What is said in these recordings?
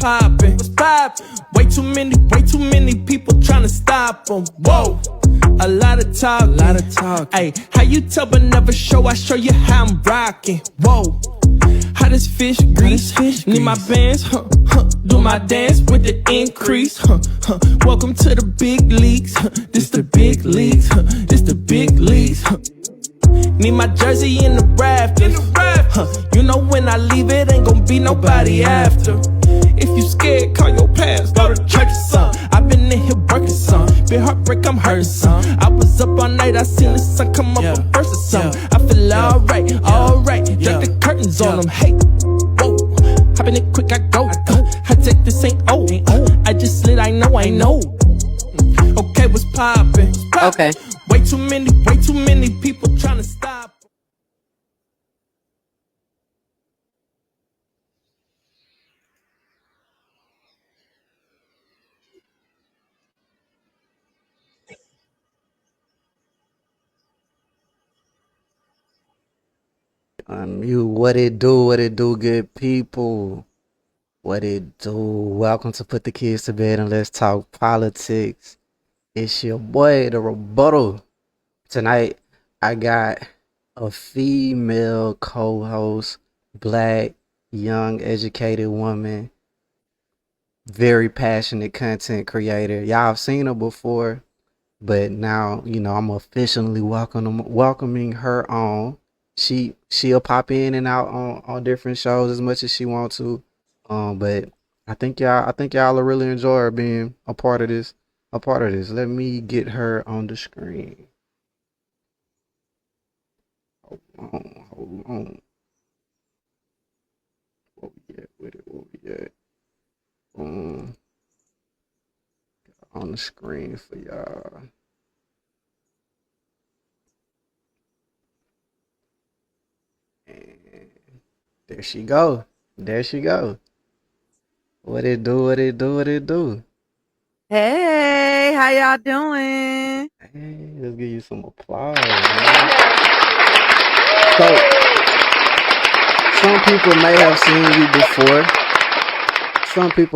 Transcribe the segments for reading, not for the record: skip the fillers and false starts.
poppin'? What's poppin'? Way too many people tryna stop them. Whoa, a lot of talk, Ay, how you tell but never show? I show you how I'm rockin'. Whoa, how this fish grease? Need my bands, do my dance with the increase. Welcome to the big leagues. This the big leagues. This the big leagues. Need my jersey in the rafters. You know when I leave it ain't gon' be nobody after. If you scared, call your past, go to church or something. I been in here working some, been heartbreak, I'm hurting some. I was up all night, I seen the sun come up a verse or something. I feel alright, drag the curtains on them, hey. Whoa, hopping it quick, I go. I take this ain't old. I just slid, I know. Okay, what's poppin'? Okay. Way too many people tryna stop. You, what it do, good people? What it do? Welcome to Put the Kids to Bed and Let's Talk Politics. It's your boy, The Rebuttal. Tonight, I got a female co-host, black, young, educated woman, very passionate content creator. Y'all have seen her before, but now, I'm officially welcoming her on. She'll pop in and out on different shows as much as she wants to. But I think y'all will really enjoy her being a part of this. Let me get her on the screen. Hold on. What we at? On the screen for y'all. And there she go. What it do? Hey, how y'all doing? Hey, let's give you some applause, man. So, some people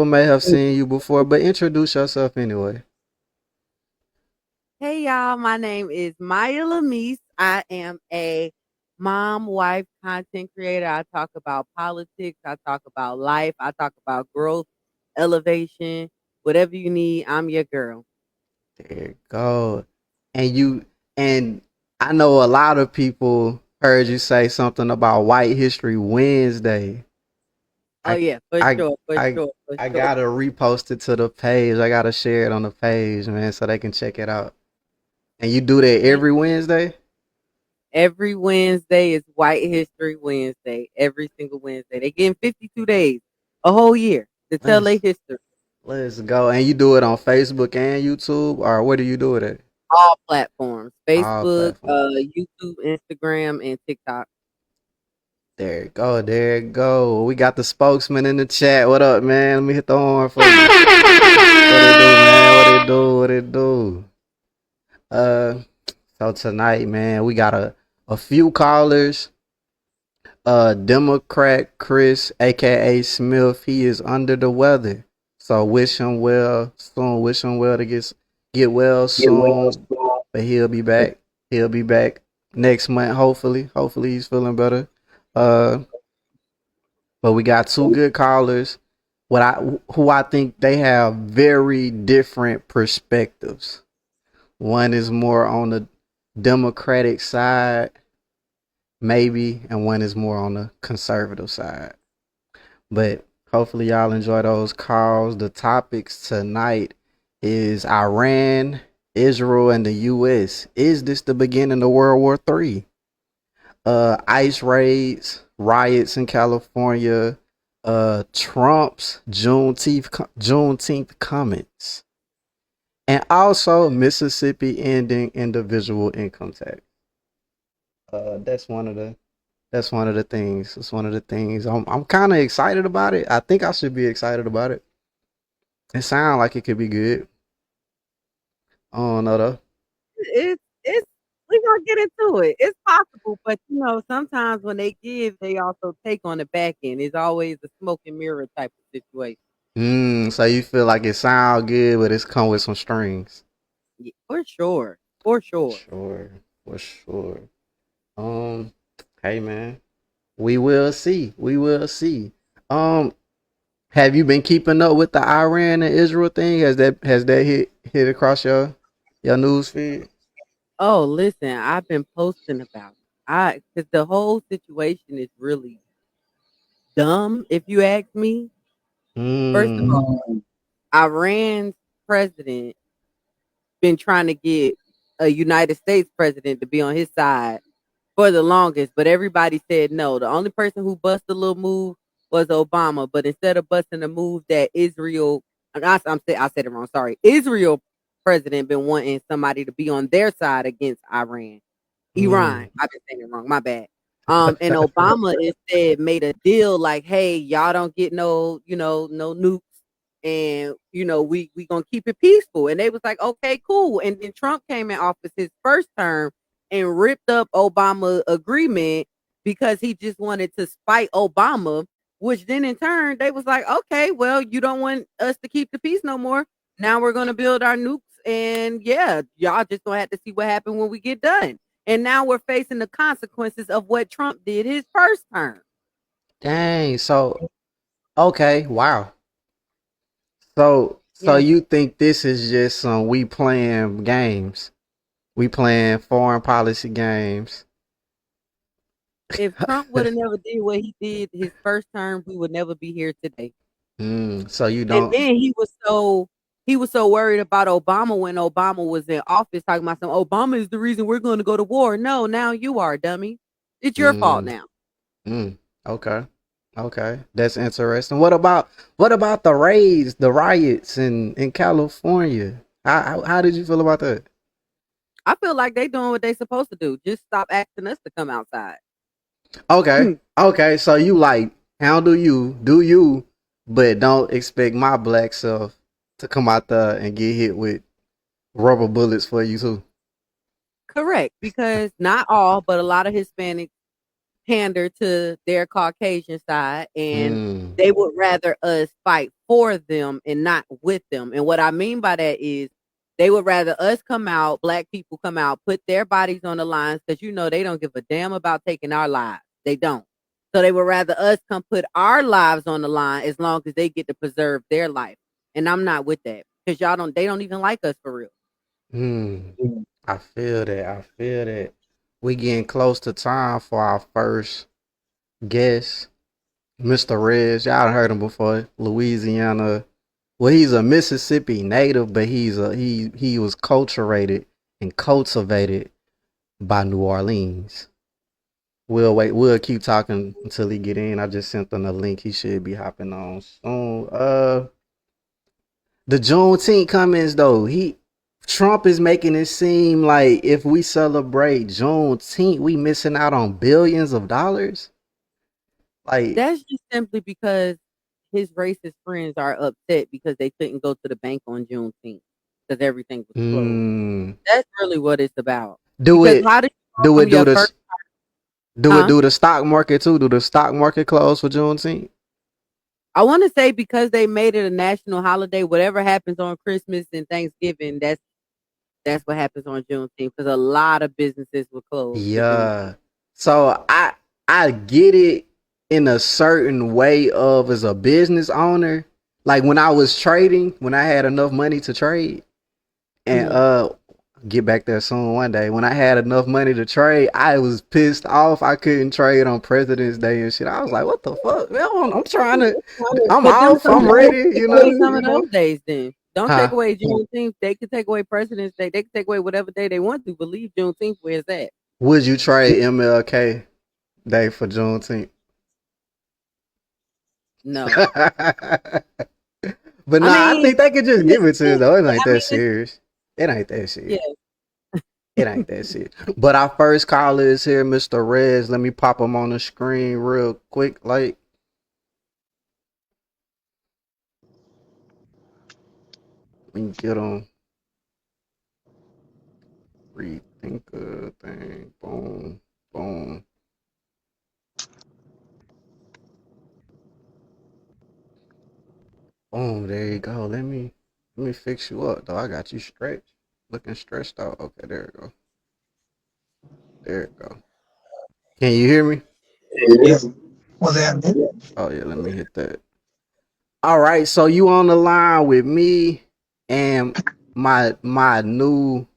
may have seen you before, but introduce yourself anyway. Hey, y'all. My name is Maya Lamise. I am a mom, wife, content creator. I talk about politics. I talk about life. I talk about growth, elevation, whatever you need. I'm your girl. There you go. And I know a lot of people heard you say something about White History Wednesday. Oh, yeah, for sure. I gotta repost it to the page. I gotta share it on the page, man, so they can check it out. And you do that every Wednesday? Every Wednesday is White History Wednesday. Every single Wednesday. They get 52 days, a whole year to tell their history. Let's go. And you do it on Facebook and YouTube, or where do you do it at? All platforms. All Facebook, platforms. YouTube, Instagram, and TikTok. There you go. We got the spokesman in the chat. What up, man? Let me hit the horn for you. What it do? So tonight, man, we got a few callers. Democrat Chris, aka Smith, he is under the weather. So wish him well soon. Wish him well to get well soon. But he'll be back. Next month, hopefully. Hopefully he's feeling better. But we got two good callers. Who I think they have very different perspectives. One is more on the Democratic side, maybe, and one is more on the conservative side. But hopefully y'all enjoy those calls. The topics tonight is Iran, Israel, and the U.S. Is this the beginning of World War III? ICE raids, riots in California, Trump's Juneteenth comments, and also Mississippi ending individual income tax. That's one of the things. It's one of the things. I'm kind of excited about it. I think I should be excited about it. It sounds like it could be good. I don't know though. It's we're gonna get into it. It's possible, but sometimes when they give, they also take on the back end. It's always a smoke and mirror type of situation. So you feel like it sound good, but it's come with some strings. For sure. For sure. Sure, for sure. Um, hey man, we will see. We will see. Um, have you been keeping up with the Iran and Israel thing? Has that hit across your news feed? Oh, listen, I've been posting about it. Because the whole situation is really dumb, if you ask me. First of Mm, all, Iran's president been trying to get a United States president to be on his side for the longest, but everybody said no. The only person who busted a little move was Obama, but instead of busting a move that Israel, I said it wrong. Sorry, Israel president been wanting somebody to be on their side against Iran. Iran. mm. I've been saying it wrong. My bad. And Obama instead made a deal like, hey, y'all don't get no, no nukes, and we gonna keep it peaceful. And they was like, okay, cool. And then Trump came in office his first term and ripped up Obama agreement because he just wanted to spite Obama. Which then in turn they was like, okay, well, you don't want us to keep the peace no more. Now we're gonna build our nukes, and yeah, y'all just gonna have to see what happened when we get done. And now we're facing the consequences of what Trump did his first term. Dang. So okay. Wow. So Yeah. you think this is just some we playing games? We playing foreign policy games. If Trump would have never did what he did his first term, we would never be here today. So you And don't. then he was so worried about Obama when Obama was in office, talking about some Obama is the reason we're going to go to war. No, now you are, dummy. It's your fault Mm, now. mm, okay. Okay. That's interesting. What about the raids, the riots in California? How did you feel about that? I feel like they doing what they supposed to do. Just stop asking us to come outside. Okay. Okay. So you like handle you, do you, but don't expect my black self to come out there and get hit with rubber bullets for you too. Correct, because not all, but a lot of Hispanics pander to their Caucasian side, and Mm, they would rather us fight for them and not with them. And what I mean by that is they would rather us come out, black people come out, put their bodies on the lines because they don't give a damn about taking our lives. They don't. So they would rather us come put our lives on the line as long as they get to preserve their life. And I'm not with that because they don't even like us for real. mm. I feel that. I feel that. We getting close to time for our first guest, Mr. Rez. Y'all done heard him before. Louisiana. Well, he's a Mississippi native, but he was culturated and cultivated by New Orleans. We'll wait. We'll keep talking until he get in. I just sent him a link. He should be hopping on soon. The Juneteenth comments though. Trump is making it seem like if we celebrate Juneteenth, we missing out on billions of dollars. Like, That's just simply because his racist friends are upset because they couldn't go to the bank on Juneteenth because everything was closed. mm, That's really what it's about. do Because it, how did you go do it, from do your this, first, do it, huh? do the stock market too. Do the stock market close for Juneteenth? I want to say because they made it a national holiday. Whatever happens on Christmas and Thanksgiving, that's what happens on Juneteenth because a lot of businesses were closed for Juneteenth. Yeah. So I get it in a certain way of as a business owner. Like when I was trading, when I had enough money to trade, and Hmm. get back there soon one day. When I had enough money to trade, I was pissed off I couldn't trade on President's Day and shit. I was like, what the fuck? Man, I'm trying to I'm But them off, some I'm ready, take away some of those days. Then don't take Huh? away Juneteenth. They could take away President's Day. They could take away whatever day they want to. But leave Juneteenth where it's at. Would you trade MLK Day for Juneteenth? No, But I nah, I mean, think they could just yeah, give it to us though. It ain't I that mean, it's, serious. It ain't that serious. yeah. It ain't that serious. But our first caller is here, Mr. Rez. Let me pop him on the screen real quick. Like, let me get him. Rethinker thing. Boom. Boom. Boom, there you go. Let me fix you up though. I got you stretched. Looking stressed out. Okay, there you go. There you go. Can you hear me? Yeah. Was that? Oh yeah, let me hit that. All right, so you on the line with me and my new,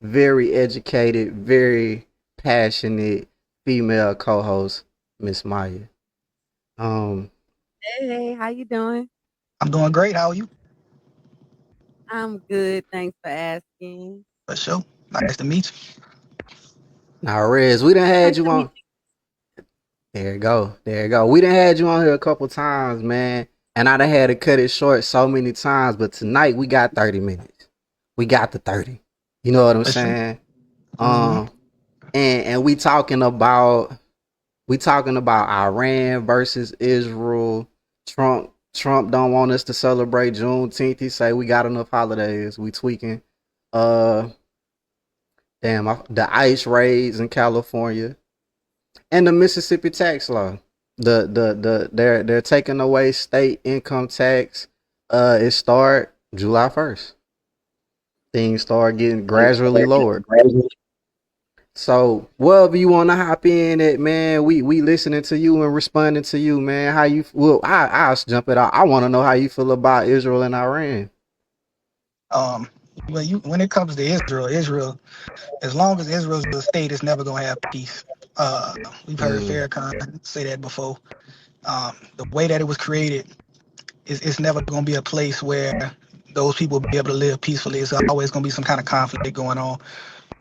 very educated, very passionate female co-host, Miss Maya. Um, Hey, how you doing? I'm doing great. How are you? I'm good. Thanks for asking. For sure. Nice to meet you. now Rez, we done had Nice you to meet on. There you go. There you go. We done had you on here a couple times, man. And I done had to cut it short so many times, but tonight we got 30 minutes. We got the 30. You know what I'm For sure. saying? hmm Um, and we talking about Iran versus Israel. Trump don't want us to celebrate Juneteenth. He say we got enough holidays. We tweaking. Uh, the ICE raids in California and the Mississippi tax law. They're taking away state income tax. It start July 1st. Things start getting gradually lowered. So wherever you want to hop in at, man, we listening to you and responding to you, man. How you? Well, I'll jump it out. I want to know how you feel about Israel and Iran. Um, when it comes to Israel, as long as Israel's a state, it's never gonna have peace. We've heard Mm, Farrakhan say that before. The way that it was created it's never gonna be a place where those people will be able to live peacefully. It's always gonna be some kind of conflict going on,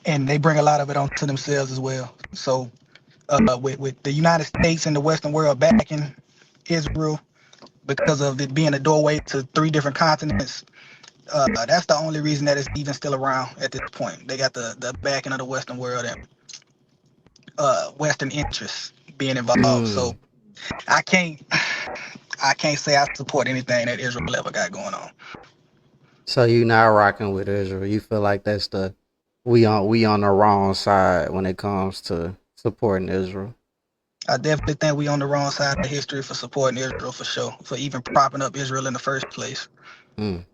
and they bring a lot of it onto themselves as well. So, with the United States and the Western world backing Israel because of it being a doorway to three different continents. That's the only reason that it's even still around at this point. They got the backing of the Western world and Western interests being involved. So mm. I can't I can't say I support anything that Israel ever got going on. So you not rocking with Israel? You feel like that's the we on the wrong side when it comes to supporting Israel? I definitely think we on the wrong side of history for supporting Israel for sure, for even propping up Israel in the first place. Mm.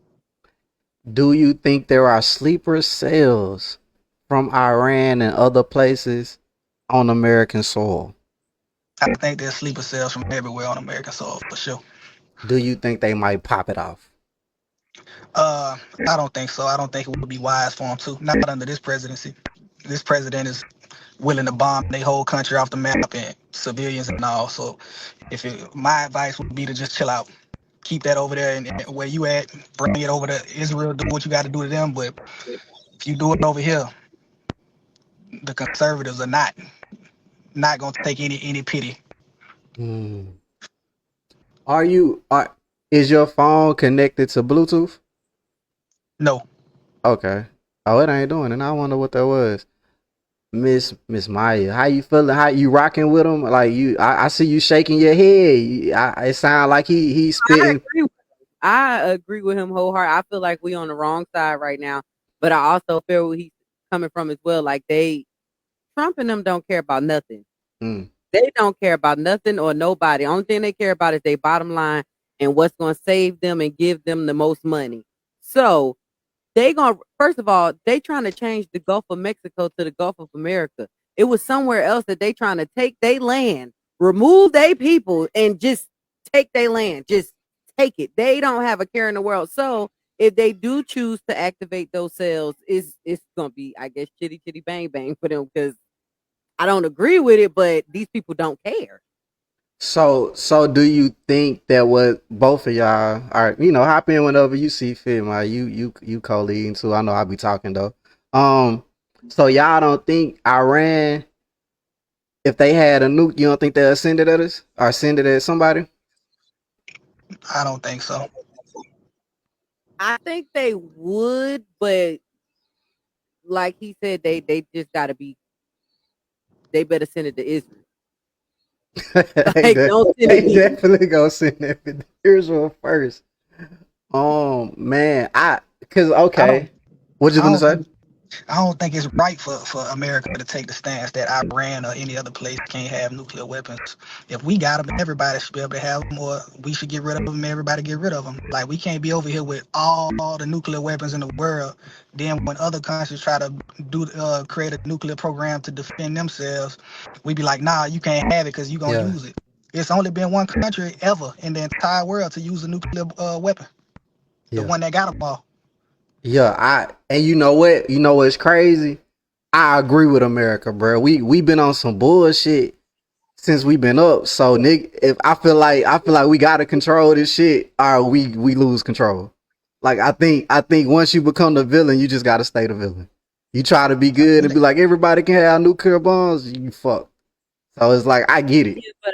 Do you think there are sleeper cells from Iran and other places on American soil? I think there's sleeper cells from everywhere on American soil for sure. Do you think they might pop it off? I don't think so. I don't think it would be wise for them to. Not under this presidency. This president is willing to bomb their whole country off the map and civilians and all. So, my advice would be to just chill out, keep that over there and where you at, bring it over to Israel, do what you got to do to them. But if you do it over here, the conservatives are not gonna take any pity. Mm. Are you are is your phone connected to Bluetooth? No, Okay. Oh, it ain't doing it. I wonder what that was. Miss Maya, how you feeling? How you rocking with him? Like I see you shaking your head. It sound like he's I spitting. agree. I agree with him wholeheartedly. I feel like we on the wrong side right now, but I also feel where he's coming from as well. Like Trump and them don't care about nothing. Mm, They don't care about nothing or nobody. Only thing they care about is their bottom line and what's going to save them and give them the most money. So they going to first of all, they trying to change the Gulf of Mexico to the Gulf of America. It was somewhere else that they trying to take their land, remove their people, and just take their land. Just take it. They don't have a care in the world. So if they do choose to activate those cells, it's gonna be, I guess, chitty chitty bang bang for them because I don't agree with it, but these people don't care. so do you think that what both of y'all are, hop in whenever you see fit, my you co-leading too. I know I'll be talking though. Um, so y'all don't think Iran, if they had a nuke, you don't think they'll send it at us or send it at somebody? I don't think so. I think they would, but like he said, they just gotta be. They better send it to Israel. they, Like don't send it they here. definitely gonna send that to Israel first. Man, cause I don't. okay, what you I gonna don't say? think. I don't think it's right for America to take the stance that Iran or any other place can't have nuclear weapons. If we got them, everybody should be able to have them, or we should get rid of them. Everybody get rid of them. Like, we can't be over here with all the nuclear weapons in the world. Then when other countries try to create a nuclear program to defend themselves, we be like, nah, you can't have it because you gonna Yeah, use it. It's only been one country ever in the entire world to use a nuclear weapon, the yeah, one that got them all. yeah. And you know what? You know what's crazy? I agree with America, bro. We been on some bullshit since we been up. So Nick, if I feel like we gotta control this shit, or we lose control. Like I think once you become the villain, you just gotta stay the villain. You try to be good and be like everybody can have nuclear bombs, you fuck. So it's like I get it. Yeah, but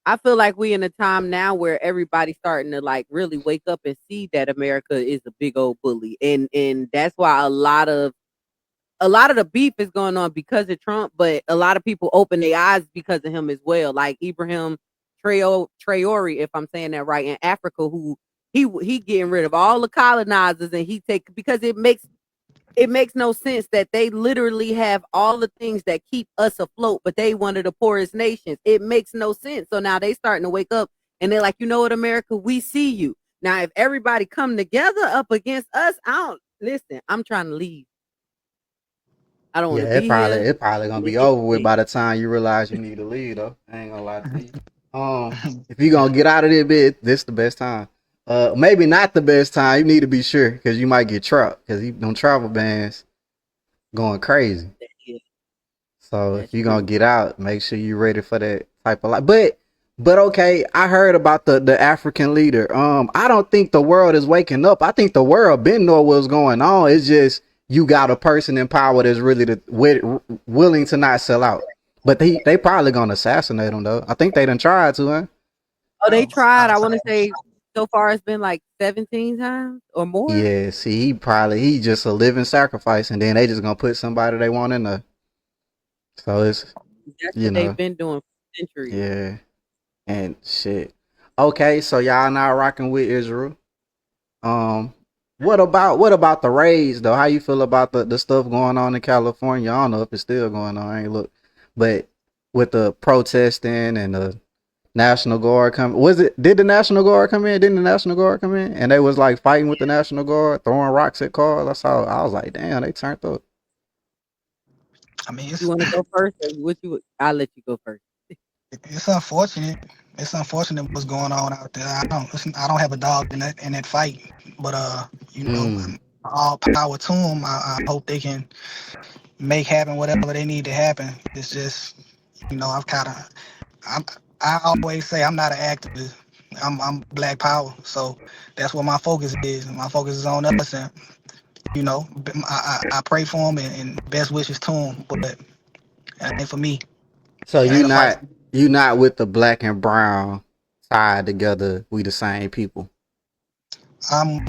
I feel like we in a time now where everybody's starting to like really wake up and see that America is a big old bully, and that's why a lot of the beef is going on because of Trump, but a lot of people open their eyes because of him as well. Like Ibrahim Traore, if I'm saying that right, in Africa, who he getting rid of all the colonizers, and he take because it makes no sense that they literally have all the things that keep us afloat, but they one of the poorest nations. It makes no sense. So now they starting to wake up and they're like, you know what, America, we see you. Now, if everybody come together up against us, I don't listen. I'm trying to leave. I don't want Yeah, to it be probably here. it probably gonna be over with by the time you realize you need to leave though. I ain't gonna lie to you. If you gonna get out of there, bit, this the best time. Maybe not the best time. You need to be sure because you might get trapped because them travel bans going crazy. Yeah, So if that's you true. gonna get out, make sure you're ready for that type of life. But okay, I heard about the African leader. I don't think the world is waking up. I think the world been know what's going on. It's just you got a person in power that's really willing to not sell out. But they probably gonna assassinate him though. I think they done tried to, huh? Oh, they Oh, tried. I want to say so far it's been like 17 times or more. Yeah, see, he just a living sacrifice, and then they just gonna put somebody they want in there. So it's That's you what they've know, been doing for centuries. yeah, and shit. Okay, so y'all not rocking with Israel. Um, what about the raids though? How you feel about the stuff going on in California? I don't know if it's still going on. I ain't look, but with the protesting and the National Guard come, did the National Guard come in? Didn't the National Guard come in? And they was like fighting with the National Guard, throwing rocks at cars. I was like, damn, they turned up. I mean, You want to go first, or what you? I'll let you go first. it's unfortunate. It's unfortunate what's going on out there. I don't have a dog in that fight, but Mm. all power to them. I hope they can make happen whatever they need to happen. It's just, I'm I always say I'm not an activist. I'm Black Power, so that's what my focus is. My focus is on us, and I pray for them and best wishes to them. But it ain't for me. So It ain't a fight. you not with the black and brown side together. We the same people. I'm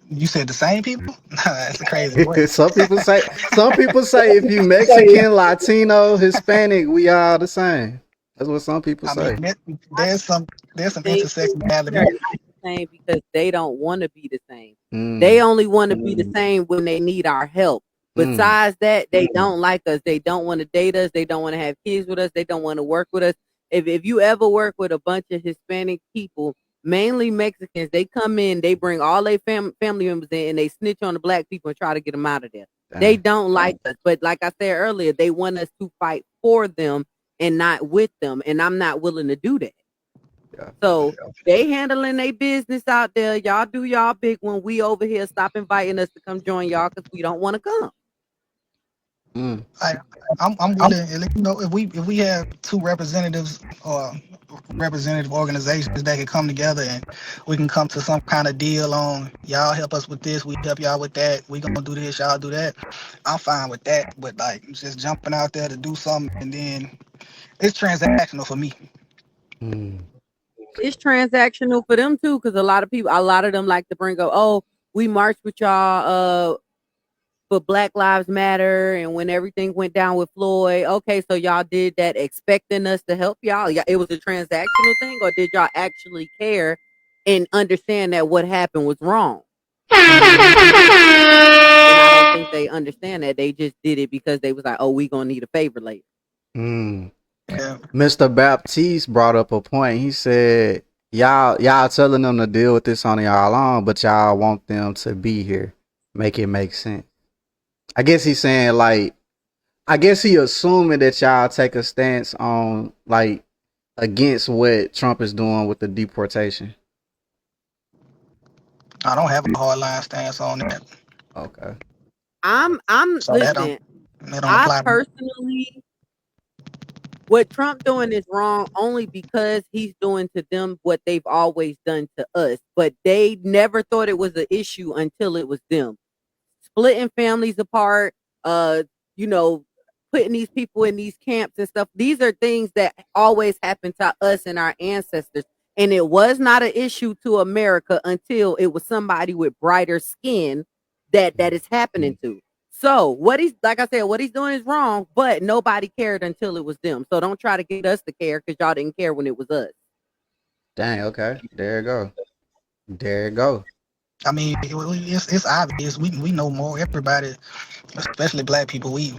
You said the same people? That's a crazy word. some people say if you Mexican, Latino, Hispanic, we all the same. That's what some people I mean, say. I there's some think they're intersectionality. not the same because they don't want to be the same. They Mm, only want to be the same when they need our help. mm, Besides that, they don't like us. They don't want to date us. They don't want to have kids with us. They don't want to work with us. If you ever work with a bunch of Hispanic people, mainly Mexicans, they come in, they bring all their family members in, and they snitch on the black people and try to get them out of there. They damn. don't like us. But like I said earlier, they want us to fight for them and not with them. And I'm not willing to do that. Yeah. So they handling their business out there. Y'all do y'all big one. We over here stop inviting us to come join y'all because we don't want to come. Mm, I, I'm willing. If we have two representatives or representative organizations that can come together and we can come to some kind of deal on y'all help us with this, we help y'all with that. We gonna do this, y'all do that. I'm fine with that. But like just jumping out there to do something and then it's transactional for me. mm. It's transactional for them too, because a lot of them like to bring up, oh, we marched with y'all for Black Lives Matter and when everything went down with Floyd. Okay, so y'all did that expecting us to help y'all. Yeah, it was a transactional thing, or did y'all actually care and understand that what happened was wrong? Mm. And I don't think they understand that. They just did it because they was like, oh, we gonna need a favor later. Mm. Yeah. Mr. Baptiste brought up a point. He said, y'all telling them to deal with this on y'all own, but y'all want them to be here. Make it make sense. I guess he's saying, like, I guess he assuming that y'all take a stance on, like, against what Trump is doing with the deportation. I don't have a hard line stance on that. Okay. I'm So that listen, don't I apply to me. personally, what Trump doing is wrong only because he's doing to them what they've always done to us. But they never thought it was an issue until it was them. Splitting families apart, you know, putting these people in these camps and stuff. These are things that always happened to us and our ancestors. And it was not an issue to America until it was somebody with brighter skin that is happening to. So what he's, like I said, what he's doing is wrong, but nobody cared until it was them. So don't try to get us to care because y'all didn't care when it was us. Dang, okay. There you go. There you go. I mean, it's obvious. We know more. Everybody, especially black people, we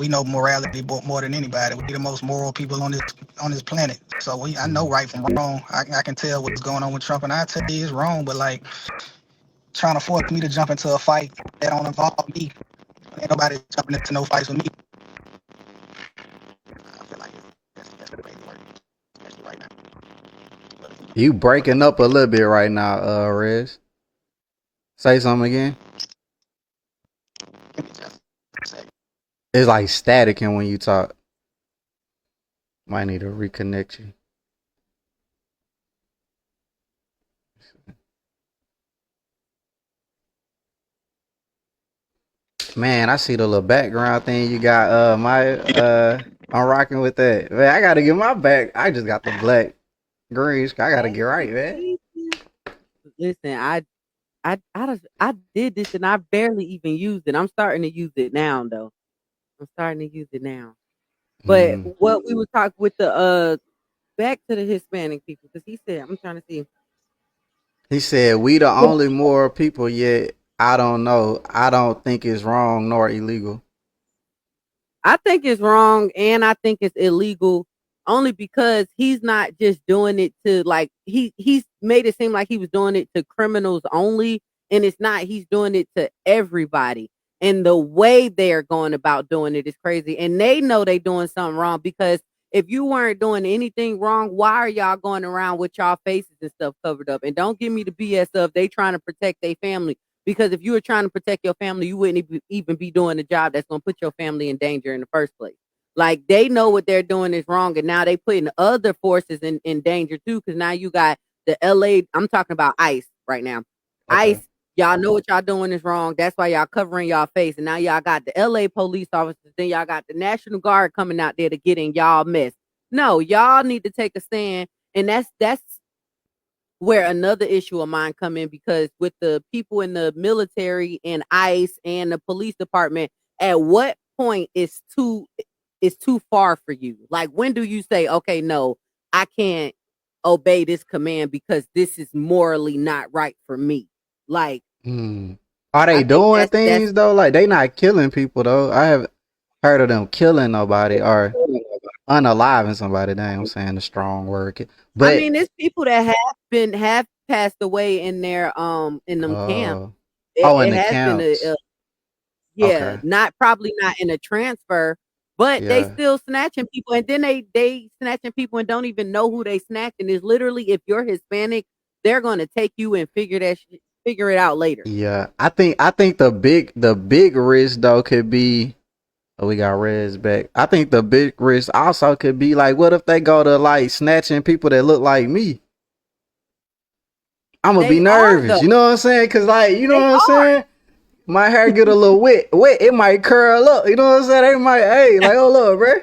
know morality more than anybody. We the most moral people on this planet. So I know right from wrong. I can tell what's going on with Trump, and I tell you it's wrong. But like trying to force me to jump into a fight that don't involve me, ain't nobody jumping into no fights with me. I feel like that's the way it works, especially right now. You breaking up a little bit right now, Rez. Say something again. Give me just a second. It's like staticking when you talk. Might need to reconnect you. Man, I see the little background thing you got. I'm rocking with that. Man, I gotta get my back. I just got the black greens. I gotta get right, man. Listen, I did this and I barely even used it. I'm starting to use it now, though. I'm starting to use it now. But what we were talking with the back to the Hispanic people, because he said, I'm trying to see. He said, we the only moral people, yet I don't know. I don't think it's wrong nor illegal. I think it's wrong and I think it's illegal only because he's not just doing it to, like, he's made it seem like he was doing it to criminals only, and it's not. He's doing it to everybody. And the way they're going about doing it is crazy. And they know they doing something wrong, because if you weren't doing anything wrong, why are y'all going around with y'all faces and stuff covered up? And don't give me the BS of they trying to protect their family. Because if you were trying to protect your family, you wouldn't even be doing a job that's going to put your family in danger in the first place. Like, they know what they're doing is wrong, and now they putting other forces in danger too. Because now you got the LA. I'm talking about ICE right now. Okay. ICE, y'all know what y'all doing is wrong. That's why y'all covering y'all face. And now y'all got the LA police officers. Then y'all got the National Guard coming out there to get in y'all mess. No, y'all need to take a stand, and that's where another issue of mine come in, because with the people in the military and ICE and the police department, at what point is too far for you? Like, when do you say, okay, no, I can't obey this command because this is morally not right for me? Like, are they doing things though? Like, they not killing people though. I haven't heard of them killing nobody or unaliving somebody. Damn, I'm saying a strong word. But I mean, it's people that have passed away in their in them camps. In the camps. Okay. Probably not in a transfer, but they still snatching people, and then they snatching people and don't even know who they snatching. Is literally, if you're Hispanic, they're gonna take you and figure it out later. Yeah, I think the big risk though could be. Oh, we got Rez back. I think the big risk also could be, like, what if they go to, like, snatching people that look like me? I'm gonna be nervous. You know what I'm saying? Cause, like, you know what I'm saying? My hair get a little wet. It might curl up. You know what I'm saying? They might, hey, like, hold up, bro.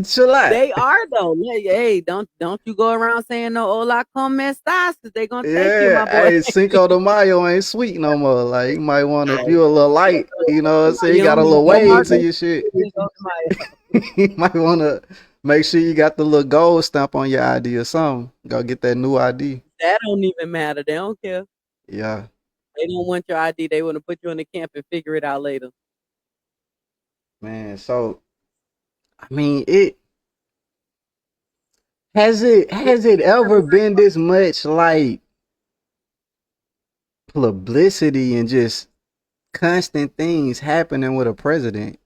Chill out. They are though. Hey, don't you go around saying no hola como estas, because they gonna take you, my boy. Hey, Cinco de Mayo ain't sweet no more. Like, you might want to, if you a little light, you know what I'm saying? You got a little wave to your shit. You might want to make sure you got the little gold stamp on your ID or something. Go get that new ID. That don't even matter. They don't care. Yeah. They don't want your ID. They want to put you in the camp and figure it out later. Man, so I mean, it has it ever been this much like publicity and just constant things happening with a president?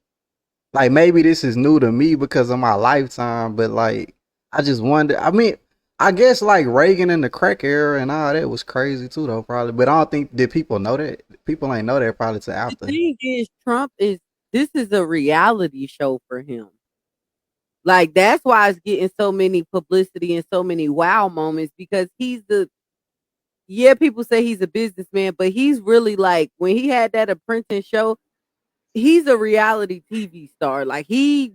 Like maybe this is new to me because of my lifetime, but like I just wonder. I mean, I guess like Reagan and the crack era and all that was crazy too, though probably. But I don't think did people know that. People ain't know that probably till The after. thing is, this is a reality show for him. Like that's why it's getting so many publicity and so many wow moments because people say he's a businessman, but he's really like when he had that Apprentice show, he's a reality TV star. Like he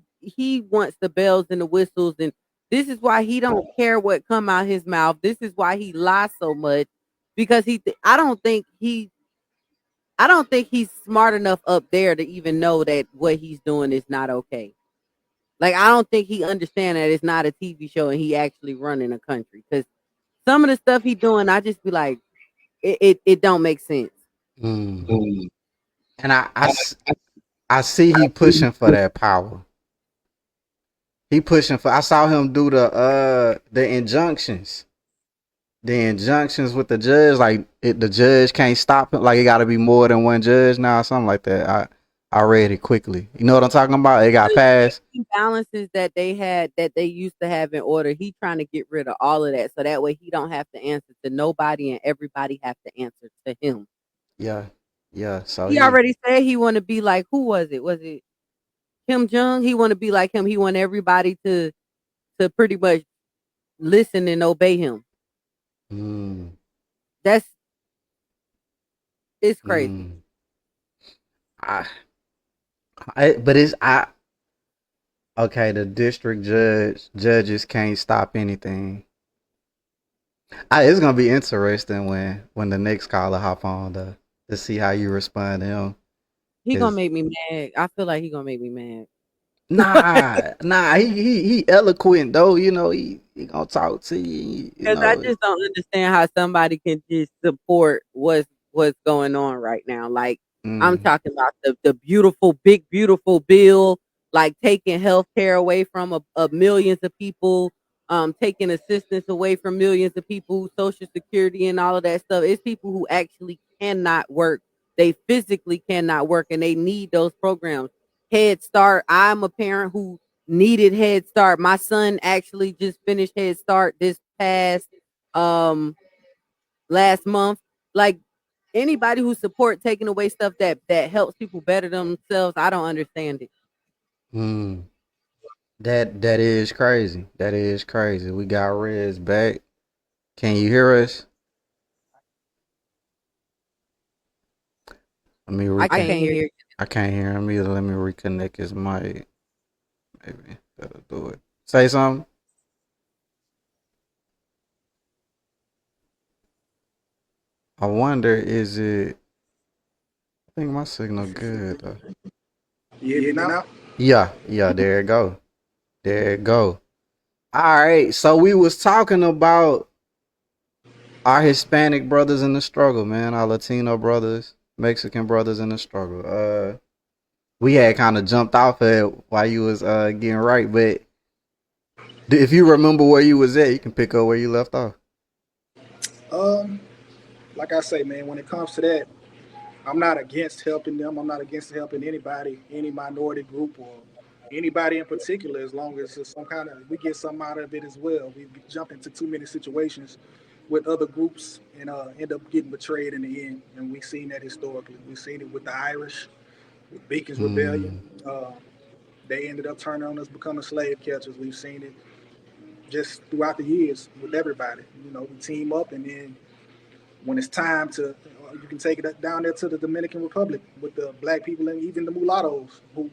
wants the bells and the whistles, and this is why he don't care what come out his mouth. This is why he lies so much because I don't think he's smart enough up there to even know that what he's doing is not okay. Like I don't think he understand that it's not a TV show and he actually running a country. Because some of the stuff he doing, I just be like, it don't make sense. Mm. And I see he pushing for that power. He pushing for. I saw him do the injunctions. The injunctions with the judge, like the judge can't stop it. Like it got to be more than one judge now, or something like that. I read it quickly. You know what I'm talking about? It got passed. Balances that they used to have in order. He trying to get rid of all of that, so that way he don't have to answer to nobody, and everybody have to answer to him. Yeah. So He already said he want to be like who was it? Was it Kim Jong? He want to be like him. He want everybody to pretty much listen and obey him. Mm, It's crazy. mm. But okay. The district judges can't stop anything. It's gonna be interesting when the next caller hop on to see how you respond to him. He gonna 'Cause- make me mad. I feel like he gonna make me mad. Nah, he eloquent though. You know, he gonna talk to you. You Because I know, just don't understand how somebody can just support what's going on right now. Like I'm mm, talking about the beautiful, big, beautiful bill, like taking health care away from millions of people, taking assistance away from millions of people, Social Security and all of that stuff. It's people who actually cannot work. They physically cannot work and they need those programs. Head Start. I'm a parent who needed Head Start. My son actually just finished Head Start this past last month. Like anybody who support taking away stuff that helps people better themselves, I don't understand it. mm. That is crazy. That is crazy. We got Rez back. Can you hear us? Let me I can't hear you. I can't hear him either. Let me reconnect his mic. Maybe that'll do it. Say something. I wonder, is it? I think my signal good though. You hear me now? Yeah. There it go. There it go. All right. So we was talking about our Hispanic brothers in the struggle, man. Our Latino brothers, Mexican brothers in the struggle. We had kind of jumped off of it while you was getting right, but if you remember where you was at, you can pick up where you left off. Like I say, man, when it comes to that, I'm not against helping them. I'm not against helping anybody, any minority group or anybody in particular, as long as it's some kind of we get something out of it as well. We jump into too many situations with other groups and end up getting betrayed in the end. And we've seen that historically. We've seen it with the Irish, with Beacon's Rebellion. Mm, They ended up turning on us, becoming slave catchers. We've seen it just throughout the years with everybody. You know, we team up, and then when it's time to, you can take it down there to the Dominican Republic with the black people and even the mulattoes, who,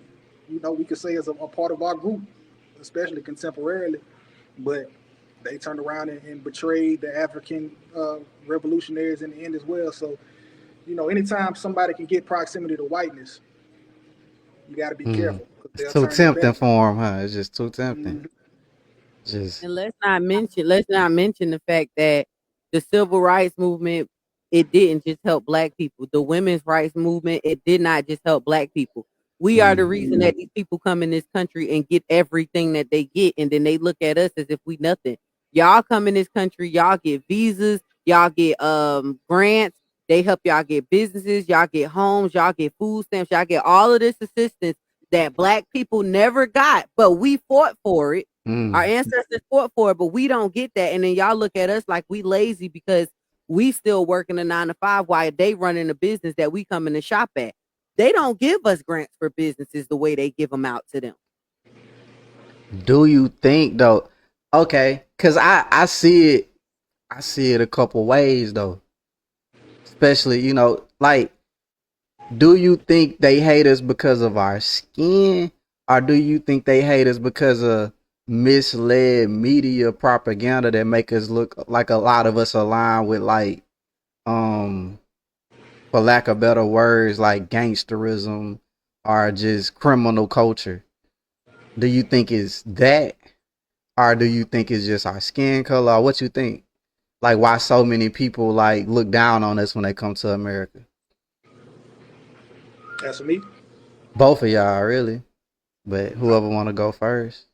you know, we could say is a part of our group, especially contemporarily, but they turned around and betrayed the African revolutionaries in the end as well. So, you know, anytime somebody can get proximity to whiteness, you got to be mm. careful. It's They'll too turn their tempting back. for him, huh? It's just too tempting. Mhm. Just And let's not mention the fact that the civil rights movement it didn't just help black people. The women's rights movement, it did not just help black people. We are the reason that these people come in this country and get everything that they get, and then they look at us as if we nothing. Y'all come in this country, y'all get visas, y'all get grants, they help y'all get businesses, y'all get homes, y'all get food stamps, y'all get all of this assistance that black people never got, but we fought for it. Our ancestors fought for it, but we don't get that. And then y'all look at us like we lazy because we still working a 9 to 5 while they running a business that we come in to shop at. They don't give us grants for businesses the way they give them out to them. Do you think though? Okay, cause I see it a couple ways though. Especially, like, do you think they hate us because of our skin, or do you think they hate us because of misled media propaganda that make us look like a lot of us align with, like, for lack of better words, like gangsterism or just criminal culture? Do you think it's that, or do you think it's just our skin color, or what you think? Like, why so many people like look down on us when they come to America? That's for me. Both of y'all, really. But whoever want to go first.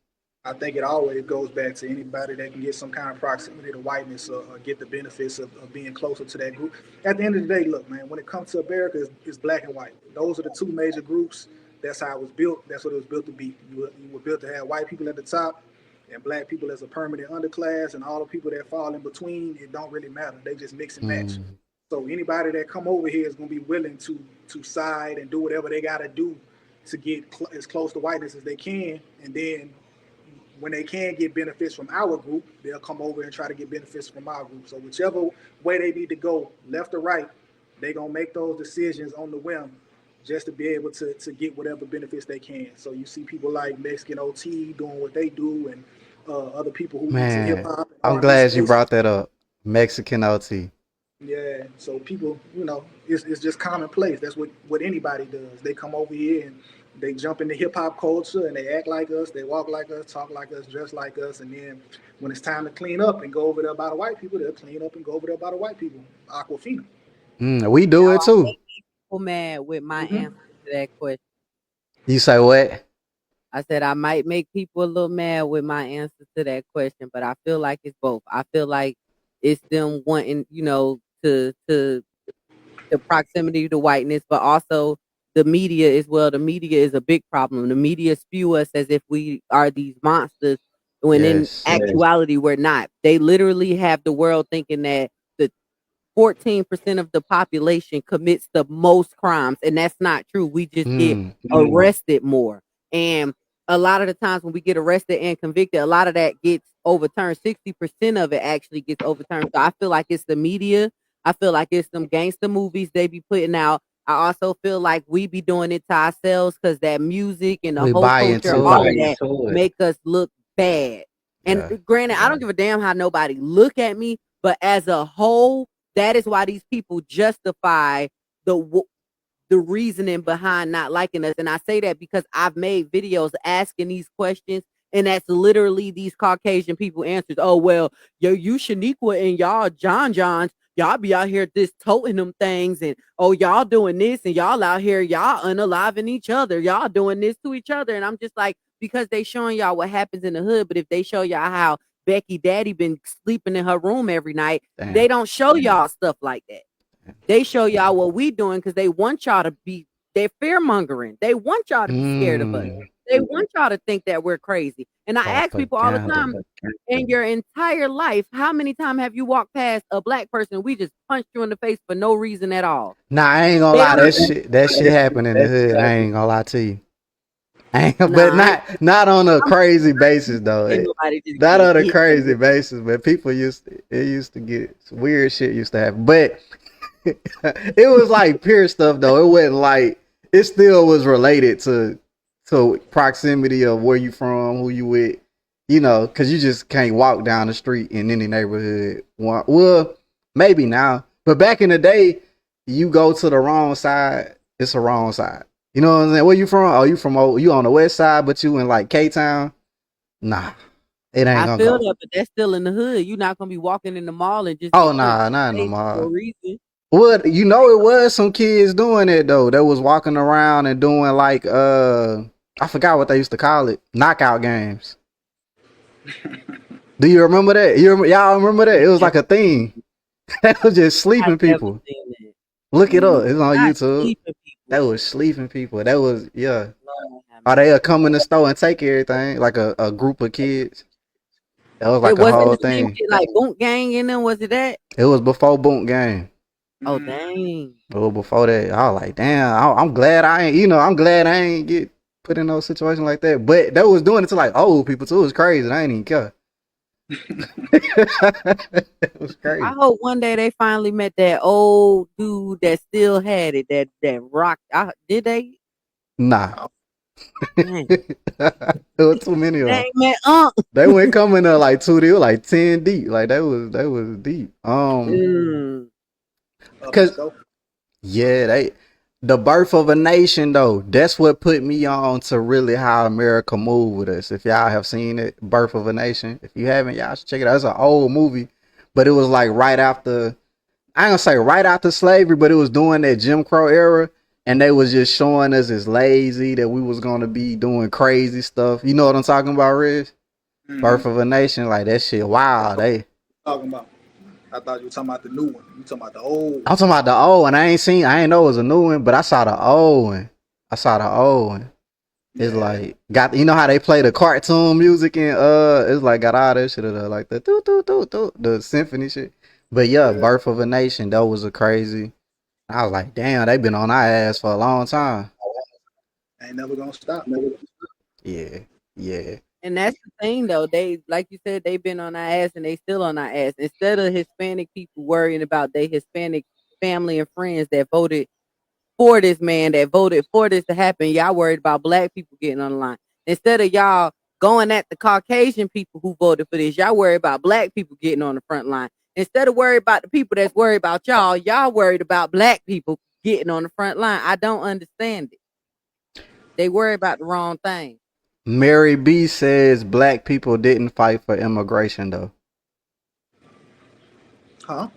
I think it always goes back to anybody that can get some kind of proximity to whiteness or get the benefits of being closer to that group. At the end of the day, look, man, when it comes to America, it's black and white. Those are the two major groups. That's how it was built. That's what it was built to be. You were built to have white people at the top and black people as a permanent underclass, and all the people that fall in between, it don't really matter. They just mix and match. So anybody that come over here is going to be willing to side and do whatever they got to do to get as close to whiteness as they can. And then when they can get benefits from our group, they'll come over and try to get benefits from our group. So whichever way they need to go, left or right, they're going to make those decisions on the whim just to be able to get whatever benefits they can. So you see people like Mexican OT doing what they do, and other people who into hip Man, hop. I'm glad you brought that up. Mexican OT. Yeah, so people, it's just commonplace. That's what anybody does. They come over here and they jump into hip hop culture and they act like us, they walk like us, talk like us, dress like us, and then when it's time to clean up and go over there by the white people, they'll clean up and go over there by the white people. Aquafina. We do it too. People mad with my answer to that question. You say what? I said I might make people a little mad with my answer to that question, but I feel like it's both. I feel like it's them wanting, to the proximity to whiteness, but also the media as well. The media is a big problem. The media spew us as if we are these monsters, when in actuality we're not. They literally have the world thinking that the 14% of the population commits the most crimes, and that's not true. We just get arrested more. And a lot of the times when we get arrested and convicted, a lot of that gets overturned. 60% of it actually gets overturned. So I feel like it's the media. I feel like it's them gangster movies they be putting out. I also feel like we be doing it to ourselves because that music and the whole culture, all of that make us look bad. And granted, I don't give a damn how nobody look at me, but as a whole, that is why these people justify the reasoning behind not liking us. And I say that because I've made videos asking these questions, and that's literally these Caucasian people answers. Oh, well, yo, you Shaniqua and y'all Johns, y'all be out here just toting them things, and oh, y'all doing this, and y'all out here, y'all unaliving each other, y'all doing this to each other. And I'm just like, because they showing y'all what happens in the hood, but if they show y'all how Becky Daddy been sleeping in her room every night, they don't show y'all stuff like that. They show y'all what we doing because they want y'all to be, they're fear mongering. They want y'all to be scared of us. They want y'all to think that we're crazy. And I ask people all the time, in your entire life, how many times have you walked past a black person and we just punched you in the face for no reason at all? Nah, I ain't gonna lie. That shit happened in the hood. I ain't gonna lie to you. But not on a crazy basis though. Not on a crazy basis, but people used to get weird shit used to happen. But it was like pure stuff though. It wasn't like, it still was related to proximity of where you from, who you with, because you just can't walk down the street in any neighborhood. Well, maybe now, but back in the day, you go to the wrong side, it's a wrong side. You know what I'm saying? Where you from? Oh, you on the west side, but you in like K-Town? Nah, it ain't gonna go. I feel that, but that's still in the hood. You're not gonna be walking in the mall and just not in the mall. For reason. What you know, it was some kids doing it though. That was walking around and doing like I forgot what they used to call it, knockout games. Do you remember that? Y'all remember that? It was like a thing. That was just I sleeping never people. seen that. Look it up. It's on Not YouTube. sleeping That people. was sleeping people. That was yeah. Lord have Or mercy. they'll come in the store and take everything, like a group of kids. That was It like a wasn't whole the same thing. shit like Boot Gang in them, was it that? It was before Boot Game. Oh Mhm. dang. It was before that. I was like, damn, I'm glad I ain't, I'm glad I ain't get put in no situation like that. But they was doing it to like old people too. It was crazy. I ain't even care. It was I crazy. hope one day they finally met that old dude that still had it, that rocked. Did they? Nah. Dang. There was too many of them. Dang man, They went coming to like two, they were like 10 deep. Like that was deep. Mm. Up Cause and go. yeah, the birth of a nation though, that's what put me on to really how America moved with us. If y'all have seen it, Birth of a Nation. If you haven't, y'all should check it out. It's an old movie, but it was like right after, I ain't gonna say right after slavery, but it was during that Jim Crow era. And they was just showing us as lazy that we was gonna be doing crazy stuff. You know what I'm talking about, Riz? Birth Mhm. of a Nation, like that shit. Wow, Talking about. I thought you were talking about the new one. You talking about the old I'm one. talking about the old one. I ain't know it was a new one, but I saw the old one. I saw the old one. It's Yeah. like got you know how they play the cartoon music and it's like got all that shit in there, like the doo doo doo doo the symphony shit. But yeah, Yeah. Birth of a Nation, that was a crazy. I was like, damn, they been on our ass for a long time. Ain't never gonna stop. Yeah, yeah. And that's the thing though. They like you said, they've been on our ass and they still on our ass. Instead of Hispanic people worrying about their Hispanic family and friends that voted for this man, that voted for this to happen, y'all worried about black people getting on the line. Instead of y'all going at the Caucasian people who voted for this, y'all worried about black people getting on the front line. Instead of worried about the people that's worried about y'all worried about black people getting on the front line. I don't understand it. They worry about the wrong thing. Mary B says black people didn't fight for immigration though. Huh?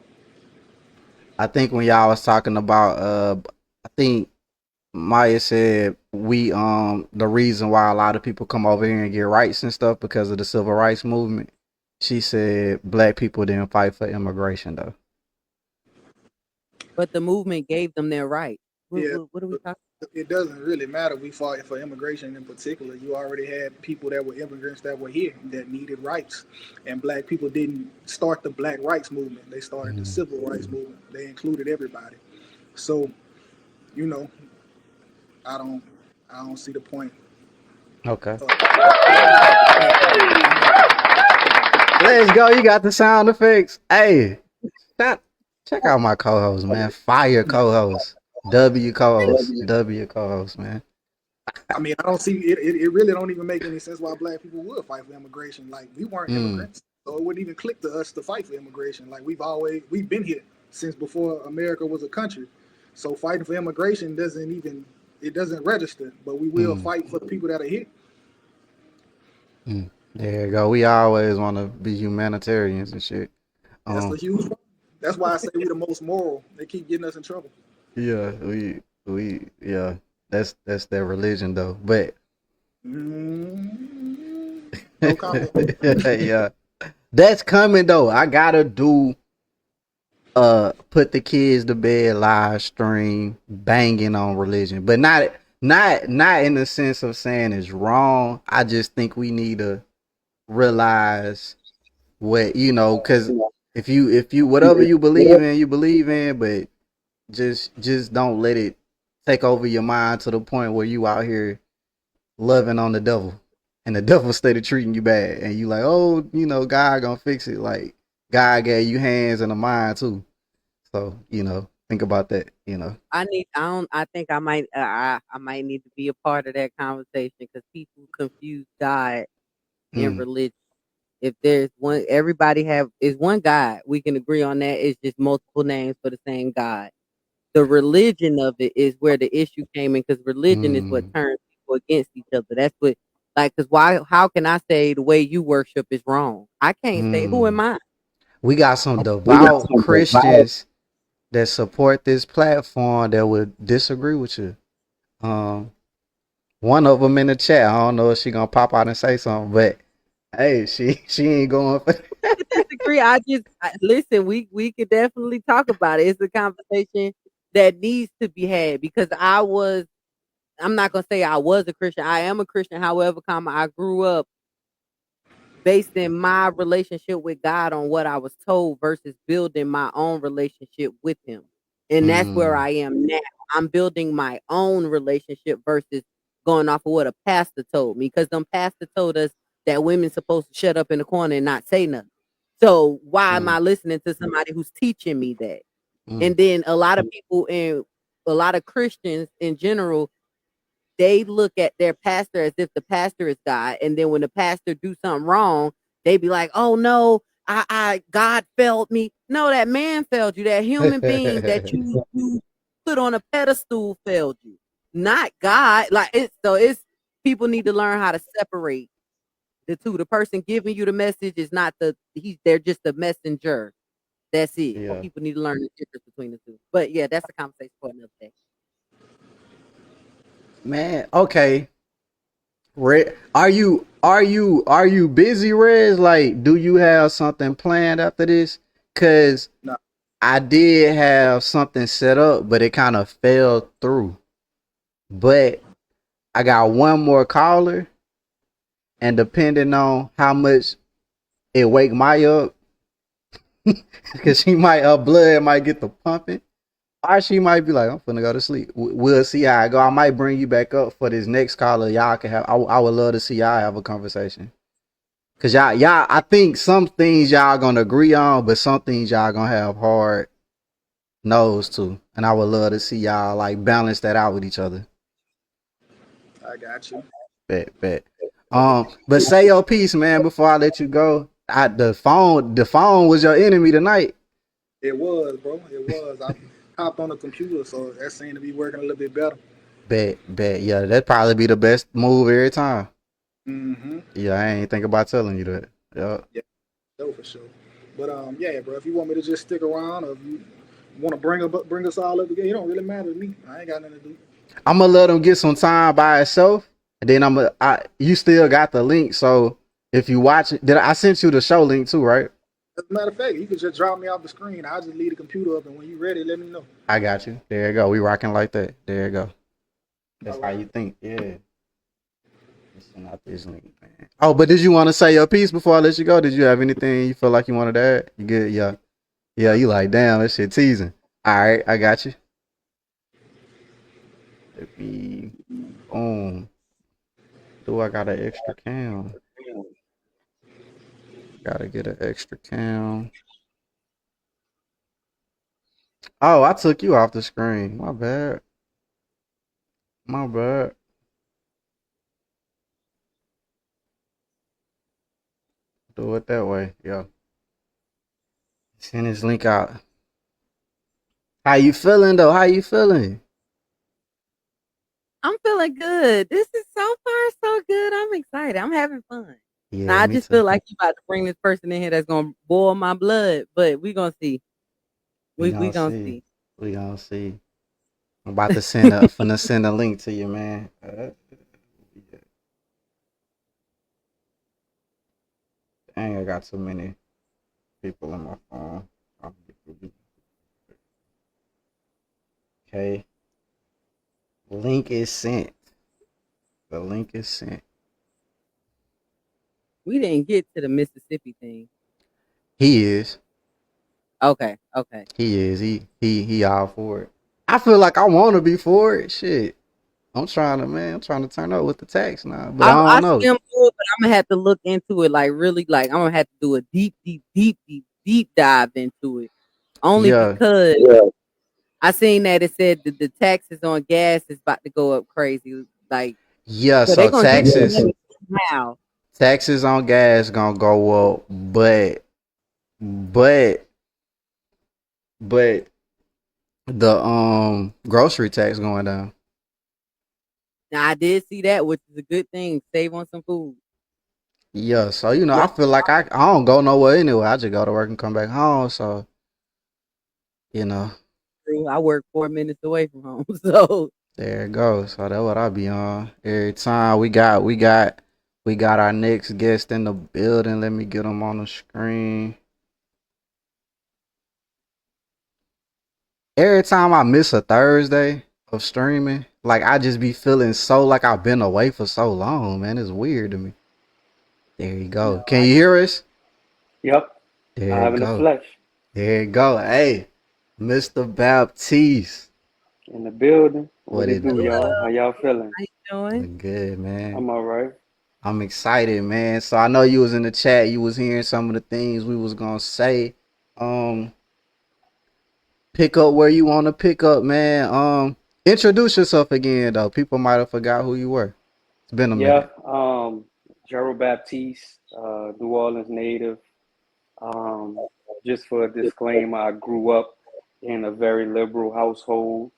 I think when y'all was talking about I think Maya said we the reason why a lot of people come over here and get rights and stuff because of the civil rights movement. She said black people didn't fight for immigration though. But the movement gave them their right. Yeah. What are we talking? It doesn't really matter. We fought for immigration in particular. You already had people that were immigrants that were here that needed rights. And black people didn't start the black rights movement. They started the civil rights movement. They included everybody. So, you know, I don't see the point. Okay. Of, Let's go. You got the sound effects. Hey, check out my co-host, man. Fire co-host. W co-host. W co-host, man. I mean, I don't see it. It really don't even make any sense why black people would fight for immigration. Like we weren't immigrants, so it wouldn't even click to us to fight for immigration. Like we've been here since before America was a country. So fighting for immigration doesn't register. But we will fight for the people that are here. There you go. We always want to be humanitarians and shit. That's the huge problem. That's why I say we the most moral. They keep getting us in trouble. Yeah, yeah. That's their religion though. But No comment. yeah. That's coming though. I gotta do put the kids to bed live stream banging on religion. But not in the sense of saying it's wrong. I just think we need to realize what because if you whatever you believe in, but just don't let it take over your mind to the point where you out here loving on the devil and the devil steady treating you bad and you like, oh, God gonna fix it. Like God gave you hands and a mind too. So, think about that, I think I might need to be a part of that conversation because people confuse God and religion. If there's one, everybody is one God. We can agree on that. It's just multiple names for the same God. The religion of it is where the issue came in because religion is what turns people against each other. That's what, because how can I say the way you worship is wrong? I can't say, who am I? We got some devout Christians that support this platform that would disagree with you. Um, one of them in the chat. I don't know if she gonna pop out and say something, but hey, she ain't going for. Disagree. Listen. We could definitely talk about it. It's a conversation that needs to be had because I'm not gonna say I was a Christian. I am a Christian. However, I grew up based in my relationship with God on what I was told versus building my own relationship with Him. And that's where Mm, I am now. I'm building my own relationship versus going off of what a pastor told me. Because them pastor told us that women's supposed to shut up in the corner and not say nothing. So why am mm, I listening to somebody who's teaching me that? mm. And then a lot of people and a lot of Christians in general, they look at their pastor as if the pastor is God. And then when the pastor do something wrong, they be like, oh no, I God failed me. No, that man failed you. That human being that you put on a pedestal failed you. Not God. It's people need to learn how to separate the two. The person giving you the message is not they're just a messenger. That's it. Yeah, People need to learn the difference between the two. But yeah, that's a conversation for another day. man. Okay, Red, are you busy, Rez? Like, do you have something planned after this? Cause No. I did have something set up, but it kind of fell through. But I got one more caller, and depending on how much it wake Maya up, because she might blood might get the pumping, or she might be like, I'm finna go to sleep. We'll see how I go. I might bring you back up for this next caller. Y'all can have. I would love to see y'all have a conversation. Cause y'all, I think some things y'all gonna agree on, but some things y'all gonna have hard nose to, and I would love to see y'all like balance that out with each other. I got you. Bet. But say your piece, man, before I let you go. The phone was your enemy tonight. It was, bro. It was. I hopped on the computer, so that seemed to be working a little bit better. Bet. Yeah, that'd probably be the best move every time. Mm-hmm. Yeah, I ain't think about telling you that. Yeah. Yeah, no, for sure. But yeah, bro. If you want me to just stick around, or if you want to bring us all up again, it don't really matter to me. I ain't got nothing to do. I'm gonna let him get some time by itself, and then you still got the link, so if you watch it, I sent you the show link too, right? As a matter of fact, you can just drop me off the screen. I'll just leave the computer up, and when you're ready, let me know. I got you. There you go. We rocking like that. There you go. That's All how right. you think. Yeah. Listen out this link, man. Oh, but did you want to say your piece before I let you go? Did you have anything you feel like you wanted to add? You good? Yeah. Yeah, you like, damn, that shit teasing. All right, I got you. Let me, boom. Do I got an extra cam? Gotta get an extra cam. Oh, I took you off the screen. My bad. My bad. Do it that way. Yeah. Send this link out. How you feeling though? How you feeling? I'm feeling good. This is so far so good. I'm excited. I'm having fun. Now Yeah, I me just too. feel like you about to bring this person in here that's gonna boil my blood, but we gonna see. We We gonna gonna see. see. We gonna see. I'm about to finna send a link to you, man. Dang, I got too many people on my phone. Okay. Link is sent. The link is sent. We didn't get to the Mississippi thing. He is. Okay. He is. He all for it. I feel like I wanna be for it. Shit. I'm trying to turn up with the tax now. But I I don't know. see him good, but I'm gonna have to look into it like really like I'm gonna have to do a deep dive into it. Only Yeah. because I seen that it said that the taxes on gas is about to go up crazy. Like Yeah, so they so gonna do taxes it somehow. taxes on gas gonna go up, but but the grocery tax going down. Now I did see that, which is a good thing. Save on some food. Yeah, so I feel like I don't go nowhere anyway. I just go to work and come back home. So you know, true. I work 4 minutes away from home, so There it goes. So that's what I be on every time. We got our next guest in the building. Let me get him on the screen. Every time I miss a Thursday of streaming, like I just be feeling so like I've been away for so long, man. It's weird to me. There you go. no, Can I you hear us? Yep, There you live in the go. flesh, There you go. Hey, Mr. Baptiste. in the building. What What it it do, do, y'all? man? How y'all feeling? how you doing? Good, man. I'm all right. I'm excited, man. So I know you was in the chat. You was hearing some of the things we was gonna say. Um, pick up where you want to pick up, man. Introduce yourself again, though. People might have forgot who you were. It's been a Yeah, minute. Gerald Baptiste, New Orleans native. Um, just for a disclaimer, I grew up in a very liberal household,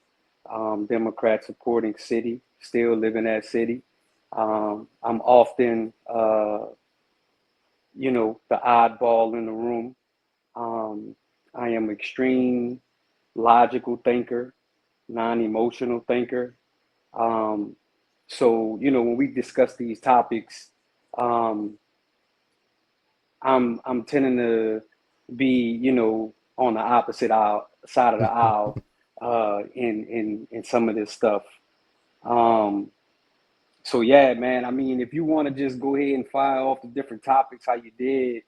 Democrat supporting city, still live in that city. I'm often, the oddball in the room. Um, I am extreme logical thinker, non-emotional thinker. Um, so, when we discuss these topics, um, I'm tending to be, on the opposite side of the aisle in some of this stuff. Um, so yeah, man. I mean, if you want to just go ahead and fire off the different topics how you did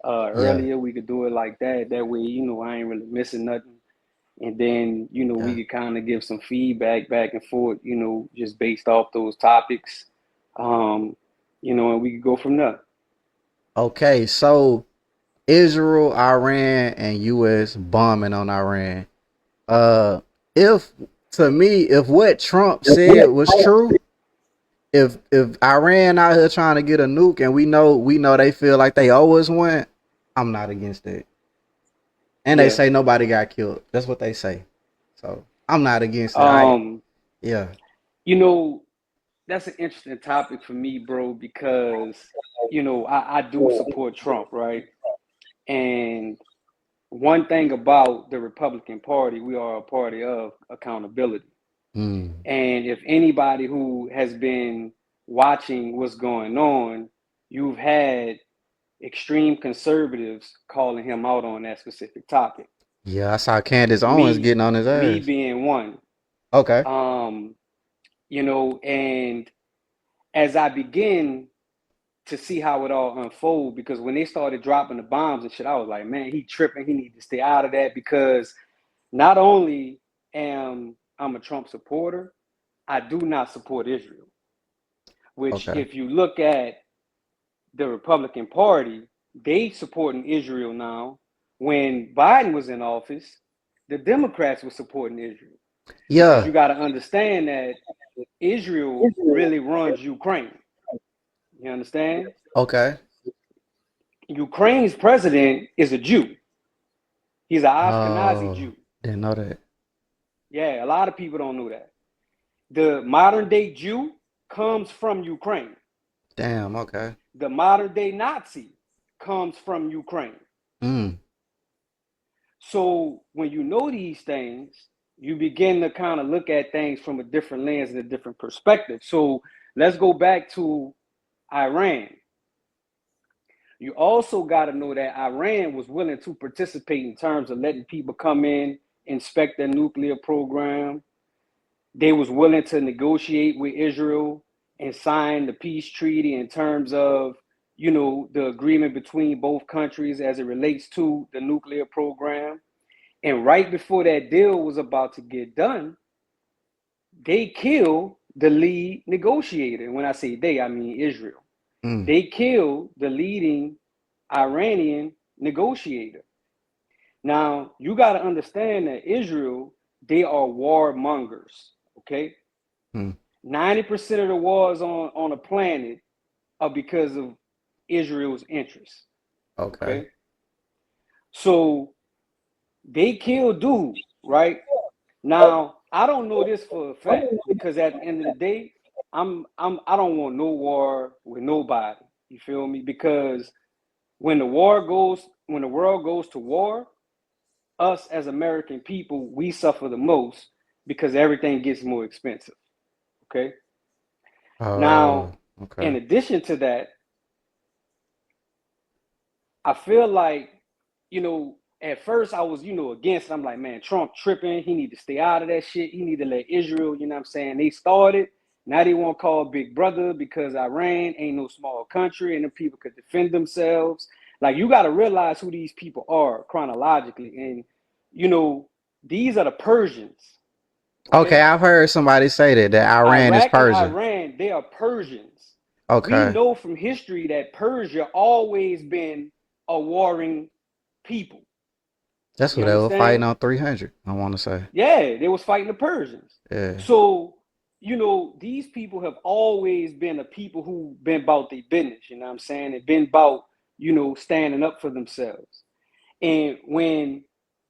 Yeah, earlier, we could do it like that. That way, I ain't really missing nothing. And then, we yeah. could kind of give some feedback back and forth, just based off those topics. Um, and we could go from there. Okay, so Israel, Iran, and U.S. bombing on Iran. Uh, if to me, if what Trump said was true, if Iran out here trying to get a nuke, and we know they feel like they owe us one, I'm not against it. And they Yeah. say nobody got killed. That's what they say. So I'm not against it. Um, Yeah. you know, that's an interesting topic for me, bro, because, I do support Trump, right? And one thing about the Republican Party, we are a party of accountability. Mm. And if anybody who has been watching what's going on, you've had extreme conservatives calling him out on that specific topic. Yeah, I saw Candace Owens Me, getting on his me ass. being one. Okay. Um, and as I begin to see how it all unfold, because when they started dropping the bombs and shit, I was like, man, he tripping. He needs to stay out of that, because not only am I'm a Trump supporter, I do not support Israel. Which, Okay. if you look at the Republican Party, they supporting Israel now. When Biden was in office, the Democrats were supporting Israel, because Yeah. you got to understand that Israel really runs Ukraine. You understand? Okay. Ukraine's president is a Jew. He's an Ashkenazi Oh, Jew. didn't know that. Yeah, a lot of people don't know that. The modern day Jew comes from Ukraine. Damn. Okay. The modern day Nazi comes from Ukraine. Mm. So when you know these things, you begin to kind of look at things from a different lens and a different perspective. So let's go back to Iran. You also got to know that Iran was willing to participate in terms of letting people come in, inspect their nuclear program. They was willing to negotiate with Israel and sign the peace treaty in terms of, the agreement between both countries as it relates to the nuclear program. And right before that deal was about to get done, they killed the lead negotiator. And when I say they, I mean Israel. Mm. They killed the leading Iranian negotiator. Now, you got to understand that Israel, they are warmongers, okay? Mm. 90% of the wars on the planet are because of Israel's interests, Okay. okay? So they killed dude, right? Now, I don't know this for a fact, because at the end of the day, I don't want no war with nobody. You feel me? Because when the world goes to war, us as American people, we suffer the most because everything gets more expensive. Okay. Now, Okay. in addition to that, I feel like, at first I was, against it. I'm like, man, Trump tripping. He need to stay out of that shit. He need to let Israel, you know what I'm saying? They started. Now they want to call Big Brother because Iran ain't no small country and the people could defend themselves. Like, you got to realize who these people are chronologically. And, these are the Persians. Okay, I've heard somebody say that Iran is Iraq and Persian. Iran, they are Persians. Okay. We know from history that Persia always been a warring people. That's You what they were understand? fighting on 300, I want to say. Yeah, they was fighting the Persians. Yeah. So, these people have always been a people who been about their business, you know what I'm saying? And been about, standing up for themselves. And when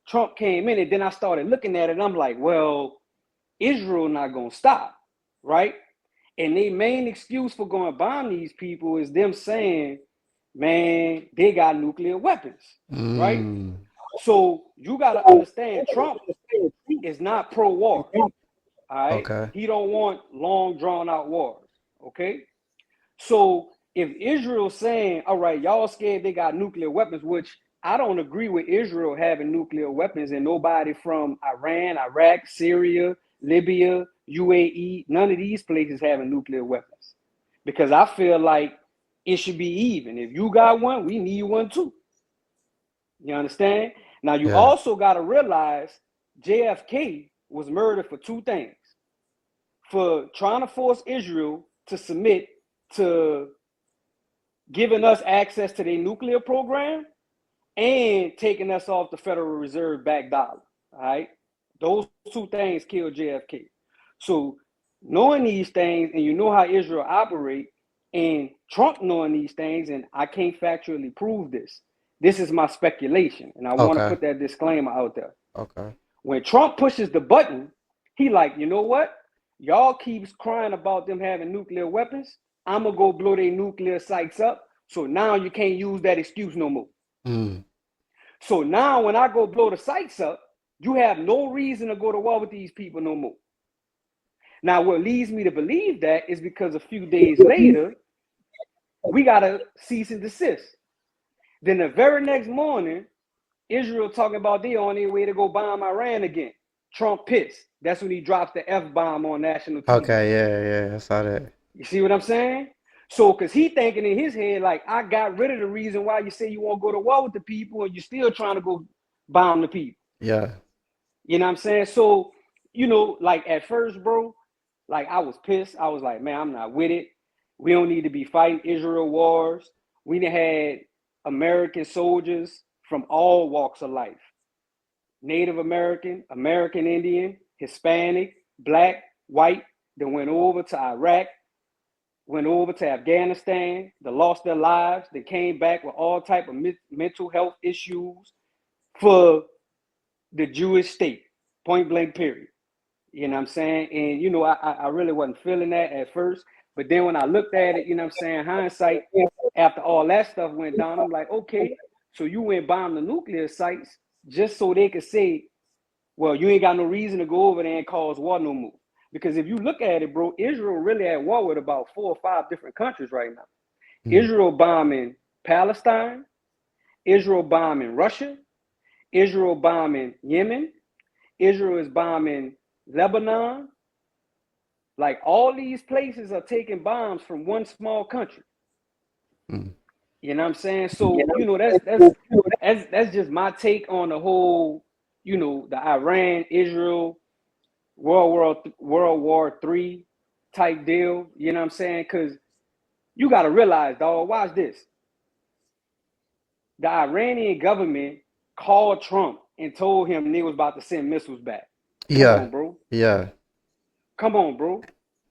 Trump came in, and then I started looking at it, and I'm like, well, Israel not going to stop, right? And their main excuse for going to bomb these people is them saying, man, they got nuclear weapons, right? So you got to understand, Trump is not pro-war, all right? Okay. He don't want long, drawn-out wars, okay? So if Israel's saying, all right, y'all scared they got nuclear weapons, which I don't agree with Israel having nuclear weapons, and nobody from Iran, Iraq, Syria, Libya, UAE, none of these places having nuclear weapons. Because I feel like it should be even. If you got one, we need one too. You understand? Now, you also got to realize JFK was murdered for two things. For trying to force Israel to submit to giving us access to their nuclear program and taking us off the Federal Reserve back dollar. All right. Those two things killed JFK. So knowing these things, and you know how Israel operate, and Trump knowing these things, and I can't factually prove this. This is my speculation, and I want to put that disclaimer out there. Okay. When Trump pushes the button, he like, you know what? Y'all keeps crying about them having nuclear weapons. I'm going to go blow their nuclear sites up. So now you can't use that excuse no more. So now when I go blow the sites up, you have no reason to go to war with these people no more. Now, what leads me to believe that is because a few days later, we got to cease and desist. Then the very next morning, Israel talking about they on their way to go bomb Iran again. Trump pissed. That's when he drops the F-bomb on national TV. Okay, yeah, I saw that. You see what I'm saying? So, because he thinking in his head, like, I got rid of the reason why you say you won't go to war with the people and you're still trying to go bomb the people. Yeah. You know what I'm saying? So, like at first, bro, like I was pissed. I was like, man, I'm not with it. We don't need to be fighting Israel wars. We done had American soldiers from all walks of life. Native American, American Indian, Hispanic, Black, white, that went over to Iraq, went over to Afghanistan, that lost their lives, that came back with all type of mental health issues for the Jewish state, point blank period. You know what I'm saying? And, I really wasn't feeling that at first. But then when I looked at it, hindsight, after all that stuff went down, I'm like, okay, so you went bomb the nuclear sites just so they could say, well, you ain't got no reason to go over there and cause war no more. Because if you look at it, bro, Israel really at war with about 4 or 5 different countries right now. Israel bombing Palestine, Israel bombing Russia, Israel bombing Yemen, Israel is bombing Lebanon. Like all these places are taking bombs from one small country. You know what I'm saying? So, that's just my take on the whole, the Iran, Israel, World War III type deal. You know what I'm saying? Because you got to realize, dog, watch this. The Iranian government called Trump and told him they was about to send missiles back. Come on, bro. Yeah. Come on, bro.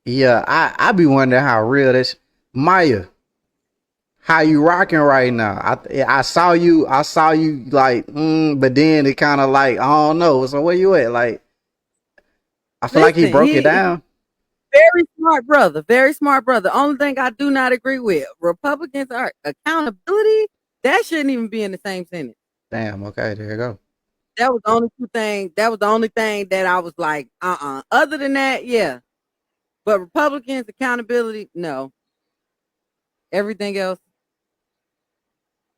Yeah, I be wondering how real this Maya. How you rocking right now? I saw you like, but then it kind of like, I don't know. So where you at? Like, I feel like he broke it down. Very smart brother. Very smart brother. Only thing I do not agree with, Republicans are accountability. That shouldn't even be in the same sentence. Damn. Okay, there you go. That was the only two things. That was the only thing that I was like, Other than that, yeah. But Republicans accountability, no. Everything else,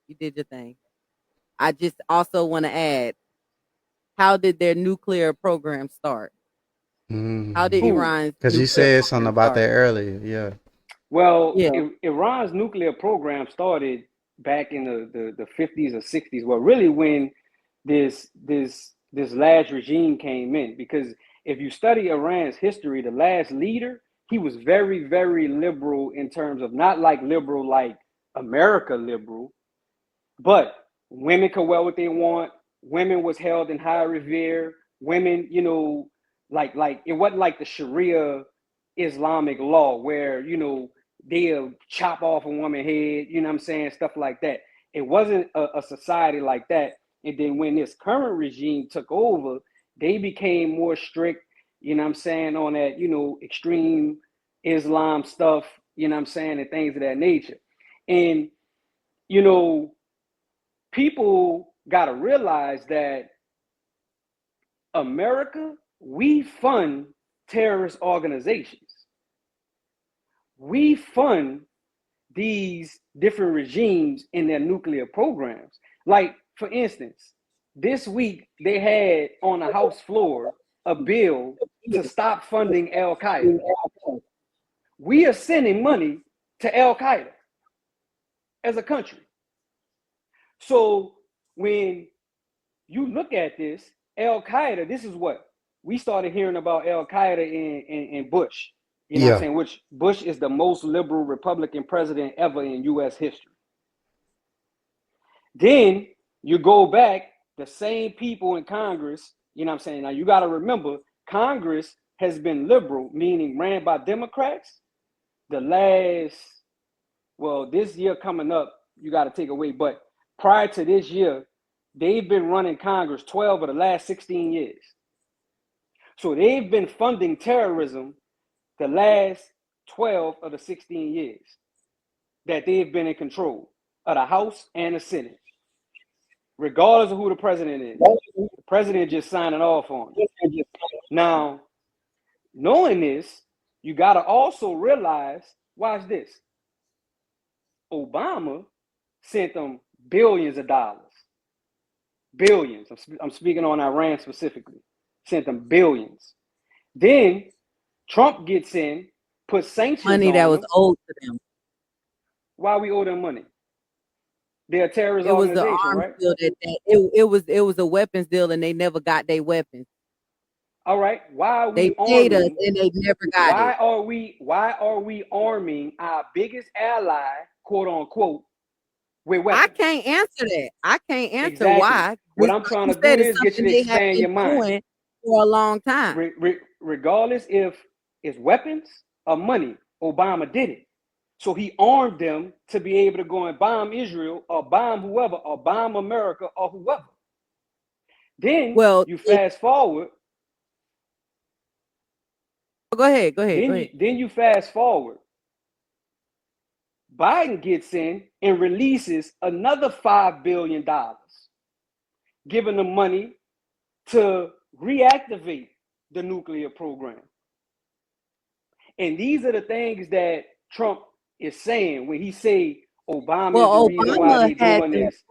you did your thing. I just also want to add, how did their nuclear program start? How did Who? Iran's Because you nuclear said something program about that start? earlier. Yeah. Well, Yeah. Iran's nuclear program started back in the 50s or 60s. Well, really when this last regime came in, because if you study Iran's history, the last leader, he was very, very liberal in terms of not like liberal like America liberal, but women could wear what they want. Women was held in high revere. Women, like it wasn't like the Sharia Islamic law where, they'll chop off a woman's head, you know what I'm saying? Stuff like that. It wasn't a society like that. And then when this current regime took over, they became more strict, you know what I'm saying, on that, extreme Islam stuff, you know what I'm saying, and things of that nature. And, people got to realize that America, we fund terrorist organizations. We fund these different regimes in their nuclear programs. Like, for instance, this week they had on the House floor a bill to stop funding Al Qaeda. We are sending money to Al Qaeda as a country. So when you look at this, Al Qaeda, this is what we started hearing about Al Qaeda in Bush. You know what I'm saying? Which Bush is the most liberal Republican president ever in U.S. history. Then you go back, the same people in Congress, you know what I'm saying? Now you got to remember, Congress has been liberal, meaning ran by Democrats. This year coming up, you got to take away. But prior to this year, they've been running Congress 12 of the last 16 years. So they've been funding terrorism the last 12 of the 16 years that they've been in control of the House and the Senate, regardless of who the president is. The president just signing off on it. Now, knowing this, you got to also realize, watch this. Obama sent them billions of dollars. Billions. I'm speaking on Iran specifically. Sent them billions. Then Trump gets in, put sanctions Money on that was them. owed to them. Why we owe them money? They're a terrorist It was the organization, arms right? deal it was a weapons deal, and they never got their weapons. All right. Why are They we paid us, arming? and they never got Why it. are we arming our biggest ally, quote unquote, with weapons? I can't answer that. I can't answer Exactly. why. What This, I'm like trying you to said, do is is get you something to they have expand your been mind. doing for a long time. Regardless if it's weapons or money, Obama did it. So he armed them to be able to go and bomb Israel or bomb whoever or bomb America or whoever. Then you fast forward. Go ahead. Then you fast forward. Biden gets in and releases another $5 billion, giving them money to reactivate the nuclear program. And these are the things that Trump is saying when he say Obama is the reason why they're doing this.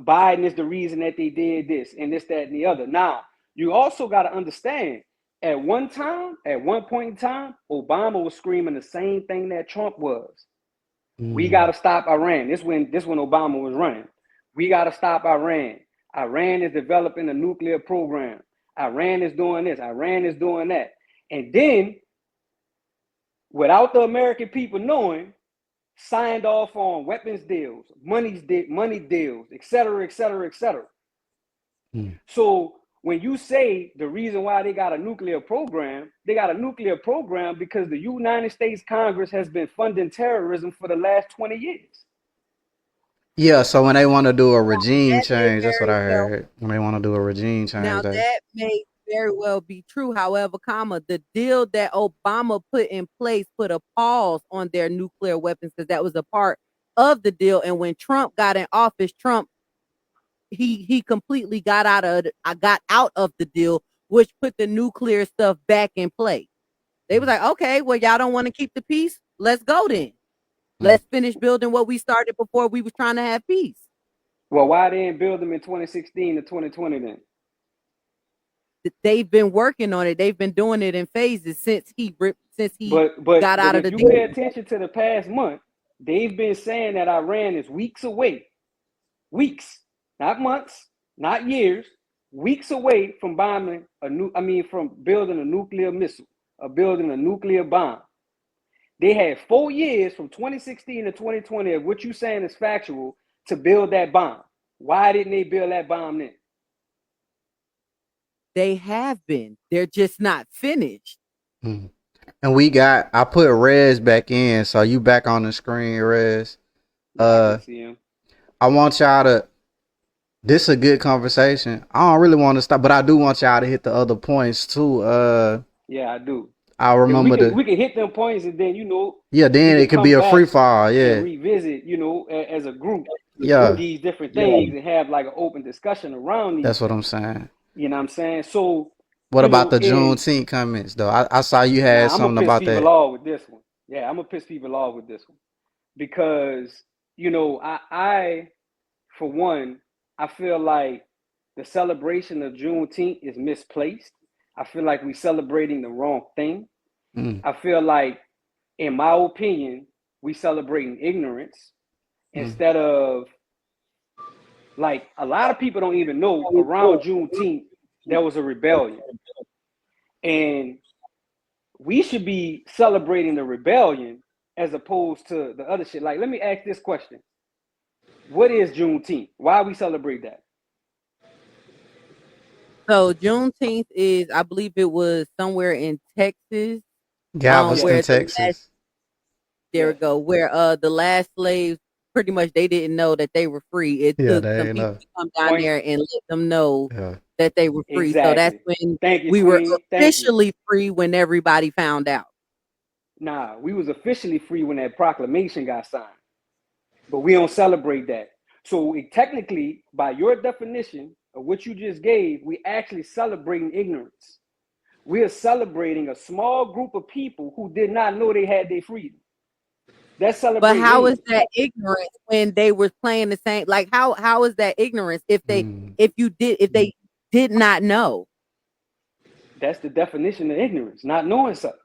Biden is the reason that they did this and this, that, and the other. Now, you also got to understand, at one point in time, Obama was screaming the same thing that Trump was. We got to stop Iran. This when Obama was running. We got to stop Iran. Iran is developing a nuclear program. Iran is doing this. Iran is doing that. And then, without the American people knowing, signed off on weapons deals, money deals, et cetera, et cetera, et cetera. So when you say the reason why they got a nuclear program, they got a nuclear program because the United States Congress has been funding terrorism for the last 20 years. Yeah, so when they want to do a regime change, that's what I heard. When they want to do a regime change. Now that may very well be true. However, the deal that Obama put in place put a pause on their nuclear weapons because that was a part of the deal. And when Trump got in office, Trump he completely got out of the deal, which put the nuclear stuff back in play. They was like, okay, well, y'all don't want to keep the peace. Let's go then. Let's finish building what we started before we was trying to have peace. Well, why they didn't build them in 2016 to 2020 then? They've been working on it. They've been doing it in phases since he got out of the deal. If deal. you pay attention to the past month, they've been saying that Iran is weeks away. Weeks, not months, not years, weeks away from from building a nuclear missile or building a nuclear bomb. They had 4 years from 2016 to 2020 of what you're saying is factual to build that bomb. Why didn't they build that bomb then? They have been. They're just not finished. And I put Rez back in, so you back on the screen, Rez. I see him. I want y'all to. This is a good conversation. I don't really want to stop, but I do want y'all to hit the other points too. Yeah, I do. I remember we can hit them points and then then it could be a free fall. Yeah, and revisit as a group. Yeah, these different things and have like an open discussion around these. That's what I'm saying. You know what I'm saying? So what about the Juneteenth comments though? I saw you had something about that. I'm gonna piss people off with this one. Yeah, I'm gonna piss people off with this one because I for one, I feel like the celebration of Juneteenth is misplaced. I feel like we're celebrating the wrong thing. I feel like, in my opinion, we celebrating ignorance instead of, like, a lot of people don't even know around Juneteenth there was a rebellion. And we should be celebrating the rebellion as opposed to the other shit. Like, let me ask this question. What is Juneteenth? Why we celebrate that? So Juneteenth is, I believe it was somewhere in Texas. Galveston, Texas. There we go. Where the last slaves, pretty much, they didn't know that they were free. It took some people to come down there and let them know that they were free. Exactly. So that's when we were officially free, when everybody found out. Nah, we was officially free when that proclamation got signed. But we don't celebrate that. So technically, by your definition of what you just gave, we actually celebrating ignorance. We are celebrating a small group of people who did not know they had their freedom. That's celebrating. But how is that ignorance when they were playing the same? Like how is that ignorance if they did not know? That's the definition of ignorance, not knowing something.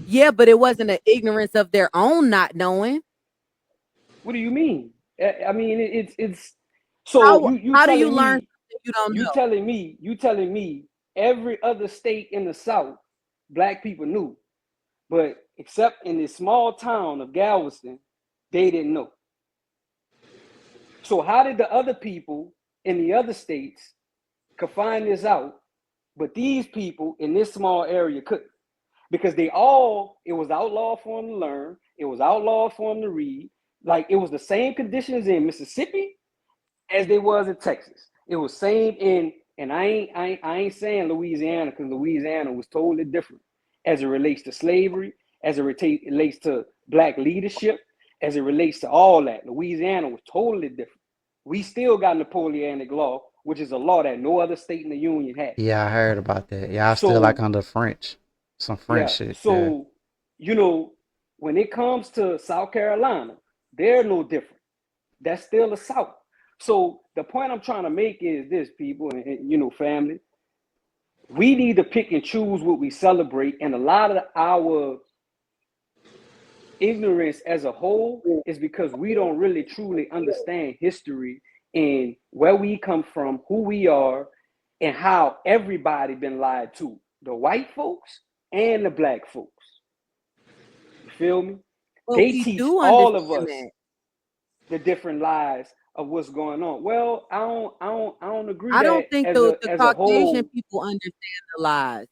Yeah, but it wasn't an ignorance of their own not knowing. What do you mean? I mean, it's so how do you learn if you don't know? You telling me every other state in the South, black people knew, but except in this small town of Galveston, they didn't know. So how did the other people in the other states could find this out, but these people in this small area couldn't? Because it was outlawed for them to learn, it was outlawed for them to read. Like, it was the same conditions in Mississippi as they was in Texas. It was same and I ain't saying Louisiana, because Louisiana was totally different as it relates to slavery, as it relates to black leadership, as it relates to all that. Louisiana was totally different. We still got Napoleonic law, which is a law that no other state in the Union had. Yeah, I heard about that. Yeah, I still like under French. Some French shit. So, when it comes to South Carolina, they're no different. That's still the South. So the point I'm trying to make is this, people, and family. We need to pick and choose what we celebrate, and a lot of our ignorance as a whole is because we don't really truly understand history and where we come from, who we are, and how everybody been lied to. The white folks and the black folks. You feel me? Well, they teach all of us that. the different lies of what's going on. Well, I don't agree. I don't think the Caucasian people understand the lies.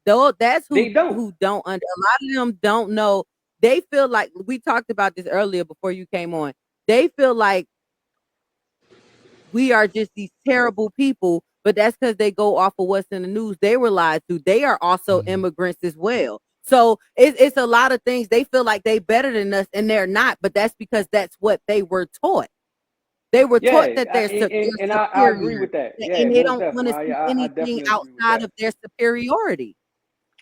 Though that's who don't. A lot of them don't know. They feel like, we talked about this earlier before you came on. They feel like we are just these terrible people, but that's because they go off of what's in the news. They were lied to. They are also immigrants as well. So it's a lot of things. They feel like they better than us, and they're not. But that's because that's what they were taught. They were taught that they're I agree superior, with that. Yeah, and they most don't want to definitely. see I anything definitely agree with outside that. of their superiority.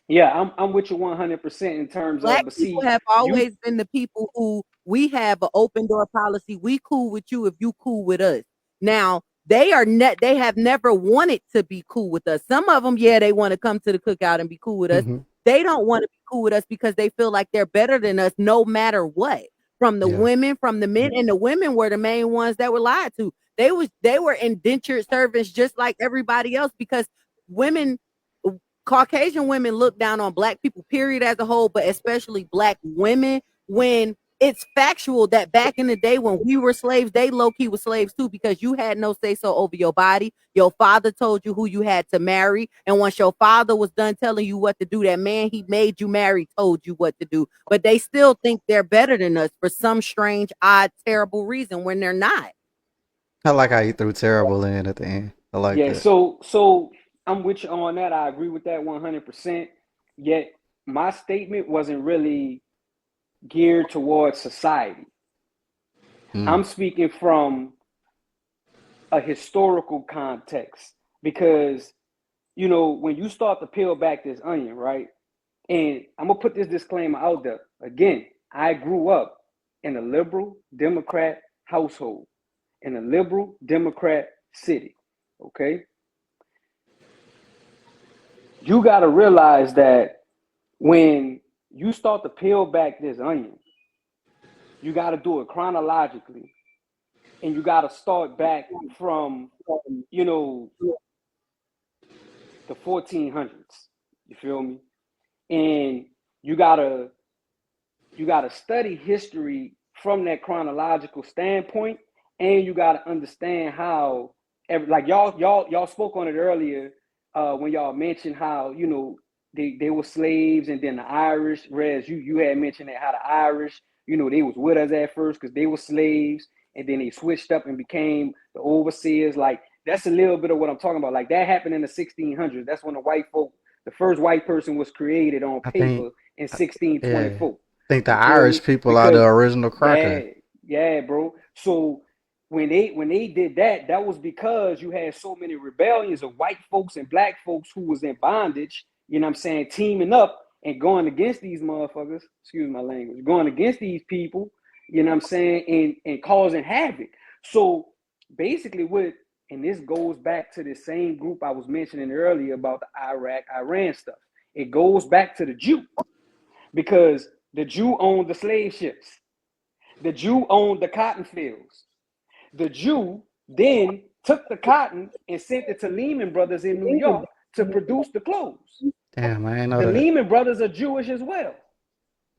Yeah, I'm with you 100% in terms Black of, but people see, have you, always been the people who we have an open door policy. We cool with you if you cool with us. Now they have never wanted to be cool with us. Some of them, yeah, they want to come to the cookout and be cool with us. Mm-hmm. They don't want to be cool with us because they feel like they're better than us no matter what. From the Yeah. women, from the men, and the women were the main ones that were lied to. They were indentured servants just like everybody else because women, Caucasian women look down on black people, period, as a whole, but especially black women, when it's factual that back in the day when we were slaves, they low-key were slaves too, because you had no say-so over your body. Your father told you who you had to marry. And once your father was done telling you what to do, that man he made you marry told you what to do. But they still think they're better than us for some strange, odd, terrible reason when they're not. I like how you threw terrible in at the end. I like yeah. that. So I'm with you on that. I agree with that 100%. Yet my statement wasn't really geared towards society. I'm speaking from a historical context because, you know, when you start to peel back this onion, right? And I'm gonna put this disclaimer out there again. I grew up in a liberal Democrat household, in a liberal Democrat city. Okay, you got to realize that when you start to peel back this onion, you got to do it chronologically, and you got to start back from, you know, the 1400s. You feel me? And you gotta study history from that chronological standpoint, and you gotta understand how, like y'all spoke on it earlier when y'all mentioned how, you know, they were slaves, and then the Irish, whereas you had mentioned that how the Irish, you know, they was with us at first because they were slaves, and then they switched up and became the overseers. Like, that's a little bit of what I'm talking about. Like, that happened in the 1600s. That's when the first white person was created on I paper think, in yeah, 1624. I think the You feel me? Irish people are the Because original yeah, cracker. yeah, bro. So when they did that, that was because you had so many rebellions of white folks and black folks who was in bondage, you know what I'm saying, teaming up and going against these motherfuckers, excuse my language, going against these people, you know what I'm saying, and causing havoc. So basically and this goes back to the same group I was mentioning earlier about the Iran stuff. It goes back to the Jew, because the Jew owned the slave ships. The Jew owned the cotton fields. The Jew then took the cotton and sent it to Lehman Brothers in New York to produce the clothes. Damn, I ain't know The that. Lehman Brothers are Jewish as well.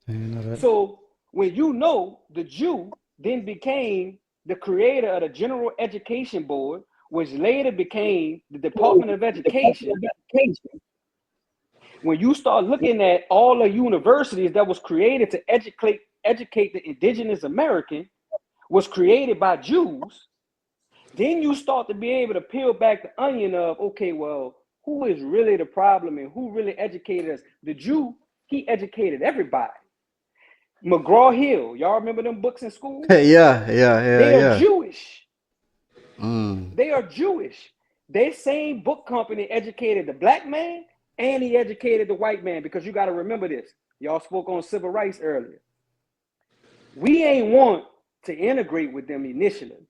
I ain't know that. So when you know the Jew then became the creator of the General Education Board, which later became the Department of Education. When you start looking at all the universities that was created to educate the indigenous American, was created by Jews, then you start to be able to peel back the onion of, okay, well, who is really the problem and who really educated us? The Jew, he educated everybody. McGraw-Hill, y'all remember them books in school? Yeah. They are Jewish. Mm. They are Jewish. Their same book company educated the black man and he educated the white man, because you got to remember this. Y'all spoke on civil rights earlier. We ain't want to integrate with them initially.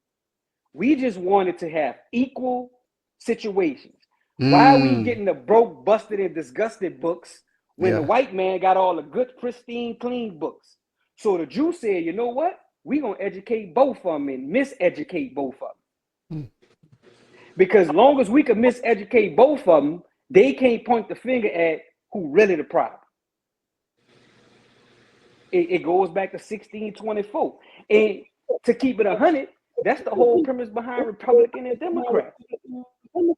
We just wanted to have equal situations. Why are we getting the broke, busted, and disgusted books when the white man got all the good, pristine, clean books? So the Jew said, you know what? We're going to educate both of them and miseducate both of them. Because long as we can miseducate both of them, they can't point the finger at who really the problem. It goes back to 1624. And to keep it 100, that's the whole premise behind Republican and Democrat.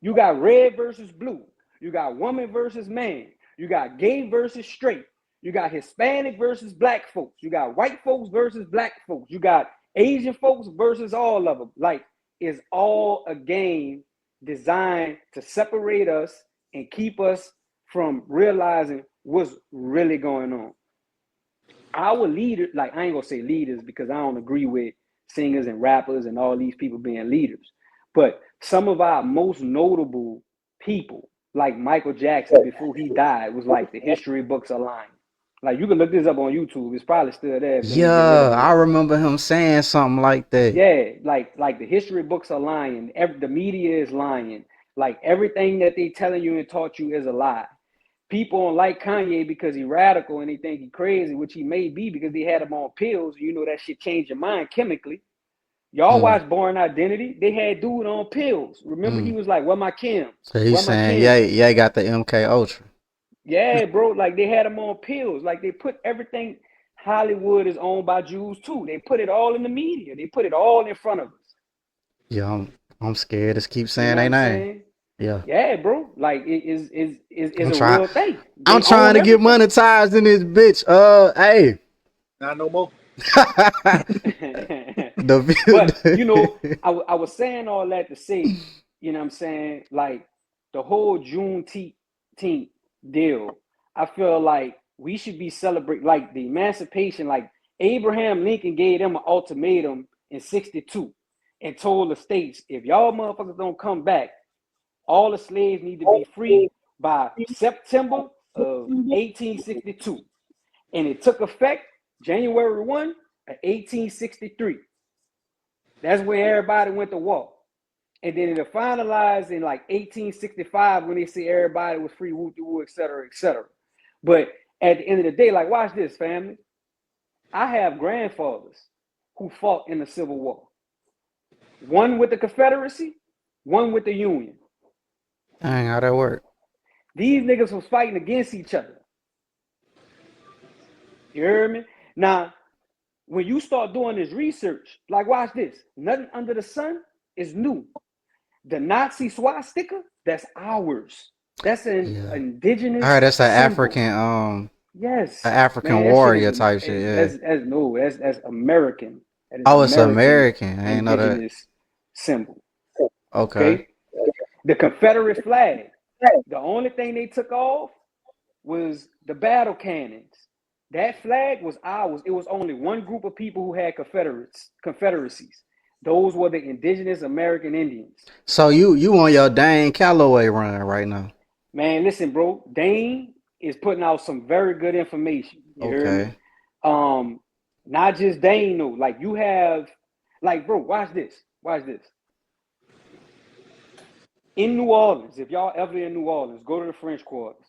You got red versus blue. You got woman versus man. You got gay versus straight. You got Hispanic versus black folks. You got white folks versus black folks. You got Asian folks versus all of them. Like, it's all a game designed to separate us and keep us from realizing what's really going on. Our leaders, like I ain't gonna say leaders because I don't agree with singers and rappers and all these people being leaders, but some of our most notable people, like Michael Jackson before he died, was like the history books are lying. Like you can look this up on YouTube. It's probably still there if they didn't get rid of Yeah, it I yet. remember him saying something like that. Yeah, like the history books are lying. The media is lying. Like everything that they telling you and taught you is a lie. People don't like Kanye because he radical and they think he crazy, which he may be because they had him on pills. You know that shit changed your mind chemically. Y'all Mm, watch Born Identity. They had dude on pills. Remember, he mm. was like, "Where my Kims? So he's Where my saying, Kims?" yeah, got the MK Ultra. Yeah, bro. Like they had him on pills. Like they put everything. Hollywood is owned by Jews too. They put it all in the media. They put it all in front of us. Yeah, I'm scared to keep You saying know what their I'm name. saying? Yeah. Yeah, bro. Like it is I'm a trying real thing. I'm They trying own to get everything. monetized in this bitch. Hey. Not no more. But you know, the I was saying all that to say, you know what I'm saying? Like the whole Juneteenth deal, I feel like we should be celebrating like the emancipation. Like Abraham Lincoln gave them an ultimatum in 62 and told the states, if y'all motherfuckers don't come back, all the slaves need to be free by September of 1862. And it took effect January 1 of 1863. That's when everybody went to war. And then it finalized in like 1865 when they say everybody was free, woo woo, et cetera, et cetera. But at the end of the day, like, watch this, family. I have grandfathers who fought in the Civil War. One with the Confederacy, one with the Union. Dang, how that work? These niggas was fighting against each other. You hear me? Now, when you start doing this research, like watch this, nothing under the sun is new. The Nazi swastika, that's ours. That's an Yeah. indigenous I heard that's an symbol. African Yes, an African man, that shit warrior is type shit, yeah. that's American. That is Oh, it's American American. I ain't know that. indigenous symbol. Okay. Okay, the Confederate flag. The only thing they took off was the battle cannons. That flag was ours. It was only one group of people who had confederacies. Those were the indigenous American Indians. So you on your Dane Calloway run right now. Man, listen, bro. Dane is putting out some very good information. You hear me? Okay. Not just Dane, though. Like you have, like, bro, watch this. Watch this. In New Orleans, if y'all ever in New Orleans, go to the French Quarters.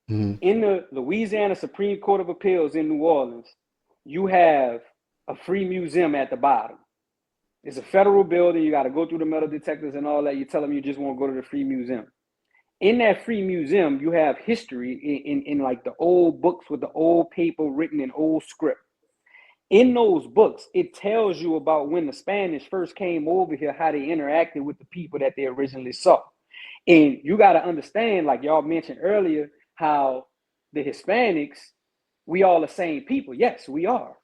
Mhm. In the Louisiana Supreme Court of Appeals in New Orleans, you have a free museum at the bottom. It's a federal building. You got to go through the metal detectors and all that. You tell them you just want to go to the free museum. In that free museum, you have history in like the old books with the old paper written in old script. In those books, it tells you about when the Spanish first came over here, how they interacted with the people that they originally saw. And you got to understand, like y'all mentioned earlier, how the Hispanics, we all the same people. Yes, we are.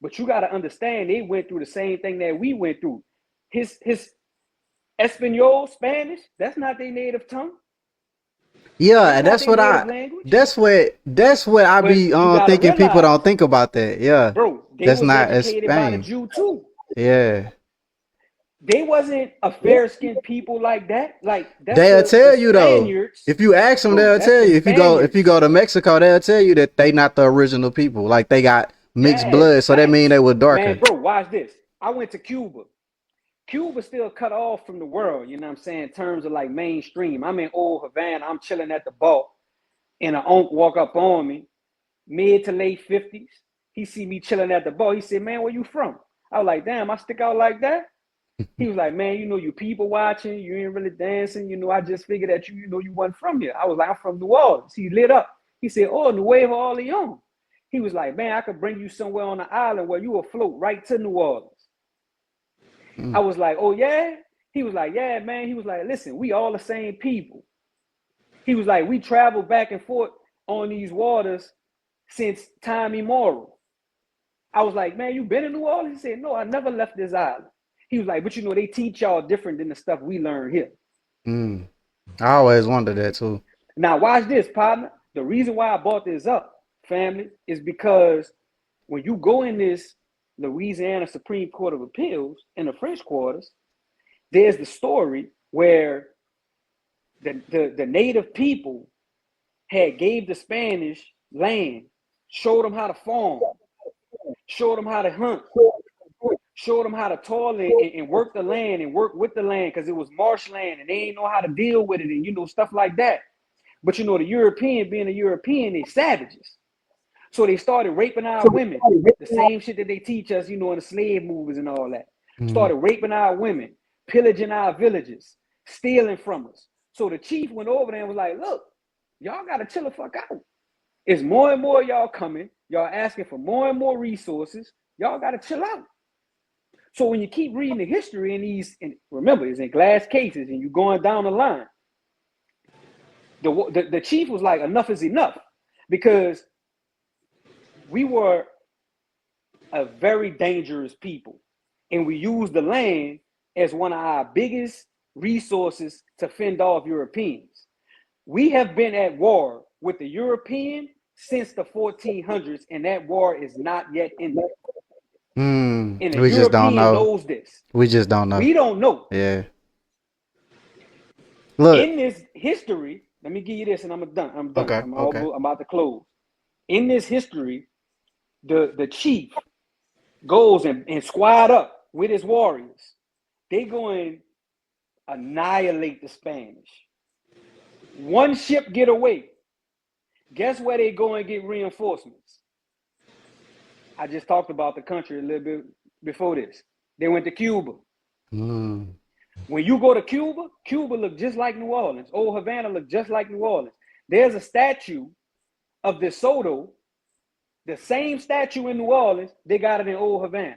But you got to understand, they went through the same thing that we went through. His Espanol, Spanish, that's not their native tongue. Yeah, That's and not that's their what native language. that's what I But be you got to thinking people realize, don't think about that. Yeah. bro, they That's was not educated by the Spain. Jew too. Yeah. They wasn't a fair-skinned people like that. Like that's They'll the tell you though. Spaniards, If you ask them, bro. they'll That's tell the you. If you Spaniards. go to Mexico, they'll tell you that they not the original people. Like they got mixed Yeah, blood, so that mean facts. they were Man, darker. bro, watch this. I went to Cuba. Cuba still cut off from the world, you know what I'm saying, in terms of like mainstream. I'm in old Havana. I'm chilling at the bar, and an uncle walk up on me, mid to late 50s. He see me chilling at the bar. He said, man, where you from? I was like, damn, I stick out like that? He was like, man, you people watching, you ain't really dancing. I just figured that you wasn't from here. I was like, I'm from New Orleans. He lit up. He said, oh, Nuevo Orleans. He was like, man, I could bring you somewhere on the island where you will float right to New Orleans. I was like, oh, yeah? He was like, yeah, man. He was like, listen, we all the same people. He was like, we travel back and forth on these waters since time immemorial. I was like, man, you been in New Orleans? He said, no, I never left this island. He was like, but they teach y'all different than the stuff we learn here. I always wondered that too. Now, watch this, partner. the reason why I brought this up, family, is because when you go in this Louisiana Supreme Court of Appeals in the French quarters, there's the story where the native people had gave the Spanish land, showed them how to farm, showed them how to hunt, showed them how to toil and work the land and work with the land because it was marshland and they didn't know how to deal with it and, you know, stuff like that. But, you know, the European, being a European, they savages. So they started raping our women. The same shit that they teach us, you know, in the slave movies and all that. Started raping our women, pillaging our villages, stealing from us. So the chief went over there and was like, look, y'all got to chill the fuck out. It's more and more y'all coming. Y'all asking for more and more resources. Y'all got to chill out. So when you keep reading the history in these, and remember, it's in glass cases and you're going down the line, the chief was like, enough is enough, because we were a very dangerous people and we used the land as one of our biggest resources to fend off Europeans. We have been at war with the European since the 1400s, and that war is not yet ended. And the We just don't European know. knows this. We just don't know. We don't know. Yeah. Look. In this history, let me give you this and I'm done. Okay. I'm about to close. In this history, the chief goes and squad up with his warriors. They go and annihilate the Spanish. One ship get away. Guess where they go and get reinforcements? I just talked about the country a little bit before this. They went to Cuba. When you go to Cuba, Cuba look just like New Orleans. Old Havana look just like New Orleans. There's a statue of De Soto, the same statue in New Orleans, they got it in Old Havana.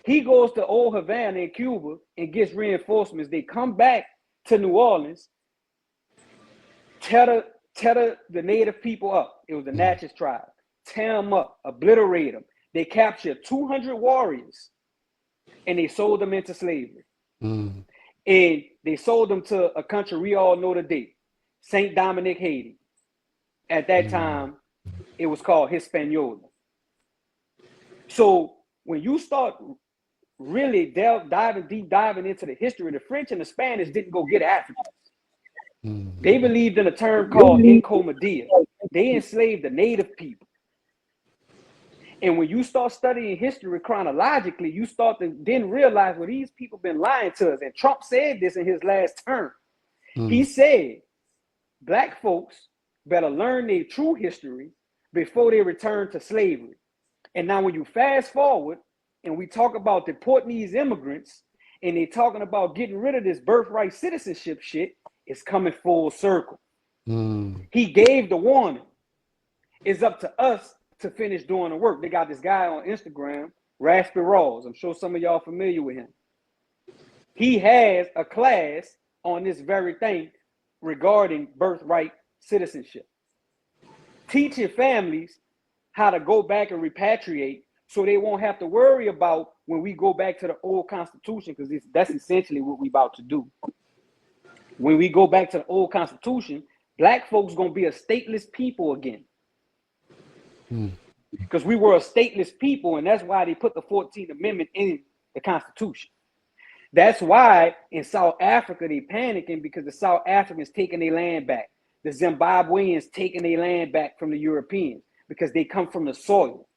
He goes to Old Havana in Cuba and gets reinforcements. They come back to New Orleans, tear the native people up. It was the Natchez tribe. Tear them up, obliterate them. They captured 200 warriors and they sold them into slavery. And they sold them to a country we all know today, St. Dominic, Haiti. At that time, it was called Hispaniola. So when you start really deep diving into the history, the French and the Spanish didn't go get Africans. They believed in a term called encomidia. They enslaved the native people. And when you start studying history chronologically, you start to then realize, well, these people been lying to us. And Trump said this in his last term. He said, black folks better learn their true history before they return to slavery. And now when you fast forward and we talk about deporting these immigrants and they talking about getting rid of this birthright citizenship shit, it's coming full circle. He gave the warning. It's up to us to finish doing the work. They got this guy on Instagram, Raspy Rawls. I'm sure some of y'all familiar with him. He has a class on this very thing regarding birthright citizenship. Teaching families how to go back and repatriate so they won't have to worry about when we go back to the old Constitution, because that's essentially what we about to do. When we go back to the old Constitution, black folks gonna be a stateless people again. Because we were a stateless people, and that's why they put the 14th Amendment in the Constitution. That's why in South Africa they panicking, because the South Africans taking their land back. The Zimbabweans taking their land back from the Europeans because they come from the soil.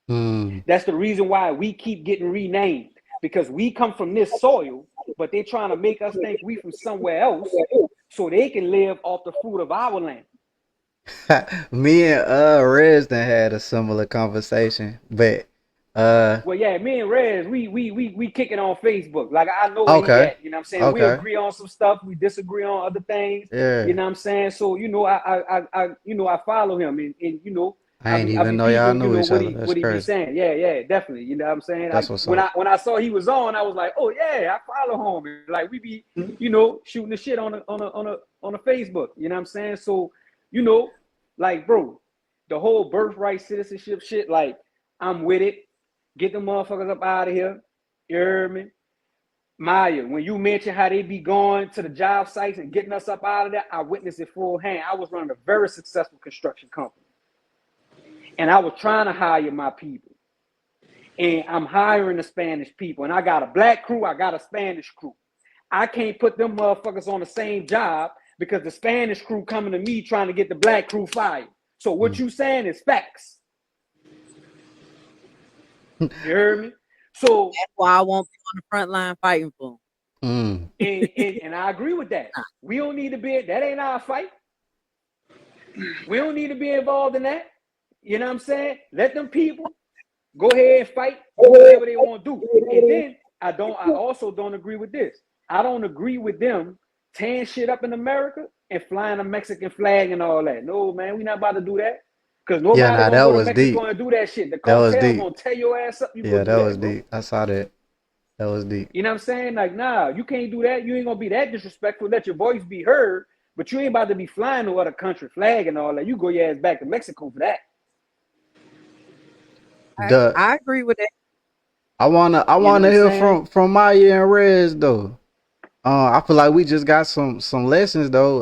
That's the reason why we keep getting renamed, because we come from this soil, but they're trying to make us think we from somewhere else so they can live off the fruit of our land. Me and Rez done had a similar conversation, but well, yeah, me and Rez, we kicking on Facebook. Like, I know where he at, you know what I'm saying? We agree on some stuff, we disagree on other things. Yeah. You know what I'm saying? So, you know, I follow him, and you know, I ain't even know y'all knew each other. That's what he be crazy. saying. Yeah, definitely. You know what I'm saying? That's what's when up. I saw he was on, I was like, oh yeah, I follow him. And like, we be, you know, shooting the shit on a Facebook. You know what I'm saying? So, you know, like, bro, the whole birthright citizenship shit, like, I'm with it. Get the motherfuckers up out of here. You heard me? Maya, when you mentioned how they be going to the job sites and getting us up out of there, I witnessed it full hand. I was running a very successful construction company, and I was trying to hire my people. And I'm hiring the Spanish people, and I got a black crew, I got a Spanish crew. I can't put them motherfuckers on the same job because the Spanish crew coming to me trying to get the black crew fired. So what you saying is facts. You heard me? So That's why I won't be on the front line fighting for them. and I agree with that. We don't need to be, that ain't our fight. We don't need to be involved in that. You know what I'm saying? Let them people go ahead and fight whatever they want to do. And then I also don't agree with this. I don't agree with them tearing shit up in America and flying a Mexican flag and all that. No, man, we not about to do that. Because nobody gonna go to Mexico and do that shit. The cartel gonna tear your ass up. Yeah, that was deep. I saw that. That was deep. You know what I'm saying? Like, nah, you can't do that. You ain't gonna be that disrespectful. Let your voice be heard, but you ain't about to be flying no other country flag and all that. You go your ass back to Mexico for that. I agree with that. I wanna hear from Maya and Rez though. I feel like we just got some lessons though.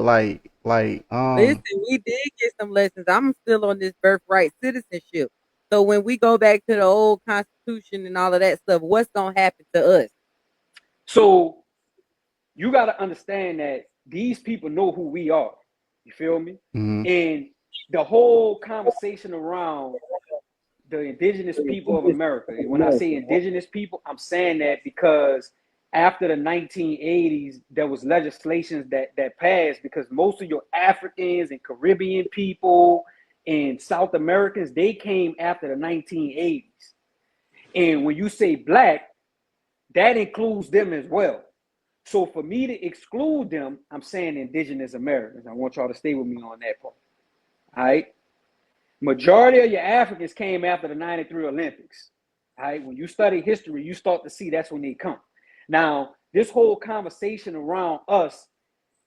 Listen, we did get some lessons. I'm still on this birthright citizenship. So when we go back to the old Constitution and all of that stuff, what's gonna happen to us? So you gotta understand that these people know who we are. You feel me? Mm-hmm. And the whole conversation around the indigenous people of America. And when I say indigenous people, I'm saying that because after the 1980s, there was legislations that passed because most of your Africans and Caribbean people and South Americans, they came after the 1980s. And when you say black, that includes them as well. So for me to exclude them, I'm saying indigenous Americans. I want y'all to stay with me on that part. All right. Majority of your Africans came after the 93 Olympics. All right. When you study history, you start to see that's when they come. Now, this whole conversation around us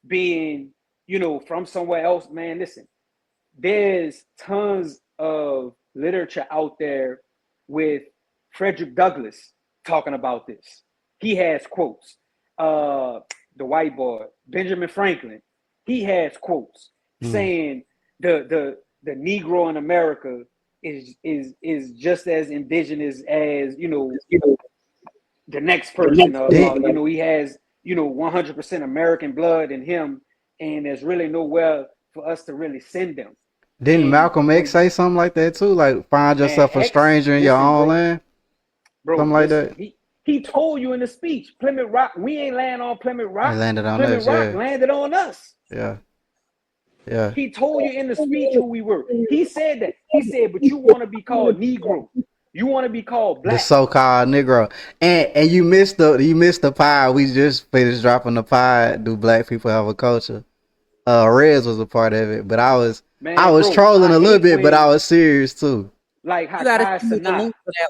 being, from somewhere else, man, listen, there's tons of literature out there with Frederick Douglass talking about this. He has quotes. The white boy, Benjamin Franklin, he has quotes saying the Negro in America is just as indigenous as, the next person. He has, 100% American blood in him, and there's really nowhere for us to really send them. Didn't Malcolm X say something like that too? Like, find yourself a stranger in your own land? Bro, something like that? He told you in the speech, Plymouth Rock, we ain't land on Plymouth Rock. He landed on Plymouth us, Rock landed on us. Yeah. Yeah. He told you in the speech who we were. He said that. He said, but you want to be called Negro. You want to be called black. The so-called Negro. And you missed the pie. We just finished dropping the pie. Do black people have a culture? Rez was a part of it, but I was trolling a little bit, but I was serious too. Like how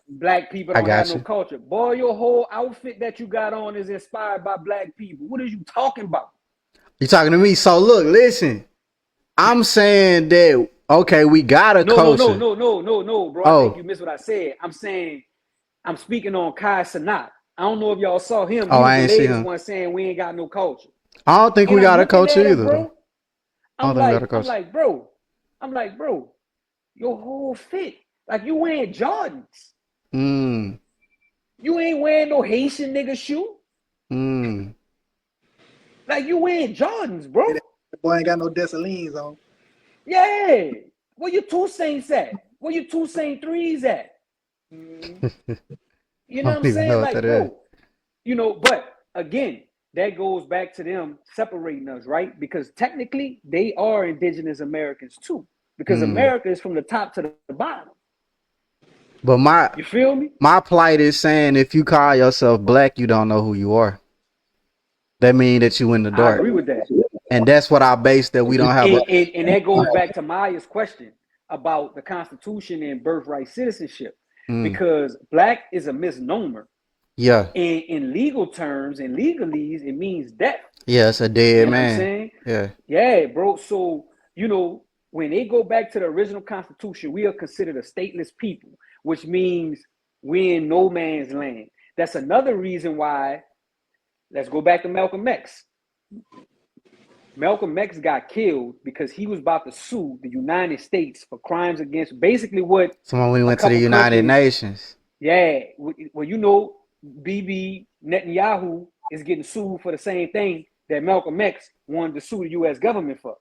black people don't have no culture. Boy, your whole outfit that you got on is inspired by black people. What are you talking about? You talking to me? So look, listen. I'm saying that okay, we got a culture. No, bro. I think you missed what I said. I'm saying I'm speaking on Kai Cenat. I don't know if y'all saw him. He I ain't was see the him. one saying we ain't got no culture. I don't think we got a culture either. Bro, I'm like, bro, your whole fit. Like you wearing Jordans. You ain't wearing no Haitian nigga shoe. Like you wearing Jordans, bro. The boy ain't got no Dessalines on. Yeah. Where your Toussaint at? Where your Toussaint threes at? You know what I'm saying? Like, bro, but again, that goes back to them separating us, right? Because technically they are indigenous Americans too. Because America is from the top to the bottom. But you feel me? My plight is saying if you call yourself black, you don't know who you are. That means that you in the dark. I agree with that. And that's what I base that we don't have. And that goes back to Maya's question about the Constitution and birthright citizenship. Because black is a misnomer. Yeah. And in legal terms, in legalese, it means death. Yeah, it's a dead man. What I'm saying? Yeah. Yeah, bro. So, when they go back to the original Constitution, we are considered a stateless people, which means we're in no man's land. That's another reason why Let's go back to Malcolm X. Malcolm X got killed because he was about to sue the United States for crimes against basically what Someone when he a went to the couple United countries. Nations. Yeah, well, you know, Bibi Netanyahu is getting sued for the same thing that Malcolm X wanted to sue the U.S. government for.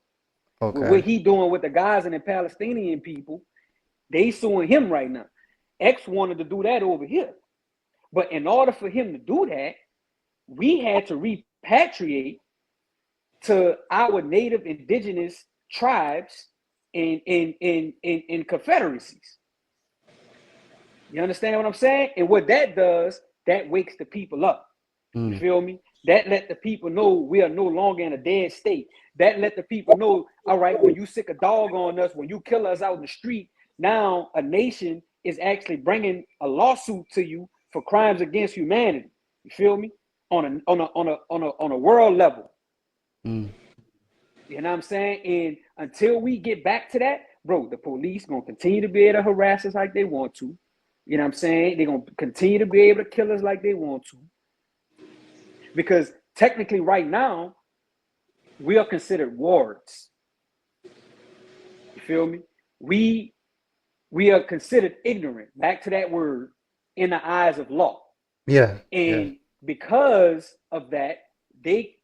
With what Okay. he doing with the Gaza and the Palestinian people, they suing him right now. X wanted to do that over here. But in order for him to do that, we had to repatriate to our native indigenous tribes in confederacies. You understand what I'm saying? And what that does, that wakes the people up. You feel me? That let the people know we are no longer in a dead state. That let the people know, all right, when you sick a dog on us, when you kill us out in the street, now a nation is actually bringing a lawsuit to you for crimes against humanity. You feel me? On a world level. You know what I'm saying? And until we get back to that, bro, the police gonna continue to be able to harass us like they want to. You know what I'm saying? They're gonna continue to be able to kill us like they want to. Because technically right now, we are considered wards. You feel me? We are considered ignorant, back to that word, in the eyes of law. Yeah. And because of that,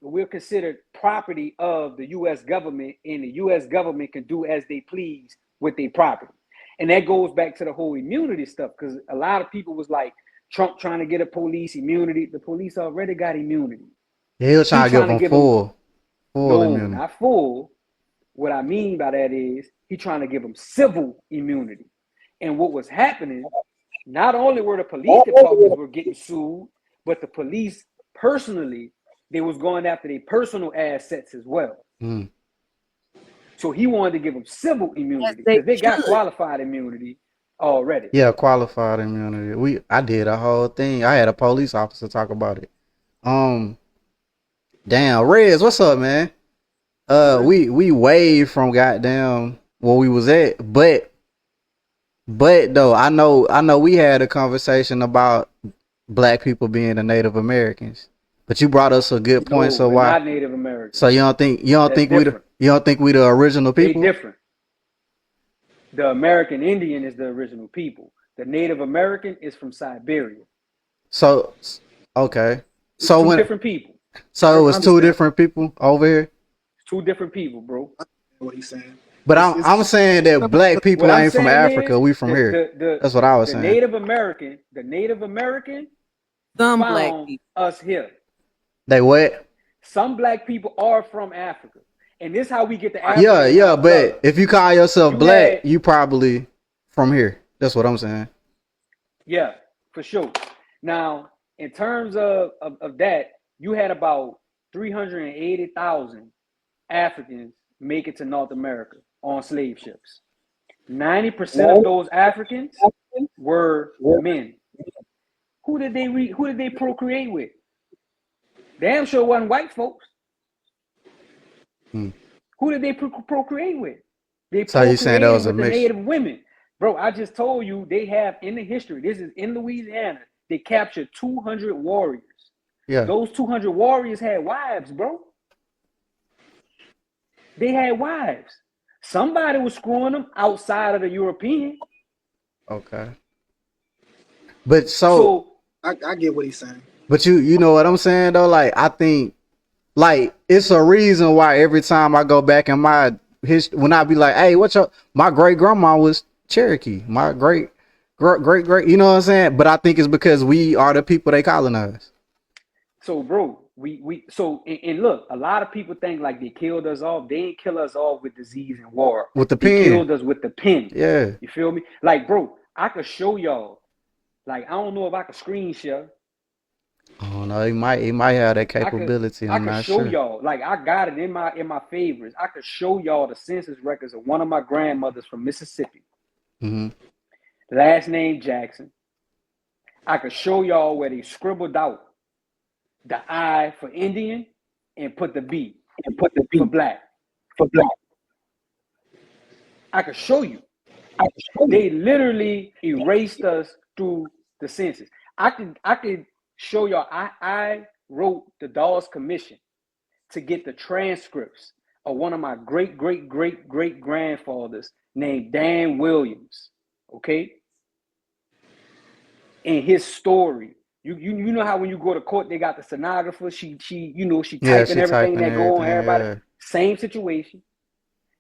we're considered property of the U.S. government, and the U.S. government can do as they please with their property. And that goes back to the whole immunity stuff, because a lot of people was like, Trump trying to get a police immunity. The police already got immunity. Yeah, he was trying to give them full No, immunity. not full. What I mean by that is he trying to give them civil immunity. And what was happening, not only were the police departments were getting sued, but the police personally, they was going after their personal assets as well. So he wanted to give them civil immunity because they got qualified immunity already. Yeah, qualified immunity. I did a whole thing. I had a police officer talk about it. Damn, Rez, what's up, man? We way from goddamn where we was at, but though I know we had a conversation about black people being the Native Americans, but you brought us a good point. So we're why? not Native Americans. So you don't think we the original people? They different. The American Indian is the original people. The Native American is from Siberia. So okay. So two different people. So it was two different people over here. Two different people, bro. What he's saying. But I'm saying that black people ain't from Africa. We from here. That's what I was saying. The Native American Some black found people. us here. They what? Some black people are from Africa. And this is how we get the African. Yeah, but if you call yourself black, you probably from here. That's what I'm saying. Yeah, for sure. Now, in terms of that, you had about 380,000 Africans make it to North America on slave ships. 90% of those Africans were men. Who did they procreate with? Damn sure wasn't white folks. Who did they procreate with? They procreated with the native women. Bro, I just told you they have in the history, this is in Louisiana, they captured 200 warriors. Yeah. Those 200 warriors had wives, bro. They had wives. Somebody was screwing them outside of the European. Okay. But so I get what he's saying. But you know what I'm saying though? Like I think like it's a reason why every time I go back in my history, when I be like, hey, my great grandma was Cherokee. My great, you know what I'm saying? But I think it's because we are the people they colonize. So, bro, and look, a lot of people think like they killed us off. They ain't kill us off with disease and war. With the pen. They killed us with the pen. Yeah. You feel me? Like, bro, I could show y'all. Like, I don't know if I could screen share. Oh no, he might have that capability. I could show y'all. Like, I got it in my favorites. I could show y'all the census records of one of my grandmothers from Mississippi. Last name Jackson. I could show y'all where they scribbled out the I for Indian and put the B for black. I could show you. They literally erased us through the census. I could show y'all. I wrote the Dawes Commission to get the transcripts of one of my great grandfathers named Dan Williams. Okay, and his story. You know how when you go to court, they got the stenographer. She typing everything that go on. Everybody, yeah. same situation.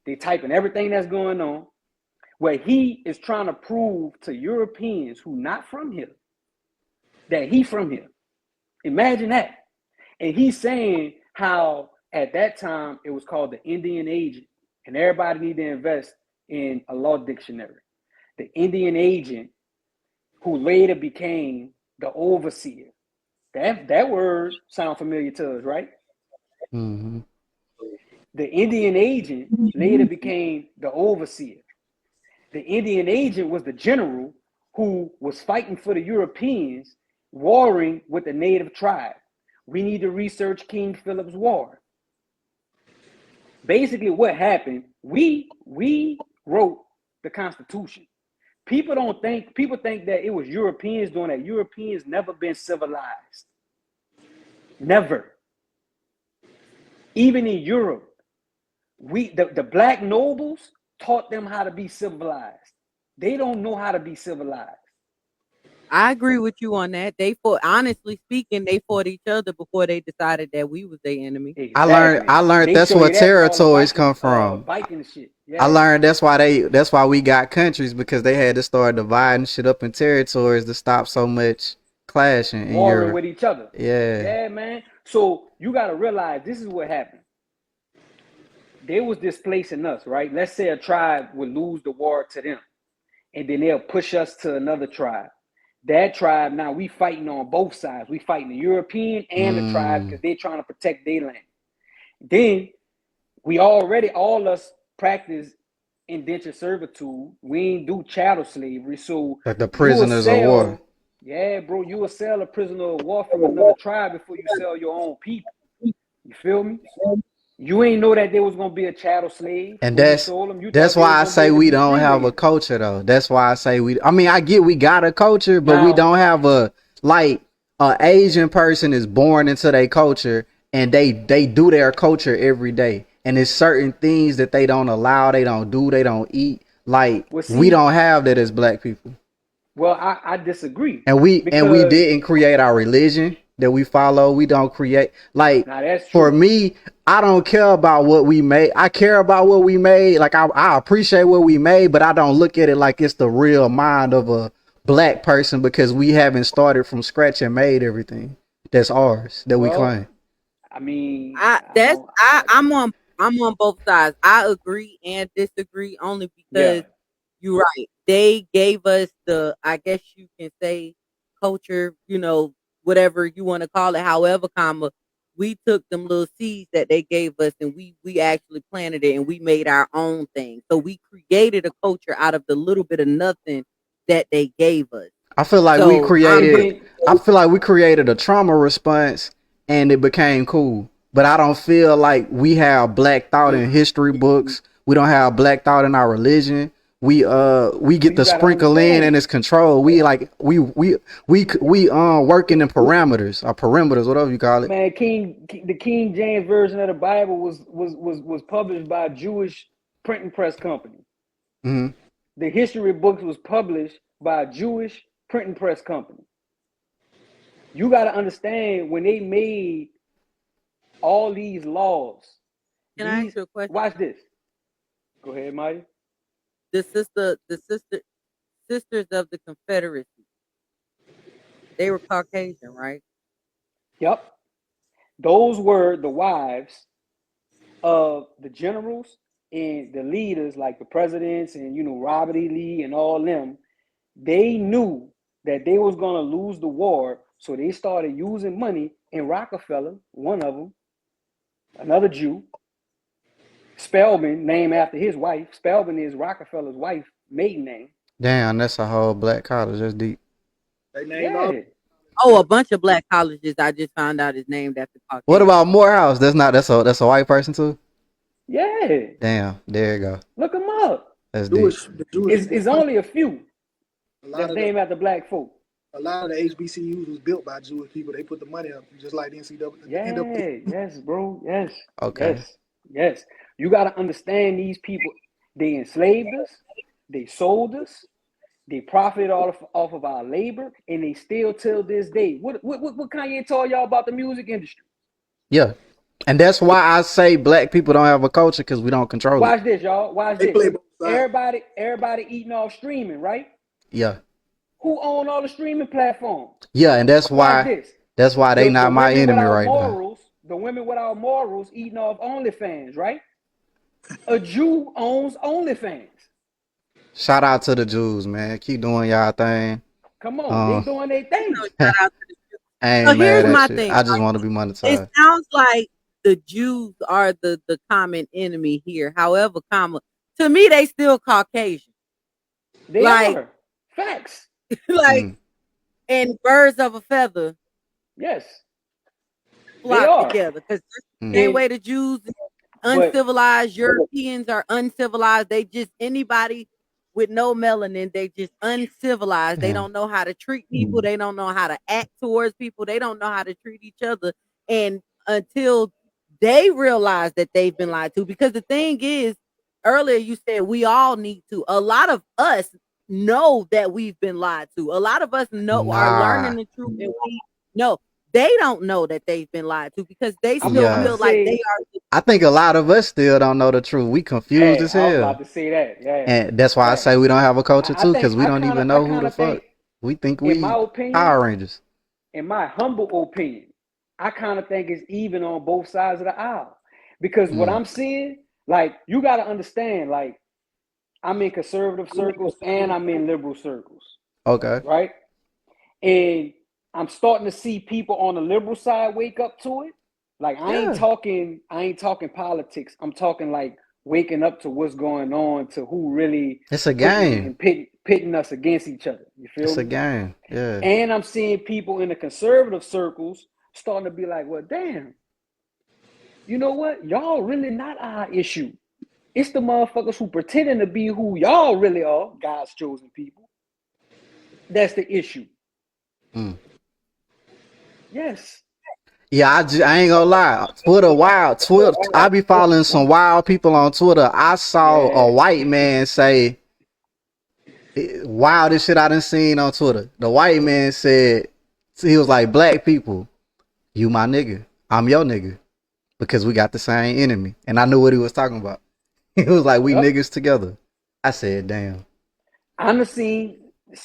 They typing everything that's going on. Where he is trying to prove to Europeans who not from here that he from here. Imagine that. And he's saying how at that time it was called the Indian agent, and everybody need to invest in a law dictionary. The Indian agent, who later became the overseer. That word sound familiar to us, right? Mm-hmm. The Indian agent later became the overseer. The Indian agent was the general who was fighting for the Europeans, warring with the native tribe. We need to research King Philip's War. Basically, what happened, we wrote the Constitution. People think that it was Europeans doing that. Europeans never been civilized. Never. Even in Europe, the black nobles taught them how to be civilized. They don't know how to be civilized. I agree with you on that. Honestly speaking, they fought each other before they decided that we was their enemy. Exactly. I learned They that's show where you that with all the territories Viking, come from. Viking shit. Yeah. I learned that's why we got countries, because they had to start dividing shit up in territories to stop so much clashing in warring Europe. with each other. Yeah. Yeah, man. So you got to realize this is what happened. They was displacing us, right? Let's say a tribe would lose the war to them, and then they'll push us to another tribe. That tribe, now we fighting on both sides. We fighting the European and the tribe because they're trying to protect their land. Then we already, all us practice indentured servitude. We ain't do chattel slavery. So Like the prisoners of war. Yeah, bro, you will sell a prisoner of war from another tribe before you sell your own people. You feel me? You ain't know that there was gonna be a chattel slave. And when you that's sold them. You that's thought they why I was gonna say be able we to be don't have a freeways. culture though. That's why I say I get we got a culture, but we Now- don't have a Asian person is born into their culture and they do their culture every day. And there's certain things that they don't allow, they don't do, they don't eat. Like Well, see- we don't have that as black people. Well, I disagree. And we Because- didn't create our religion that we follow. We don't create like Now that's for true. me, I don't care about what we made. I care about what we made. Like I appreciate what we made, but I don't look at it like it's the real mind of a black person because we haven't started from scratch and made everything that's ours that we Well, claim. I mean, I'm on both sides. I agree and disagree only because you're right. They gave us I guess you can say culture, whatever you want to call it, however, we took them little seeds that they gave us and we actually planted it and we made our own thing. So we created a culture out of the little bit of nothing that they gave us. I feel like So, we created a trauma response and it became cool. But I don't feel like we have black thought in history books. We don't have black thought in our religion. We get the sprinkle in and it's controlled. We working in parameters or perimeters, whatever you call it. Man, the King James version of the Bible was published by a Jewish printing press company. Mm-hmm. The history books was published by a Jewish printing press company. You got to understand when they made all these laws. Can I ask you a question? Watch this. Go ahead, Maya. The sisters of the Confederacy. They were Caucasian, right? Yep. Those were the wives of the generals and the leaders like the presidents and Robert E. Lee and all them. They knew that they was going to lose the war, so they started using money. And Rockefeller, one of them, another Jew, Spelman, named after his wife. Spelman is Rockefeller's wife, maiden name. Damn, that's a whole black college. That's deep. They named all Oh, a bunch of black colleges I just found out is named after Caucasian. What about Morehouse? That's a white person too? Yeah. Damn, there you go. Look them up. That's deep. It's only a few a lot that's of named after black folk. A lot of the HBCUs was built by Jewish people. They put the money up, just like the NCAA. Yes, bro. Yes. Okay. Yes. You got to understand these people. They enslaved us. They sold us. They profited off of our labor, and they still till this day. What Kanye told y'all about the music industry? Yeah. And that's why I say black people don't have a culture, because we don't control Watch it. this, y'all. Watch They this. play both sides. Everybody eating off streaming, right? Yeah. Who own all the streaming platforms? Yeah, and that's Watch why this. they not my women enemy without right now. morals, the women without morals eating off OnlyFans, right? A Jew owns OnlyFans. Shout out to the Jews, man. Keep doing y'all thing. Come on, they doing their thing. Shout out to the Jews. I ain't So mad here's at my shit. thing. I just want to be It monetized. sounds like the Jews are the common enemy here. However, to me, they still Caucasian. They Like- are. Facts. Like, Mm. and birds of a feather Yes. flock are. together. Because the Mm. same way the Jews, But- uncivilized Europeans are uncivilized. They just anybody with no melanin, they just uncivilized. They Yeah. don't know how to treat people. They don't know how to act towards people. They don't know how to treat each other. And until they realize that they've been lied to, because the thing is, earlier you said we all need to. A lot of us know that we've been lied to. A lot of us know are learning the truth, and we know they don't know that they've been lied to because they still Yeah. feel like they are. I think a lot of us still don't know the truth. We confused as I was hell. about to say that. Yeah. And that's why I say we don't have a culture I too, think- because we I don't kinda- even I know who kinda the fuck. think, We think in we my opinion, Power Rangers. in my humble opinion, I kind of think it's even on both sides of the aisle. Because what I'm seeing, like, you got to understand, like, I'm in conservative circles and I'm in liberal circles, Okay. right? And I'm starting to see people on the liberal side wake up to it. Like, I ain't talking politics. I'm talking like waking up to what's going on, to who really It's a game. and pitting us against each other. You feel It's me? a game. Yeah. And I'm seeing people in the conservative circles starting to be like, well, damn, you know what? Y'all really not our issue. It's the motherfuckers who pretending to be who y'all really are, God's chosen people. That's the issue. Mm. Yes. Yeah, I ain't gonna lie. Twitter. I be following some wild people on Twitter. I saw a white man say wildest shit I done seen on Twitter. The white man said, he was like, black people, you my nigga, I'm your nigga, because we got the same enemy. And I knew what he was talking about. He was like, we niggas together. I said, damn. I done seen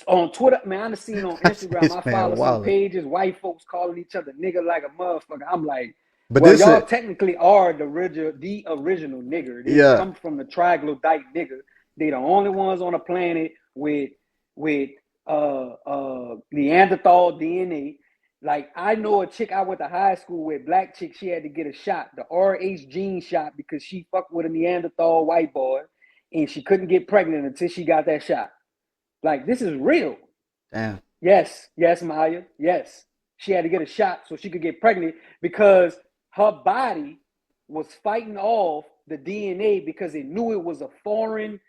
on Twitter, man, I done seen on Instagram, This I man follow some wildin'. pages, white folks calling each other nigga like a motherfucker. I'm like, But well, this y'all is, technically are the original nigger. They Yeah. come from the troglodyte nigger. They the only ones on the planet with Neanderthal DNA. Like, I know a chick I went to high school with, black chick, she had to get a shot, the RH gene shot, because she fucked with a Neanderthal white boy and she couldn't get pregnant until she got that shot. Like, this is real. damn. Yes, Maya. Yes. She had to get a shot so she could get pregnant because her body was fighting off the DNA because it knew it was a foreign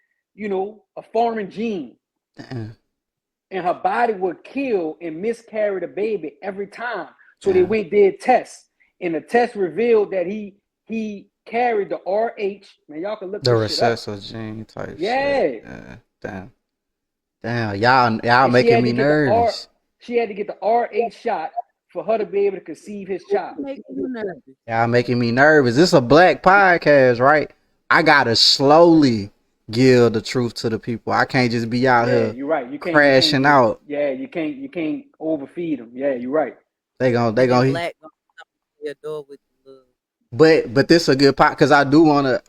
gene. Damn. And her body would kill and miscarry the baby every time. So they Yeah. went did tests. And the test revealed that he carried the RH. Man, y'all can look The this shit up. recessive gene type Yeah. shit. Yeah. Damn. Y'all And she had making me to get the nervous. She had to get the RH shot for her to be able to conceive his child. Making you nervous. Y'all making me nervous. This is a black podcast, right? I gotta slowly give the truth to the people. I can't just be out Yeah, here you're right. You can't crashing out. Yeah, you can't overfeed them. Yeah, you're right. They gonna Black gonna come to your door with love. but this a good part, because I do wanna.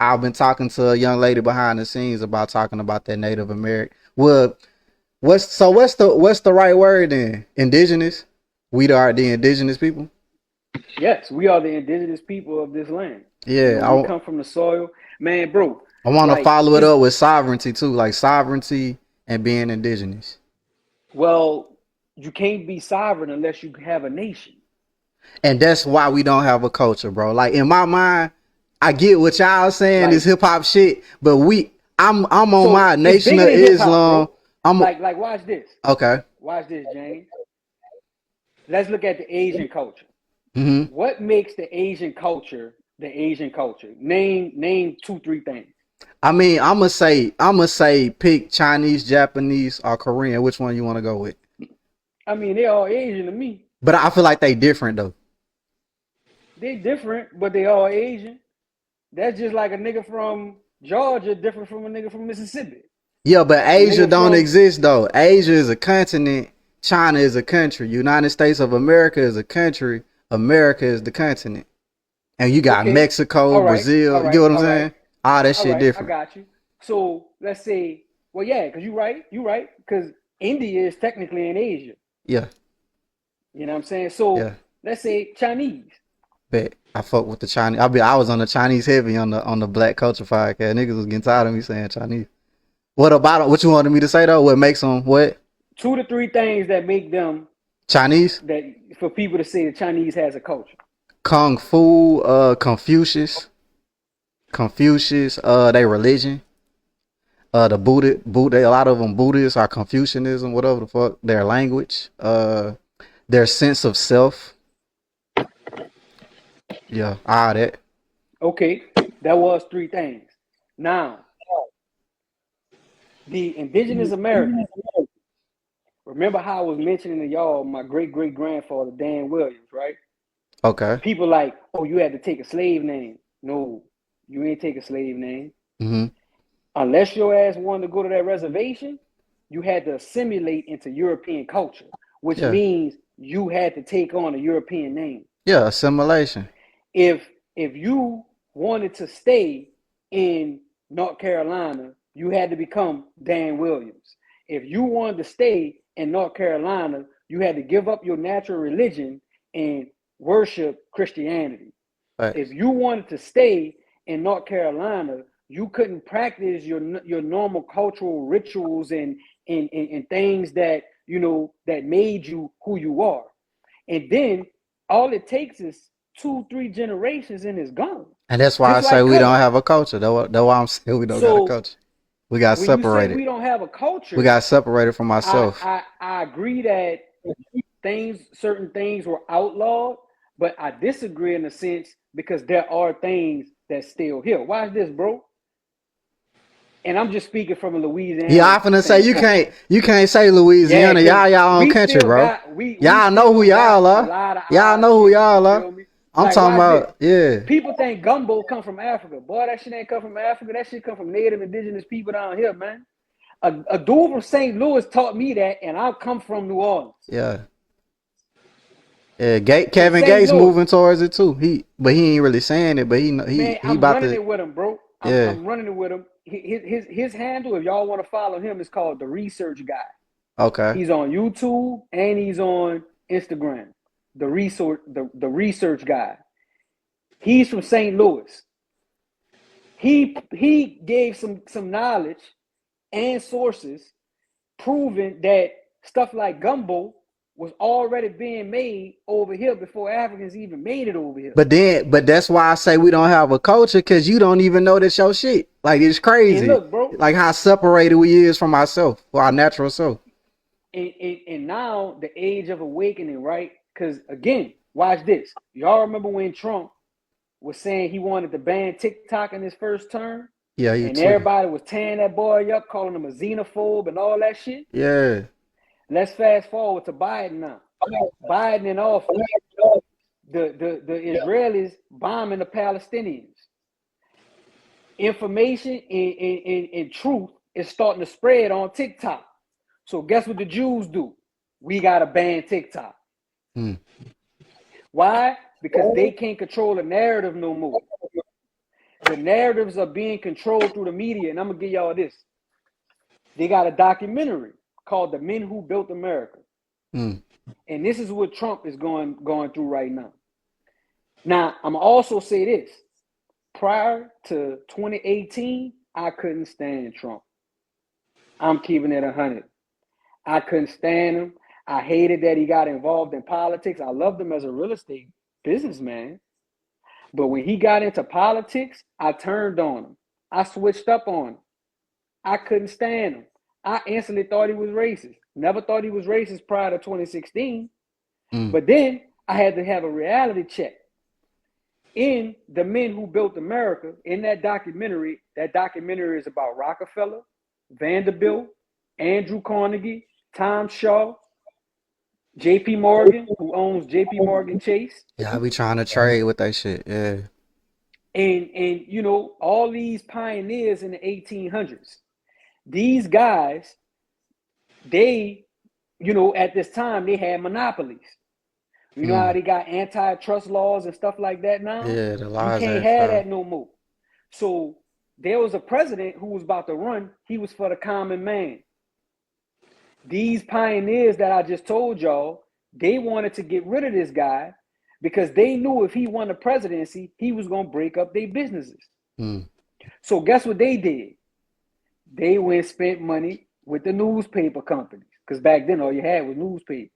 I've been talking to a young lady behind the scenes about talking about that Native American. Well, what's the right word then? Indigenous. We are the indigenous people. Yes, we are the indigenous people of this land. Yeah, We come from the soil, man, bro. I want to like, follow it up with sovereignty too, like sovereignty and being indigenous. Well, you can't be sovereign unless you have a nation. And that's why we don't have a culture, bro. Like, in my mind, I get what y'all saying, Right. this hip hop shit, but I'm on So, my it's Nation bigger of than hip-hop, Islam. bro. I'm Like watch this. okay. Watch this, James. Let's look at the Asian culture. Hmm. What makes the Asian culture the Asian culture? Name 2-3 things. I mean, I'ma say pick Chinese, Japanese, or Korean. Which one you want to go with? I mean, they all Asian to me. But I feel like they different though. They different, but they all Asian. That's just like a nigga from Georgia different from a nigga from Mississippi. Yeah, but Asia Nigga don't from exist though. Asia is a continent. China is a country. United States of America is a country. America is the continent. And you got okay, Mexico, all right, Brazil. all You get right, what I'm all saying? right, All that all shit right. I different. got you. So let's say, well, yeah, because you right, because India is technically in Asia. Yeah, You know what I'm saying? So yeah. let's say Chinese. Bet I fuck with the Chinese. I was on the Chinese heavy on the Black Culture podcast. Niggas was getting tired of me saying Chinese. What about what you wanted me to say though? What makes them what? 2 to 3 things that make them Chinese? that for people to say the Chinese has a culture. Kung Fu, Confucius, their religion. The Buddha, a lot of them Buddhists or Confucianism, whatever the fuck, their language, their sense of self. Yeah, all that. Okay, that was 3 things. Now, the indigenous Americans. Remember how I was mentioning to y'all my great-great-grandfather, Dan Williams, right? Okay. People like, oh, you had to take a slave name. No, you ain't take a slave name. Mm-hmm. Unless your ass wanted to go to that reservation, you had to assimilate into European culture, which Yeah. means you had to take on a European name. Yeah, assimilation. If you wanted to stay in North Carolina, you had to become Dan Williams. If you wanted to stay in North Carolina, you had to give up your natural religion and worship Christianity. Right. If you wanted to stay in North Carolina, you couldn't practice your normal cultural rituals and things that, you know, that made you who you are. And then all it takes is 2-3 generations and it's gone. And that's why Just I say like we don't color. have a culture. That's why I'm saying we don't got a So culture. We got when you say separated. we don't have a culture, We got separated from ourselves. I agree that certain things were outlawed, but I disagree in a sense because there are things that still here. Watch this, bro. And I'm just speaking from a Louisiana. Yeah, I'm finna say you can't say Louisiana. Yeah, y'all own country, bro. Y'all know who y'all are. Y'all know who y'all are. I'm Like, talking watch about yeah. People think gumbo come from Africa. Boy, that shit ain't come from Africa. That shit come from native indigenous people down here, man. A dude from St. Louis taught me that, and I come from New Orleans. Yeah. Yeah, Kevin St. Gates Louis. moving towards it too. He ain't really saying it, but he Man, I'm about running to. it with him, bro. Yeah. I'm running it with him. His handle, if y'all want to follow him, is called The Research Guy. Okay. He's on YouTube and he's on Instagram. The Research Guy. He's from St. Louis. He gave some knowledge and sources proving that stuff like gumbo was already being made over here before Africans even made it over here. But that's why I say we don't have a culture, because you don't even know that's your shit. Like, it's crazy. And look, bro. Like how separated we is from ourselves, or our natural self. And now the age of awakening, right? Because again, watch this. Y'all remember when Trump was saying he wanted to ban TikTok in his first term? Yeah, and everybody was tearing that boy up, calling him a xenophobe and all that shit. Yeah. Let's fast forward to Biden now. Biden in office. The Israelis bombing the Palestinians. Information and truth is starting to spread on TikTok. So guess what the Jews do? We got to ban TikTok. Why? Because they can't control the narrative no more. The narratives are being controlled through the media. And I'm going to give y'all this. They got a documentary called The Men Who Built America. And this is what Trump is going through right now. Now, I'm also say this. Prior to 2018, I couldn't stand Trump. I'm keeping it 100. I couldn't stand him. I hated that he got involved in politics. I loved him as a real estate businessman. But when he got into politics, I turned on him. I switched up on him. I couldn't stand him. I instantly thought he was racist. Never thought he was racist prior to 2016. Mm. But then I had to have a reality check. In The Men Who Built America, in that documentary is about Rockefeller, Vanderbilt, Andrew Carnegie, Tom Shaw, J.P. Morgan, who owns J.P. Morgan Chase. Yeah, I be trying to trade with that shit. Yeah. And you know, all these pioneers in the 1800s. These guys, they, you know, at this time, they had monopolies. You know how they got antitrust laws and stuff like that now? Yeah, the You laws can't ain't have fair. that no more. So there was a president who was about to run. He was for the common man. These pioneers that I just told y'all, they wanted to get rid of this guy because they knew if he won the presidency, he was going to break up their businesses. Mm. So guess what they did? They went and spent money with the newspaper companies, because back then all you had was newspaper.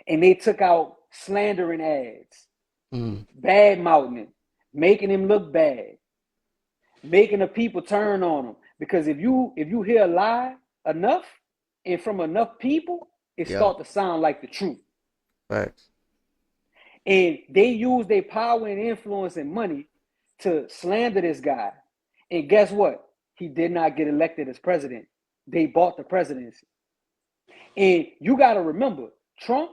And they took out slandering ads, bad mouthing, making him look bad, making the people turn on him. Because if you hear a lie enough and from enough people, it start to sound like the truth. Facts. And they use their power and influence and money to slander this guy. And guess what? He did not get elected as president. They bought the presidency. And you got to remember, Trump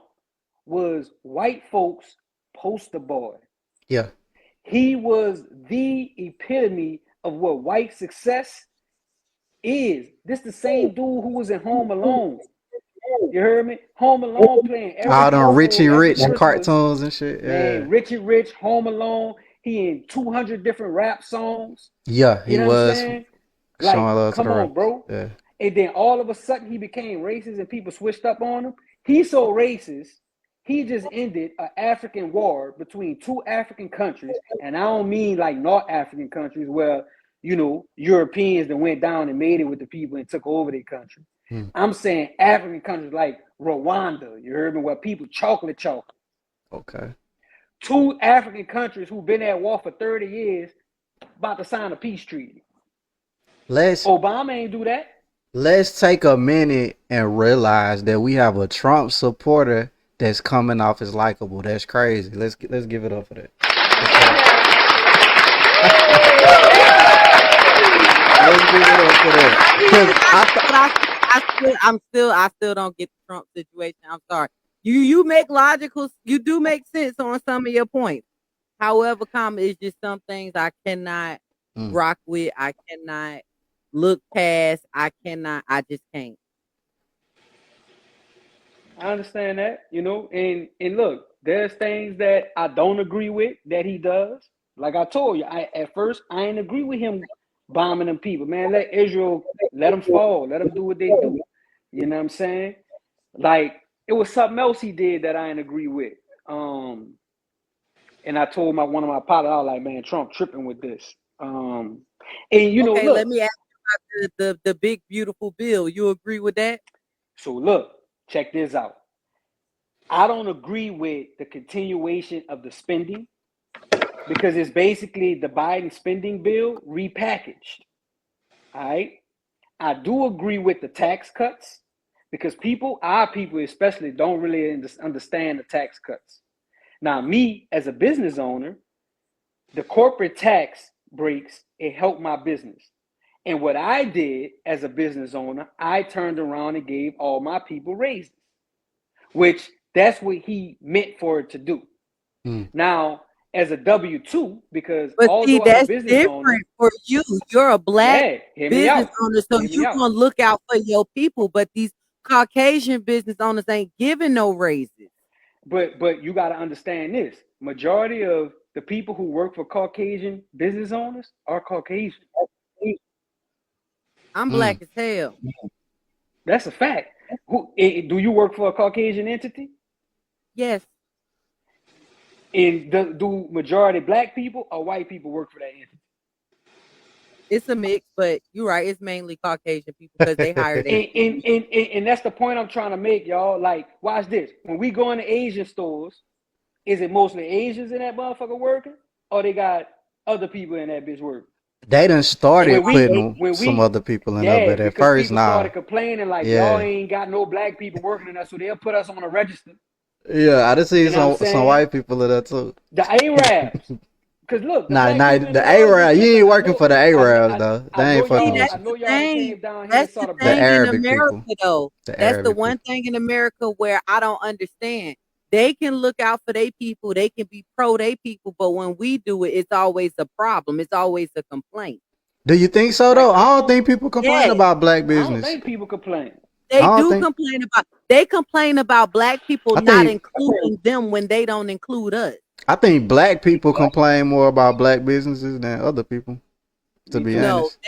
was white folks' poster boy. Yeah. He was the epitome of what white success is. This the same dude who was in Home Alone. You heard me? Home Alone playing every All them household, Richie every Rich Christmas. cartoons and shit. Yeah. Man, Richie Rich, Home Alone. He in 200 different rap songs. Yeah, he You know what I'm was saying? showing Like, love to come the on, rap. bro. Yeah. And then all of a sudden he became racist and people switched up on him. He's so racist, he just ended an African war between two African countries. And I don't mean like North African countries where, you know, Europeans that went down and made it with the people and took over their country. I'm saying African countries like Rwanda, you heard me, where people chocolate. Okay. Two African countries who've been at war for 30 years about to sign a peace treaty. Obama ain't do that. Let's take a minute and realize that we have a Trump supporter that's coming off as likable. That's crazy. Let's give it up for that. Let's give it up for that. I still don't get the Trump situation. I'm sorry. You make you do make sense on some of your points. However, it's just some things I cannot rock with. I cannot look past. I just can't. I understand that, you know, and look, there's things that I don't agree with that he does. Like I told you, at first I ain't agree with him bombing them people. Man, let Israel, let them fall, let them do what they do. You know what I'm saying? Like, it was something else he did that I ain't agree with. And I told one of my pilots, I was like, man, Trump tripping with this. And you know, look, let me ask you about the big beautiful bill. You agree with that? So look, check this out. I don't agree with the continuation of the spending because it's basically the Biden spending bill repackaged. All right. I do agree with the tax cuts because our people especially don't really understand the tax cuts. Now, me as a business owner, the corporate tax breaks, it helped my business. And what I did as a business owner, I turned around and gave all my people raises, which that's what he meant for it to do. Now, as a W-2, because that's different for you. You're a black business owner, so you're going to look out for your people. But these Caucasian business owners ain't giving no raises. But you got to understand this. Majority of the people who work for Caucasian business owners are Caucasian. I'm black as hell. That's a fact. Do you work for a Caucasian entity? Yes. And do majority black people or white people work for that entity? It's a mix, but you're right. It's mainly Caucasian people because they hired and that's the point I'm trying to make, y'all. Like, watch this. When we go into Asian stores, is it mostly Asians in that motherfucker working, or they got other people in that bitch working? They done And started when putting we some other people in there, yeah, but at because first, people started nah. complaining like y'all Yeah. ain't got no black people working in us, so they'll put us on a register. Yeah, I done seen You know what I'm some saying? white people in there too. The Arabs. Cause look, the black Nah, people in the the world is A-Rab, you different. ain't working for the A-Rabs though. I They know ain't See, fucking y'all. with that's I you. the know y'all that thing. came down here and That's saw the the The black thing in people. Arabic America, people. though. The That's the Arabic one people. thing in America where I don't understand. They can look out for their people. They can be pro their people, but when we do it, it's always a problem. It's always a complaint. Do you think so though? I Exactly. don't think people complain Yes, about black I don't business. think people complain. I they don't do think. complain about. They complain about black people I not think. including them when they don't include us. I think black people complain more about black businesses than other people. To Me be too. No, honest.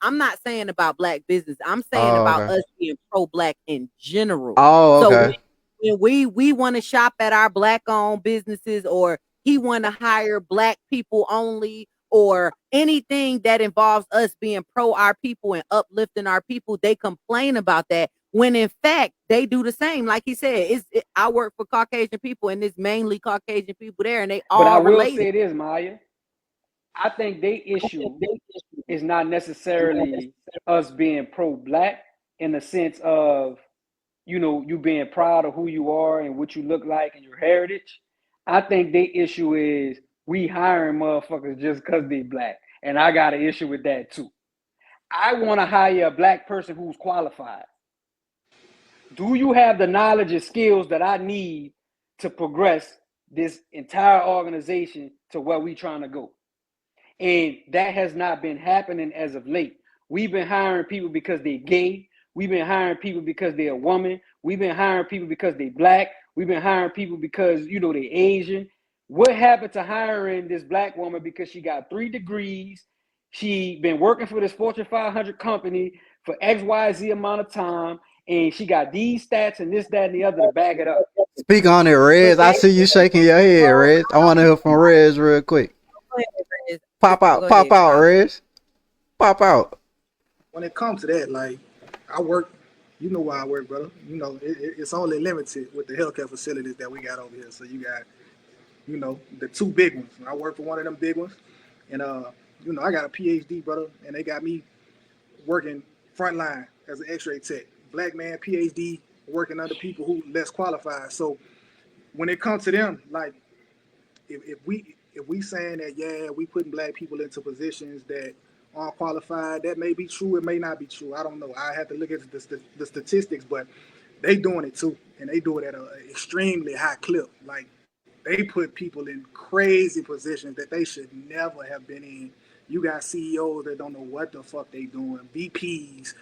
I'm not saying about black business. I'm saying Oh, about okay. us being pro black in general. Oh, So okay. when we want to shop at our black owned businesses, or he want to hire black people only, or anything that involves us being pro our people and uplifting our people, they complain about that, when in fact they do the same. Like he said, I work for Caucasian people, and it's mainly Caucasian people there, and they But I all will related. say this, Maya. I think they issue is not necessarily us being pro-black in the sense of, you know, you being proud of who you are and what you look like and your heritage. I think the issue is we hiring motherfuckers just because they black. And I got an issue with that too. I want to hire a black person who's qualified. Do you have the knowledge and skills that I need to progress this entire organization to where we trying to go? And that has not been happening as of late. We've been hiring people because they're gay. We've been hiring people because they're a woman. We've been hiring people because they're black. We've been hiring people because, you know, they're Asian. What happened to hiring this black woman because she got 3 degrees? She been working for this Fortune 500 company for XYZ amount of time, and she got these stats and this, that, and the other to back it up. Speak on it, But Rez. I see you shaking your head, Rez. I want to hear from Rez real quick. Pop Go out, ahead. Rez. Pop out. When it comes to that, like I work, you know why I work, brother. You know it's only limited with the healthcare facilities that we got over here. So you got, you know, the 2 big ones. I work for one of them big ones, and you know, I got a PhD, brother, and they got me working frontline as an X-ray tech. Black man, PhD, working under people who less qualified. So when it comes to them, like if we saying that, yeah, we putting black people into positions that aren't qualified, that may be true. It may not be true. I don't know. I have to look at the statistics, but they doing it too, and they do it at an extremely high clip. Like they put people in crazy positions that they should never have been in. You got CEOs that don't know what the fuck they doing, VPs,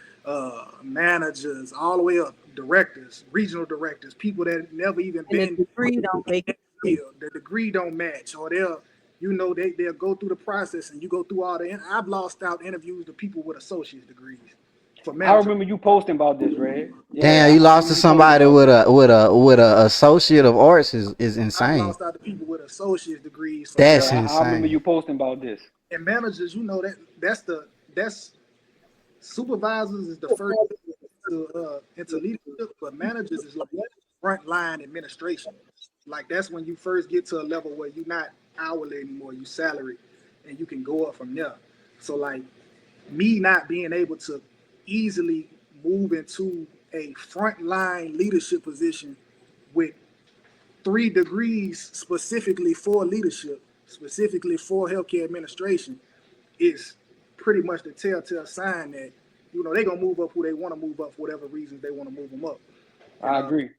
managers, all the way up, directors, regional directors, people that never even And the been degree don't make it. the degree don't match, or they'll, you know, they'll go through the process, and you go through all the. I've lost out interviews to people with associate's degrees for I management. remember you posting about this, Red. Damn, Yeah, you I lost to remember you posting somebody about this. with a associate of arts is I've insane. lost out to people with associate's degrees for That's Yeah, management. I remember you insane. posting about this. And managers, you know, that's supervisors is the first into leadership, but managers is like frontline administration. Like that's when you first get to a level where you're not hourly anymore, you salary, and you can go up from there. So like me not being able to easily move into a frontline leadership position with 3 degrees specifically for leadership, specifically for healthcare administration, is pretty much the telltale sign that, you know, they're gonna move up who they want to move up for whatever reasons they want to move them up. And I agree.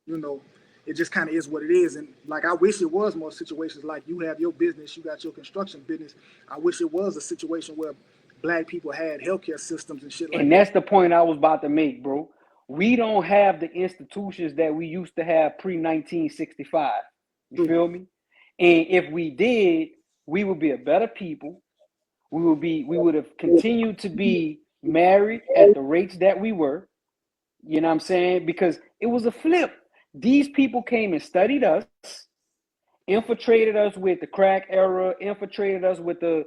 you know, it just kind of is what it is. And like I wish it was more situations like you have your business, you got your construction business. I wish it was a situation where black people had healthcare systems and shit like And that. that's the point I was about to make, bro. We don't have the institutions that we used to have pre 1965. You True. feel me? And if we did, we would be a better people. We would have continued to be married at the rates that we were. You know what I'm saying? Because it was a flip. These people came and studied us, infiltrated us with the crack era, infiltrated us with the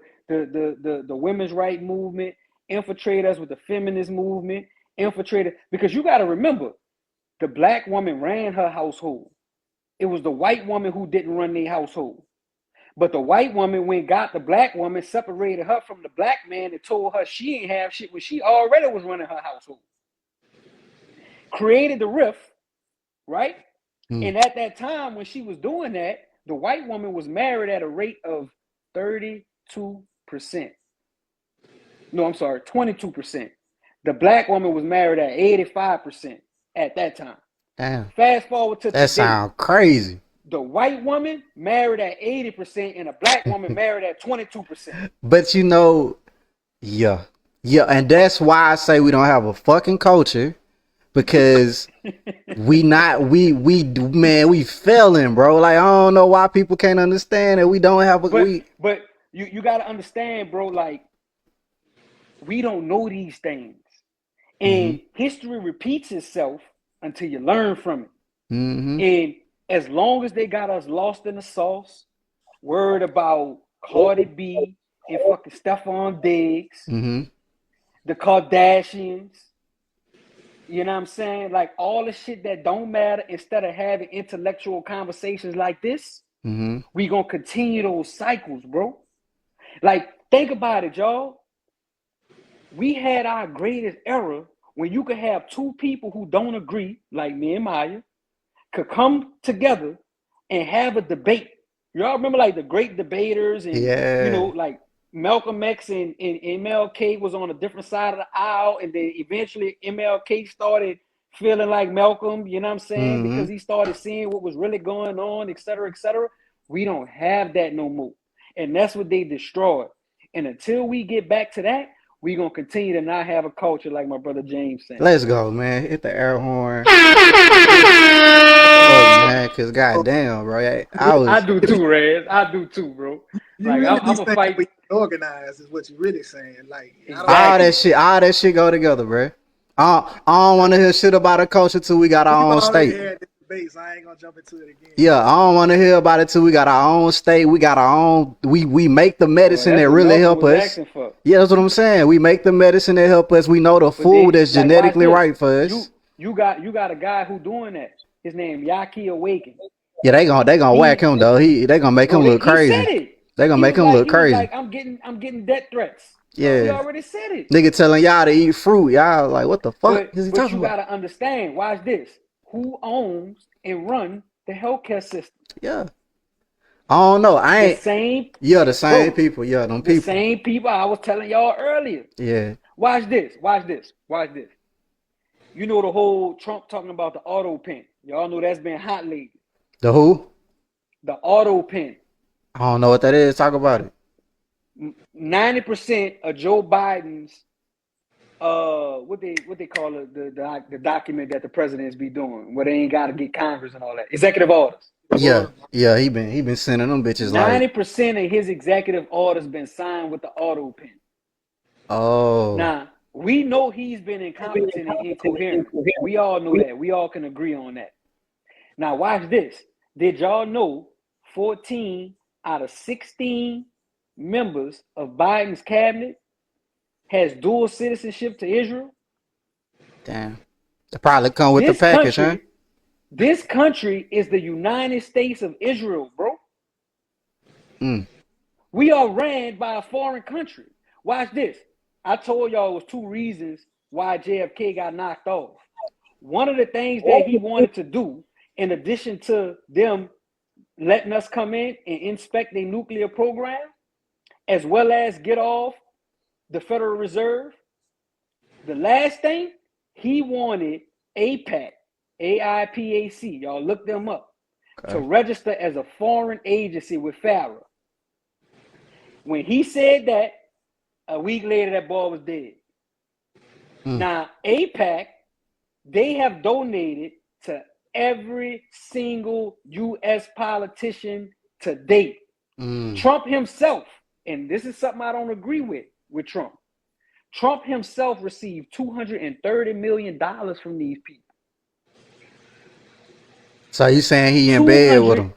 women's right movement, infiltrated us with the feminist movement, infiltrated, because you got to remember, the black woman ran her household. It was the white woman who didn't run their household. But the white woman went got the black woman, separated her from the black man, and told her she ain't have shit when she already was running her household. Created the rift, right? And at that time when she was doing that, the white woman was married at a rate of 32%. No, I'm sorry, 22%. The black woman was married at 85% at that time. Damn. Fast forward to today. That sound crazy. The white woman married at 80% and the black woman married at 22%. But you know, yeah, and that's why I say we don't have a fucking culture, because we failing, bro. Like, I don't know why people can't understand that we don't have a But you got to understand, bro, like, we don't know these things. And history repeats itself until you learn from it. And as long as they got us lost in the sauce, worried about Cardi B and fucking Stephon Diggs, the Kardashians, you know what I'm saying? Like, all the shit that don't matter, instead of having intellectual conversations like this, we gonna continue those cycles, bro. Like, think about it, y'all. We had our greatest era when you could have two people who don't agree, like me and Maya, could come together and have a debate. Y'all remember, like, the great debaters, and you know, like Malcolm X and MLK was on a different side of the aisle, and then eventually MLK started feeling like Malcolm, you know what I'm saying? Because he started seeing what was really going on, et cetera, et cetera. We don't have that no more. And that's what they destroyed. And until we get back to that, we're going to continue to not have a culture, like my brother James said. Let's go, man. Hit the air horn. Oh, man, because goddamn, bro. I do too, Rez. I do too, bro. Like, I'm going to fight. Organized is what you're really saying. Like, all that shit go together, bro. I don't want to hear shit about a culture till we got our own state. I ain't gonna jump into it again. Yeah, I don't want to hear about it till we got our own state. We got our own. We make the medicine that really help us. Yeah, that's what I'm saying. We make the medicine that help us. We know the food that's genetically right for us. You got a guy who doing that. His name Yaki Awaken. Yeah, they gonna whack him though. They gonna make him look crazy. They gonna make him look crazy. Like, I'm getting death threats. Yeah, he already said it. Nigga telling y'all to eat fruit. Y'all like, what the fuck is he talking about? But you gotta understand. Watch this. Who owns and run the healthcare system? Yeah, I don't know. I ain't the same. Yeah, the same people. Yeah, them people. The same people I was telling y'all earlier. Yeah. Watch this. You know the whole Trump talking about the auto pen. Y'all know that's been hot lately. The who? The auto pen. I don't know what that is. Talk about it. 90% of Joe Biden's what they call it, the document that the presidents be doing, where they ain't got to get Congress and all that. Executive orders. Yeah, he been sending them bitches 90% of his executive orders been signed with the auto pen. Oh. Now, we know he's been incompetent and incoherent. We all know that. We all can agree on that. Now, watch this. Did y'all know 14 out of 16 members of Biden's cabinet has dual citizenship to Israel? Damn. They probably come with the package, huh? This country is the United States of Israel, bro. We are ran by a foreign country. Watch this. I told y'all it was two reasons why JFK got knocked off. One of the things that he wanted to do, in addition to them letting us come in and inspect their nuclear program, as well as get off the Federal Reserve, the last thing, he wanted AIPAC, AIPAC, y'all look them up, to register as a foreign agency with FARA. When he said that, a week later, that boy was dead. Now, AIPAC, they have donated to every single U.S. politician to date. Trump himself, and this is something I don't agree with Trump. Trump himself received $230 million from these people. So you saying he in bed with them?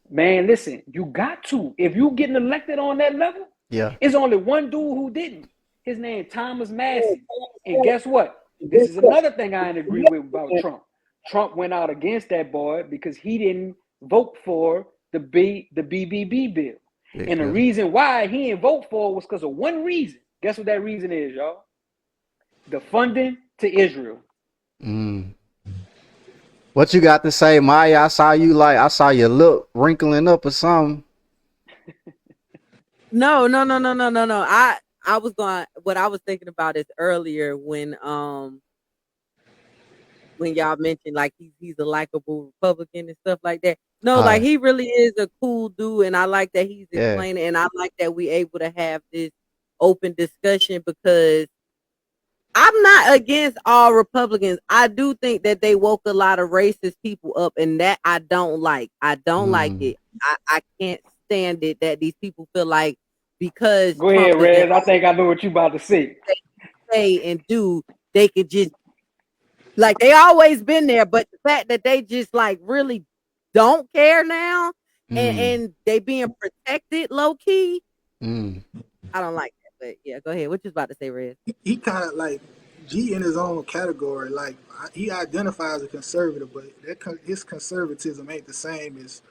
Man, listen, you got to. If you getting elected on that level, it's only one dude who didn't. His name Thomas Massie. And guess what? This is another thing I didn't agree with about Trump. Trump went out against that boy because he didn't vote for the BBB bill. Yeah, And the yeah. reason why he didn't vote for it was because of one reason. Guess what that reason is, y'all? The funding to Israel. Mm. What you got to say, Maya? I saw your lip wrinkling up or something. No. I was going. What I was thinking about is earlier when y'all mentioned like he's a likable Republican and stuff like that. No, like he really is a cool dude, and I like that he's Yeah. explaining, and I like that we able to have this open discussion because I'm not against all Republicans. I do think that they woke a lot of racist people up, and that I don't like. I don't like it. I can't stand it that these people feel like because Go Trump ahead, Rez. I think I know what you about to say. say and do, they could just like they always been there, but the fact that they just like really don't care now and they being protected low key, I don't like that. But yeah, go ahead. What you about to say, Rez? He kind of like G in his own category. Like he identifies as a conservative, but his conservatism ain't the same as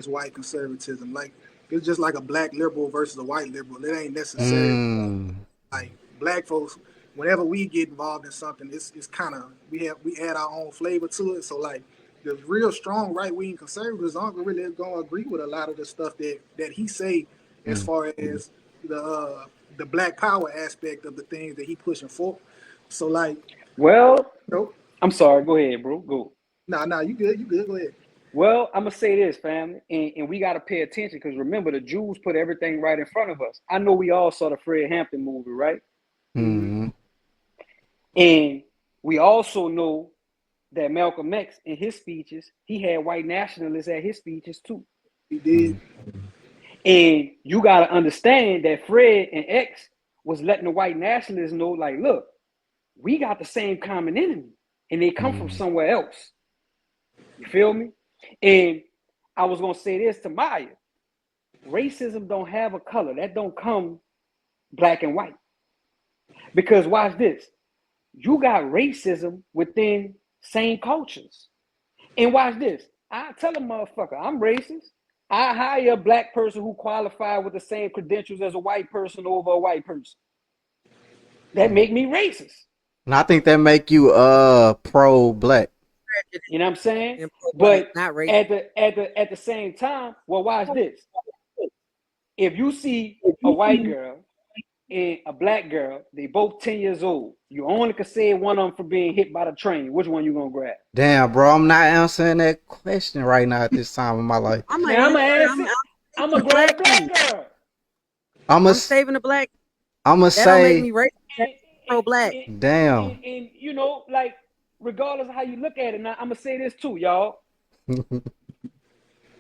white conservatism. Like it's just like a black liberal versus a white liberal. It ain't necessary. Like black folks, whenever we get involved in something, it's kind of we add our own flavor to it. So like the real strong right wing conservatives aren't really gonna agree with a lot of the stuff that he say as far as the black power aspect of the things that he pushing for. So like, well, nope. I'm sorry. Go ahead, bro. Go. Nah, you good. Go ahead. Well, I'm gonna say this, family, and we gotta pay attention because remember the Jews put everything right in front of us. I know we all saw the Fred Hampton movie, right? And we also know that Malcolm X in his speeches, he had white nationalists at his speeches too. He did. And you gotta understand that Fred and X was letting the white nationalists know, like, look, we got the same common enemy, and they come from somewhere else. You feel me? And I was gonna say this to Maya: racism don't have a color. That don't come black and white. Because watch this, you got racism within same cultures. And watch this, I tell a motherfucker I'm racist. I hire a black person who qualified with the same credentials as a white person over a white person. That make me racist. And I think that make you pro-black. You know what I'm saying? But not racist. At the same time, well, watch this. If you see a white girl and a black girl, they both 10 years old. You only can say one of them for being hit by the train. Which one you gonna grab? Damn, bro, I'm not answering that question right now at this time in my life. I'm gonna grab a black girl. I'm saving the black. I'm gonna say. That'll make me racist. Pro-black. Damn. And you know, like, regardless of how you look at it, now I'm gonna say this too, y'all.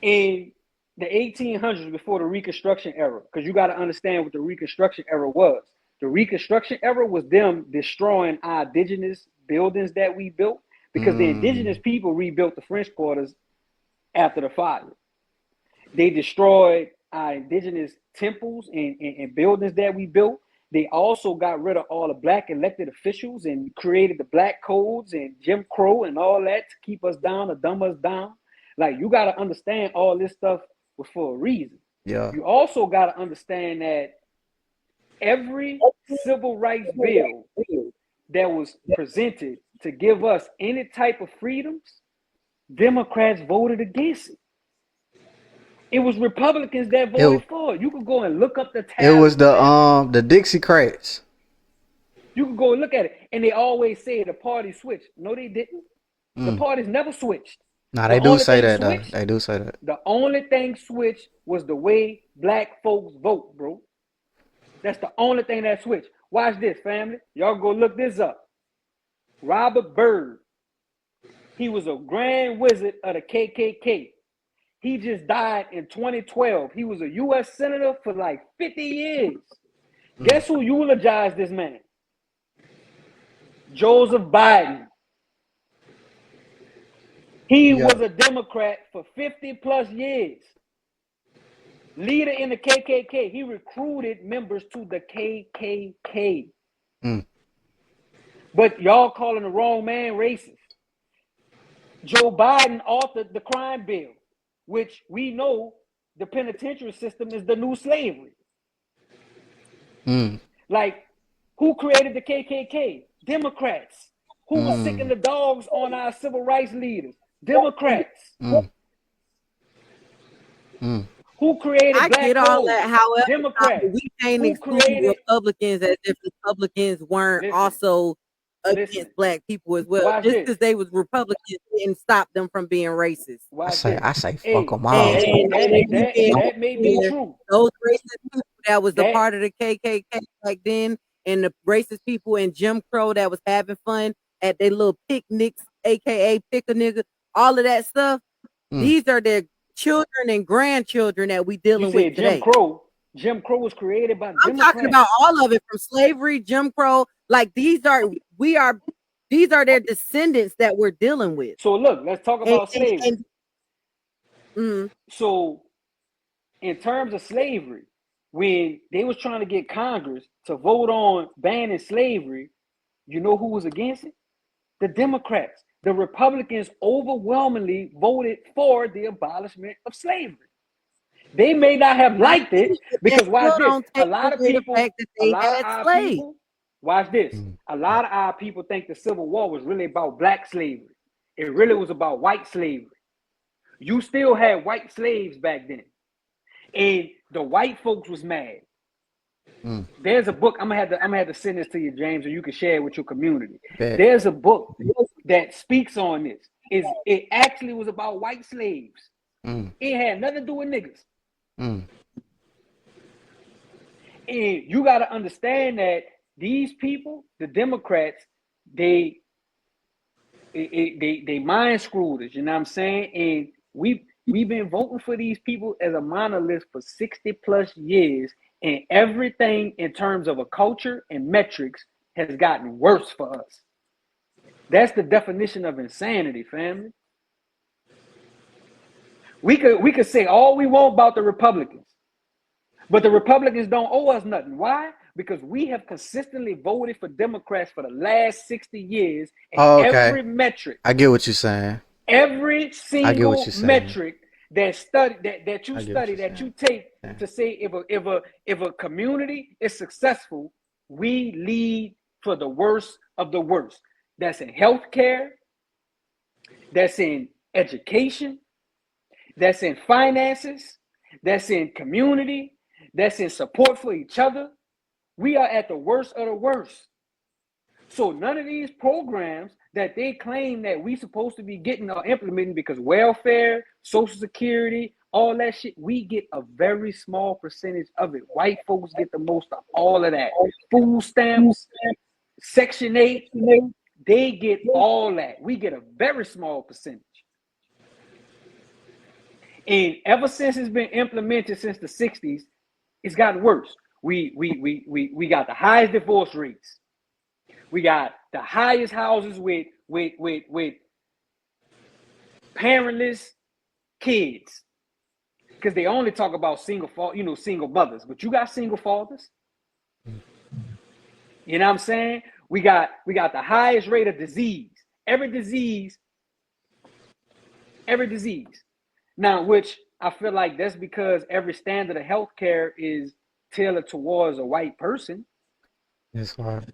In the 1800s, before the Reconstruction era, because you got to understand what the Reconstruction era was. The Reconstruction era was them destroying our indigenous buildings that we built, because the indigenous people rebuilt the French quarters after the fire. They destroyed our indigenous temples and buildings that we built. They also got rid of all the black elected officials and created the black codes and Jim Crow and all that to keep us down, to dumb us down. Like, you got to understand all this stuff was for a reason. Yeah. You also got to understand that every civil rights bill that was presented to give us any type of freedoms, Democrats voted against it. It was Republicans that voted for it. You could go and look up the tab. It was the Dixiecrats. You can go and look at it. And they always say the party switched. No, they didn't. The parties never switched. Nah, they do say that, though. They do say that. The only thing switched was the way black folks vote, bro. That's the only thing that switched. Watch this, family. Y'all go look this up. Robert Byrd. He was a grand wizard of the KKK. He just died in 2012. He was a U.S. senator for like 50 years. Guess who eulogized this man? Joseph Biden. He was a Democrat for 50 plus years. Leader in the KKK. He recruited members to the KKK. But y'all calling the wrong man racist. Joe Biden authored the crime bill, which we know the penitentiary system is the new slavery. Mm. Like, who created the KKK? Democrats. Who was sicking the dogs on our civil rights leaders? Democrats. Who created I black get all codes? that. However, Democrats. we can't Who exclude created? Republicans as if Republicans weren't Listen, also against listen. black people as well. Watch Just this. because they was Republicans didn't stop them from being racist. Watch this. I say Hey, fuck them all. And that may be and true. those racist people that was a That part of the KKK back then, and the racist people in Jim Crow that was having fun at their little picnics, aka pick a nigga, all of that stuff. These are their children and grandchildren that we you dealing with said today. Jim Crow. Jim Crow was created by I'm Democrats. talking about all of it, from slavery, Jim Crow. Like these are their descendants that we're dealing with. So look, let's talk about slavery. Mm, So in terms of slavery, when they was trying to get Congress to vote on banning slavery, you know who was against it? The Democrats. The Republicans overwhelmingly voted for the abolishment of slavery. They may not have liked it because watch still this. don't take A lot of away the people, fact that a they lot of had our slaves. people, watch this. A lot of our people think the Civil War was really about black slavery. It really was about white slavery. You still had white slaves back then. And the white folks was mad. There's a book. I'm gonna have to send this to you, James, or you can share it with your community. Bet. There's a book that speaks on this. It actually was about white slaves. It had nothing to do with niggas. And you got to understand that these people, the Democrats, they mind screwed us. You know what I'm saying? And we've been voting for these people as a monolith for 60 plus years, and everything in terms of a culture and metrics has gotten worse for us. That's the definition of insanity, family. We could say all we want about the Republicans, but the Republicans don't owe us nothing. Why? Because we have consistently voted for Democrats for the last 60 years, and every metric, I get what you're saying. every single saying. metric that you take to say if a community is successful, we lead for the worst of the worst. That's in healthcare, that's in education, that's in finances, that's in community, that's in support for each other. We are at the worst of the worst. So none of these programs that they claim that we supposed to be getting or implementing, because welfare, Social Security, all that shit, we get a very small percentage of it. White folks get the most of all of that. Food stamps, Section 8, they get all that. We get a very small percentage. And ever since it's been implemented since the 60s, it's gotten worse. We got the highest divorce rates. We got the highest houses with parentless kids, because they only talk about single mothers, but you got single fathers. You know what I'm saying? We got the highest rate of disease. Every disease. Now, which I feel like that's because every standard of healthcare is tailored towards a white person. That's hard.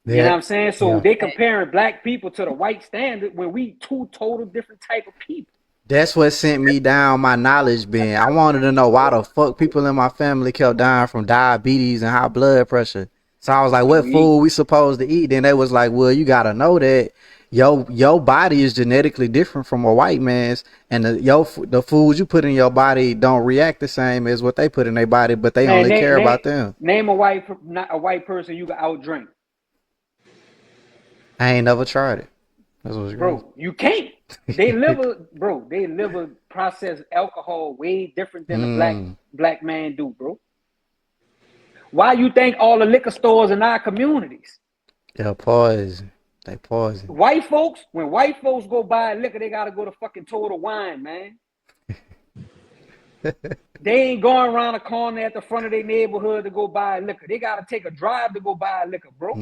You know what I'm saying? So they comparing black people to the white standard when we two total different type of people. That's what sent me down my knowledge bin. I wanted to know why the fuck people in my family kept dying from diabetes and high blood pressure. So I was like, what food we supposed to eat? Then they was like, well, you gotta know that your body is genetically different from a white man's, and the foods you put in your body don't react the same as what they put in their body, but they only care about them. Name a white person you can outdrink. I ain't never tried it. That's what's bro. great. You can't. They liver process alcohol way different than a black man do, bro. Why you think all the liquor stores in our communities? They're poison. They poison. White folks, when white folks go buy liquor, they gotta go to fucking Total Wine, man. They ain't going around the corner at the front of their neighborhood to go buy liquor. They gotta take a drive to go buy liquor, bro.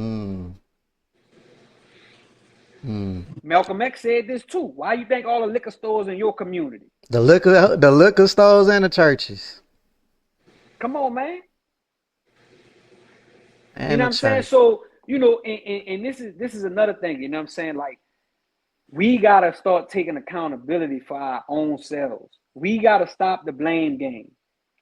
Malcolm X said this too. Why you think all the liquor stores in your community? The liquor stores and the churches Come on, man. You and know the what I'm saying? church. So, and this is another thing, you know what I'm saying? Like, we gotta start taking accountability for our own selves. We gotta stop the blame game.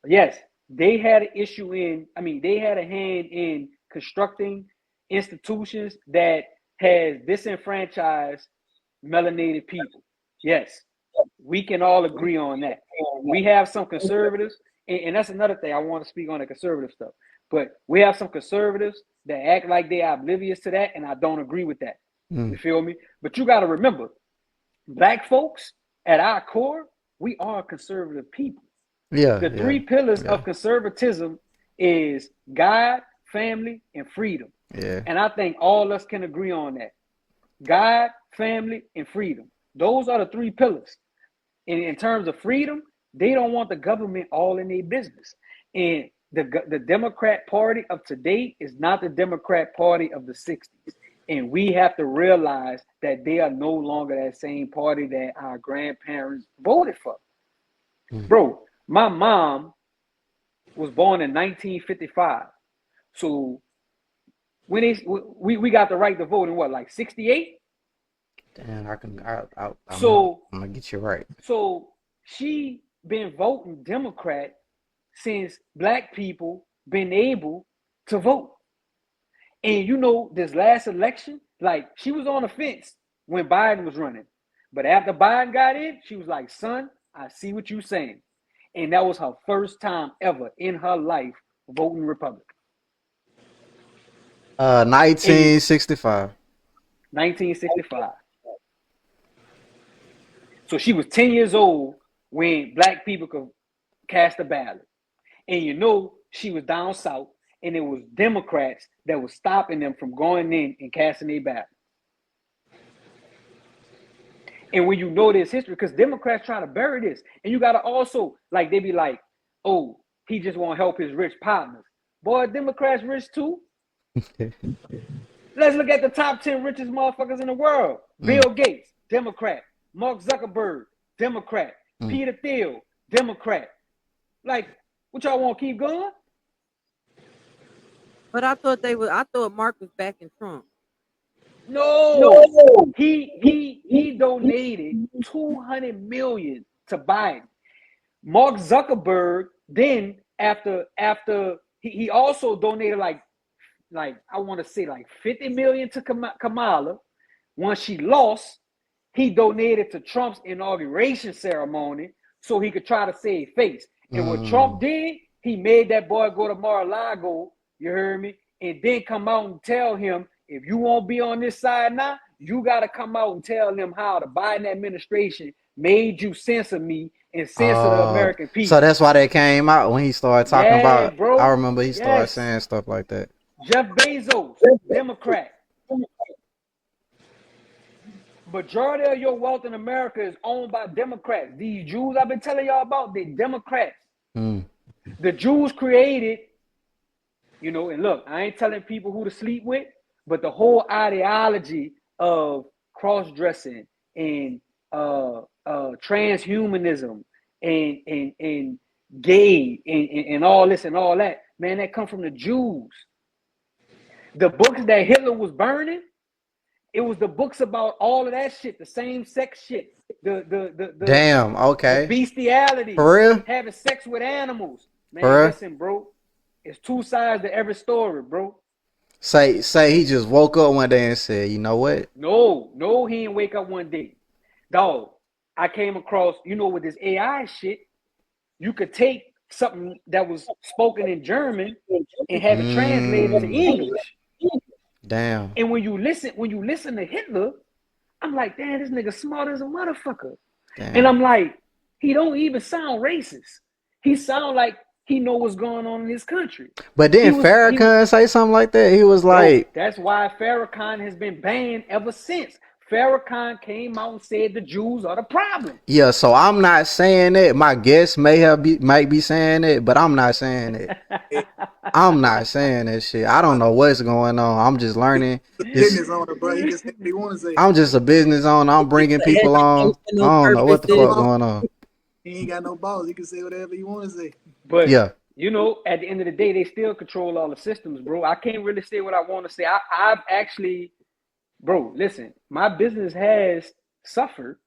Yes, they had they had a hand in constructing institutions that has disenfranchised melanated people. Yes, we can all agree on that. We have some conservatives, and that's another thing I want to speak on the conservative stuff. But we have some conservatives that act like they are oblivious to that, and I don't agree with that. You feel me? But you got to remember, black folks at our core, we are conservative people. The three pillars of conservatism is God, family, and freedom. Yeah. And I think all of us can agree on that. God, family, and freedom. Those are the three pillars. And in terms of freedom, they don't want the government all in their business. And the Democrat Party of today is not the Democrat Party of the 60s. And we have to realize that they are no longer that same party that our grandparents voted for. Bro, my mom was born in 1955. So when we got the right to vote in what, like 68? Damn, I'm gonna get you right. So she been voting Democrat since black people been able to vote. And this last election, like, she was on the fence when Biden was running. But after Biden got in, she was like, son, I see what you're saying. And that was her first time ever in her life voting Republican. 1965. 1965. So she was 10 years old when black people could cast a ballot. And she was down south, and it was Democrats that was stopping them from going in and casting their ballot. And when you know this history, because Democrats try to bury this, and you got to also, like, they be like, oh, he just want to help his rich partners. Boy, Democrats rich too. Let's look at the top 10 richest motherfuckers in the world. Bill Gates, Democrat. Mark Zuckerberg, Democrat. Peter Thiel, Democrat. Like, what y'all want to keep going? But I thought Mark was backing Trump. No. He donated $200 million to Biden. Mark Zuckerberg, then after he also donated like I want to say like $50 million to Kamala. Once she lost, he donated to Trump's inauguration ceremony so he could try to save face. And what Trump did, he made that boy go to Mar-a-Lago, you heard me, and then come out and tell him, if you won't be on this side now, you got to come out and tell them how the Biden administration made you censor me and censor the American people. So that's why they came out when he started talking about. Bro. I remember he started saying stuff like that. Jeff Bezos, Democrat. Majority of your wealth in America is owned by Democrats. These Jews I've been telling y'all about, they're Democrats. The Jews created, and look, I ain't telling people who to sleep with, but the whole ideology of cross-dressing and transhumanism and gay and all this and all that, man, that come from the Jews. The books that Hitler was burning, it was the books about all of that shit, the same-sex shit, the damn, okay, the bestiality, for real, having sex with animals. Man, for real? Listen, bro, it's two sides to every story, bro. Say he just woke up one day and said, you know what? No, he didn't wake up one day. Dog, I came across, with this AI shit, you could take something that was spoken in German and have it translated to English. Damn. And when you listen to Hitler, I'm like, damn, this nigga smart as a motherfucker. Damn. And I'm like, he don't even sound racist. He sound like he know what's going on in his country. But didn't Farrakhan say something like that? He was like, that's why Farrakhan has been banned ever since. Farrakhan came out and said the Jews are the problem. Yeah, so I'm not saying it. My guest might be saying it, but I'm not saying it. I'm not saying that shit. I don't know what's going on. I'm just learning. Business owner, bro. He can say what he want to say. I'm just a business owner. I'm bringing people on. I don't know what the fuck going on. He ain't got no balls. He can say whatever he want to say. But yeah, you know, at the end of the day, they still control all the systems, bro. I can't really say what I want to say. I've actually, bro, listen, my business has suffered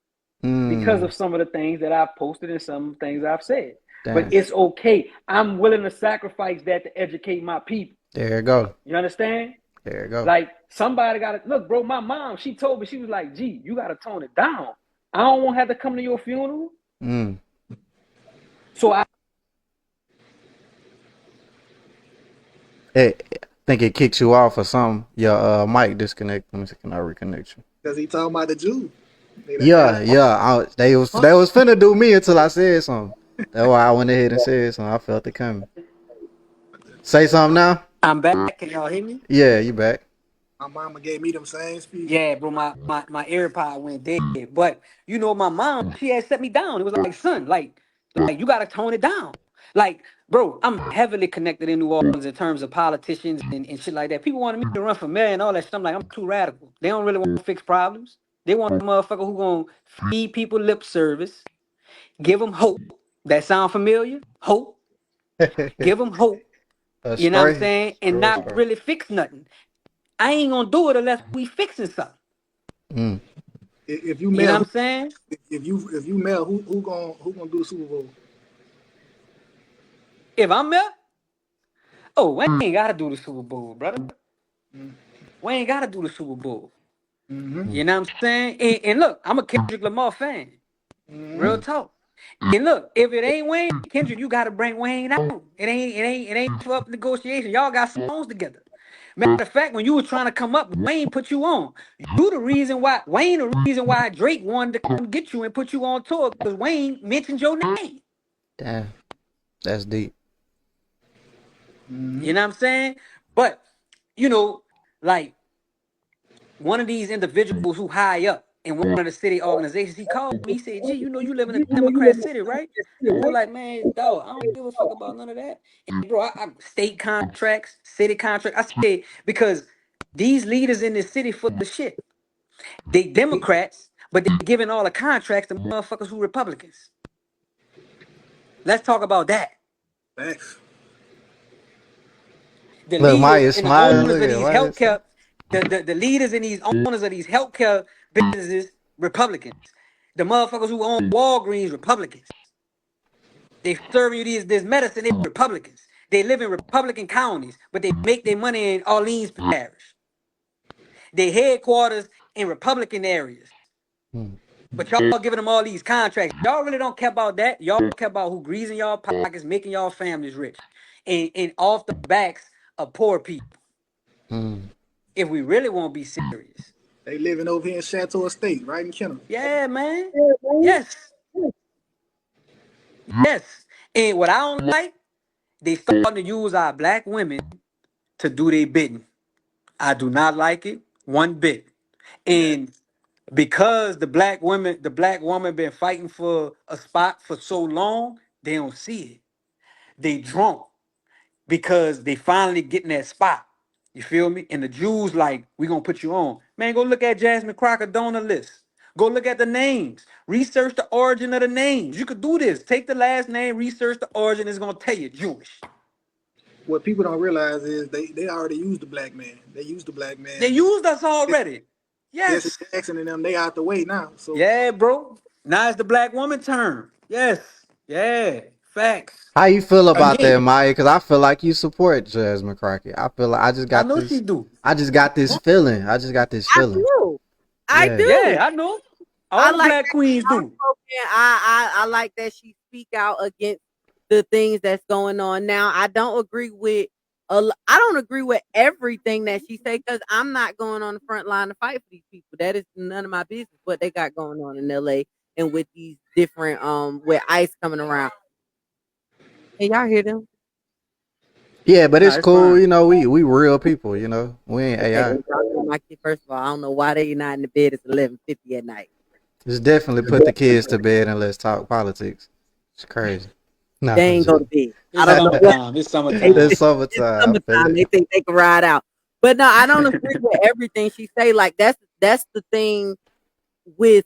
because of some of the things that I've posted and some things I've said. Damn. But it's okay. I'm willing to sacrifice that to educate my people. There you go. You understand? There you go. Like, somebody got to, look, bro, my mom, she told me, she was like, gee, you got to tone it down. I don't want to have to come to your funeral. So I think it kicked you off or something. Your mic disconnect. Let me see, can I reconnect you? Because he talking about the Jews. Yeah. They was finna do me until I said something. That's why I went ahead and said something. I felt it coming. Say something now. I'm back. Can y'all hear me? Yeah, you back. My mama gave me them same speeches. Yeah, bro. My AirPod went dead. But you know, my mom, she had set me down. It was like, son, like you gotta tone it down. Like, bro, I'm heavily connected in New Orleans in terms of politicians and shit like that. People wanted me to run for mayor and all that shit. I'm like, I'm too radical. They don't really want to fix problems. They want a motherfucker who gonna feed people lip service, give them hope. That sound familiar? Hope. Give them hope. You know what I'm saying? And not really fix nothing. I ain't gonna do it unless we fixing something. If you know what I'm saying? If you mail, who gonna do the Super Bowl? If I'm there, we ain't gotta do the Super Bowl, brother. We ain't gotta do the Super Bowl. You know what I'm saying? And look, I'm a Kendrick Lamar fan. Real talk. And look, if it ain't Wayne, Kendrick, you gotta bring Wayne out. It ain't for up negotiation. Y'all got songs together. Matter of fact, when you were trying to come up, Wayne put you on. Wayne the reason why Drake wanted to come get you and put you on tour, because Wayne mentioned your name. Damn. That's deep. You know what I'm saying? But, you know, like, one of these individuals who high up in one of the city organizations, he called me, he said, gee, you know you live in a Democrat city, right? And we're like, man, dog, I don't give a fuck about none of that. And bro, I state contracts, city contracts. I said, because these leaders in this city full of shit. They Democrats, but they're giving all the contracts to motherfuckers who Republicans. Let's talk about that. Thanks. The Look, leaders Maya and the smiling. owners Look of at these Maya. healthcare, the leaders and these owners of these healthcare businesses, Republicans. The motherfuckers who own Walgreens, Republicans. They serving you this medicine, they Republicans. They live in Republican counties, but they make their money in Orleans Parish. They headquarters in Republican areas. But y'all giving them all these contracts. Y'all really don't care about that. Y'all care about who greasing y'all pockets, making y'all families rich. And off the backs of poor people. If we really want to be serious. They living over here in Chateau Estate, right in Kenner. Yeah, man. Yes. Yes. And what I don't like, they starting to use our black women to do their bidding. I do not like it one bit. And because the black woman been fighting for a spot for so long, they don't see it. They drunk because they finally getting that spot. You feel me? And the Jews like, we gonna put you on. Man, go look at Jasmine Crocker donor list. Go look at the names. Research the origin of the names. You could do this. Take the last name, research the origin. It's gonna tell you Jewish. What people don't realize is they already used the black man. They used the black man. They used us already. Yes. Jesse Jackson and them, they out the way now. So yeah, bro. Now it's the black woman turn. Yes. Yeah. Facts. How you feel about Again. that, Maya? Because I feel like you support Jasmine Crockett. I feel like I just got I know this. she do. I just got this feeling. I do. I Yeah. do. Yeah, I know. All I the like black queens do. I like that she speak out against the things that's going on now. I don't agree with everything that she say, because I'm not going on the front line to fight for these people. That is none of my business what they got going on in LA and with these different with ICE coming around. Can y'all hear them? Yeah, but No, it's it's cool. fine. You know, we real people. You know, we ain't Okay, AI. and talk to my kid, first of all, I don't know why they not in the bed. It's 11:50 at night. Just definitely put the kids to bed and let's talk politics. It's crazy. Nah, They I'm ain't go to just bed. I It's don't know what summertime. It's they summertime. it's think. It's summertime. I feel summertime. it. They think they can ride out. But no, I don't agree with everything she say. Like that's the thing with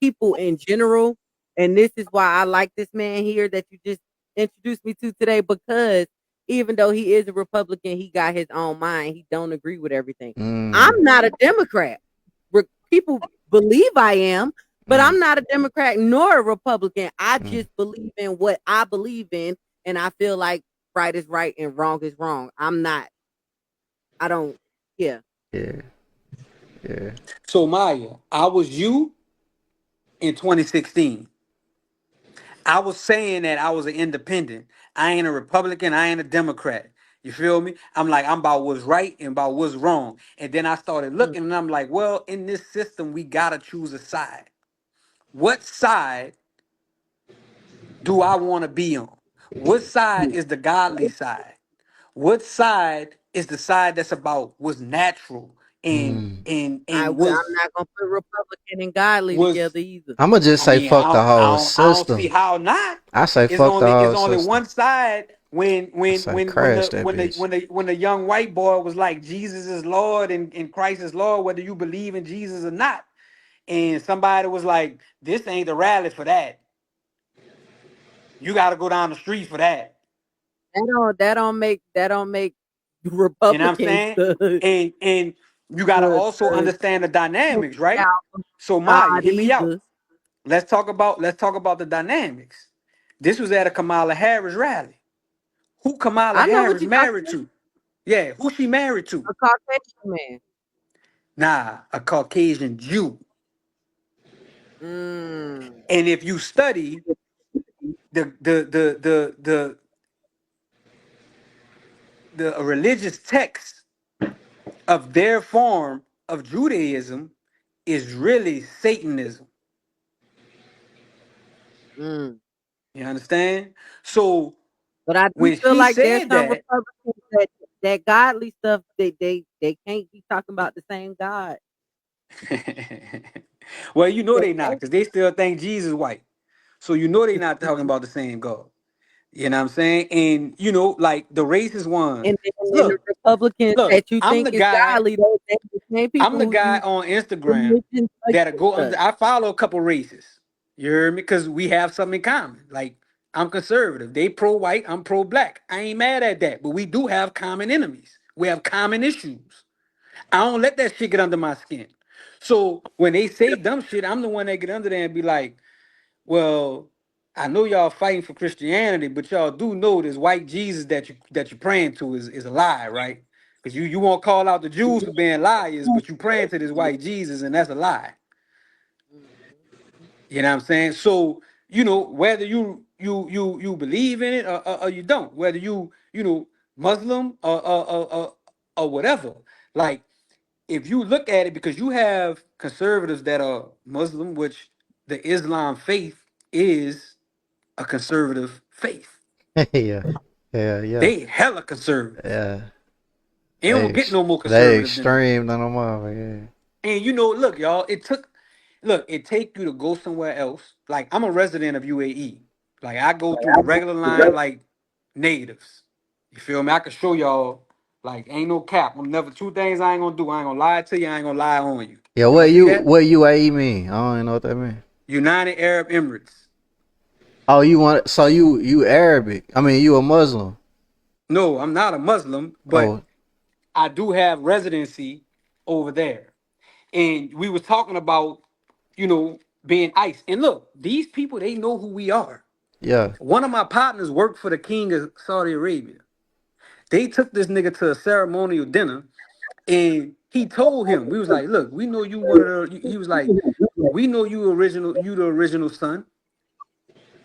people in general. And this is why I like this man here that you just introduced me to today, because even though he is a Republican, he got his own mind. He don't agree with everything. I'm Mm, not a Democrat. People believe I am, but mm, I'm not a Democrat nor a Republican. I mm. just believe in what I believe in, and I feel like right is right and wrong is wrong. I'm not. I don't. Yeah. Yeah, yeah. So Maya, I was you in 2016. I was saying that I was an independent. I ain't a Republican. I ain't a Democrat. You feel me? I'm like, I'm about what's right and about what's wrong. And then I started Mm. looking and I'm like, well, in this system, we got to choose a side. What side do I want to be on? What side is the godly side? What side is the side that's about what's natural and Mm. and I'm and was not gonna put Republican and godly was together either. I'ma just I say mean, fuck the whole I don't see system. how not. I say It's fuck the only it's whole only system. one side I say crash that bitch. when the young white boy was like Jesus is Lord and Christ is Lord, whether you believe in Jesus or not. And somebody was like, this ain't the rally for that. You gotta go down the street for that. That don't make You know what I'm Republicans saying? the And you gotta the also the understand the dynamics, right? child of So Maya, God hear me out. either. Let's talk about the dynamics. This was at a Kamala Harris rally. Who Kamala I know what Harris you're talking married about. to? Yeah, who she married to? A Caucasian man. Nah, a Caucasian Jew. Mm. And if you study the religious text of their form of Judaism is really Satanism. Mm. You understand? So But I do when feel she like there's said some that, Republicans that godly stuff they can't be talking about the same God. well, you know They they not, can't. because they still think Jesus white. So you know they not talking about the same God. You know what I'm saying? And you know, like the racist ones. And the Look, Republicans look, that you I'm think the is guy, godly, they the same I'm people the who guy use on Instagram religion that'll against go us. under. I follow a couple races. You heard me? Because we have something in common. Like I'm conservative. They pro-white, I'm pro-black. I ain't mad at that. But we do have common enemies. We have common issues. I don't let that shit get under my skin. So when they say dumb shit, I'm the one that get under there and be like, well, I know y'all fighting for Christianity, but y'all do know this white Jesus that you're praying to is a lie, right? Because you won't call out the Jews for being liars, but you praying to this white Jesus, and that's a lie. You know what I'm saying? So you know whether you believe in it or you don't, whether you Muslim or whatever. Like if you look at it, because you have conservatives that are Muslim, which the Islam faith is a conservative faith. Yeah, yeah, yeah, They hella conservative. yeah. They don't get no more They conservative than that. extreme than a mother. And you know, look, y'all, it take you to go somewhere else. Like I'm a resident of UAE. Like I go through the regular line like natives. You feel me? I can show y'all, like, ain't no cap. I'm never two things I ain't gonna do. I ain't gonna lie to you, I ain't gonna lie on you. Yeah, Y'all see that? what UAE mean? I don't even know what that mean. United Arab Emirates. Oh, you Arabic? I mean, you a Muslim? No, I'm not a Muslim, but Oh, I do have residency over there. And we was talking about, being ICE. And look, these people, they know who we are. yeah. One of my partners worked for the king of Saudi Arabia. They took this nigga to a ceremonial dinner, and he told him, we was like, look, we know you one of the, he was like, we know you the original son.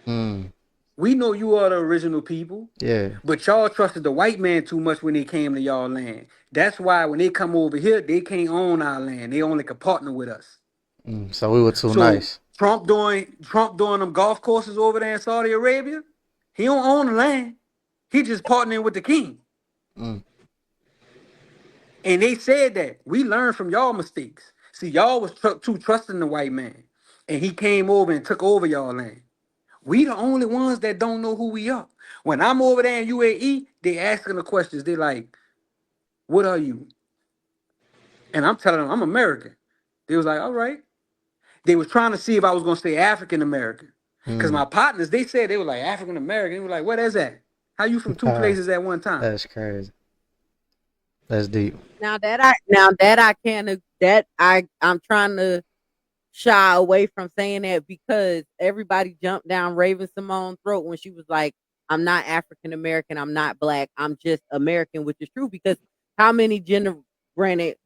Mm, We know you are the original people. yeah. But y'all trusted the white man too much when they came to y'all land. That's why when they come over here, they can't own our land. They only can partner with us. So we were too So nice. Trump doing them golf courses over there in Saudi Arabia, he don't own the land. He just partnering with the king. Mm. And they said that we learned from y'all mistakes. See, y'all was too trusting the white man, and he came over and took over y'all land. We the only ones that don't know who we are. When I'm over there in UAE, they asking the questions. They like, "What are you?" And I'm telling them I'm American. They was like, "All right." They was trying to see if I was gonna say African American, because Mm. my partners they said they were like African American. They were like, "What is that? How you from two Ah, places at one time?" that's crazy. That's deep. Now that I can that I'm trying to shy away from saying that because everybody jumped down Raven Simone's throat when she was like, "I'm not African American, I'm not black, I'm just American," which is true because how many granted,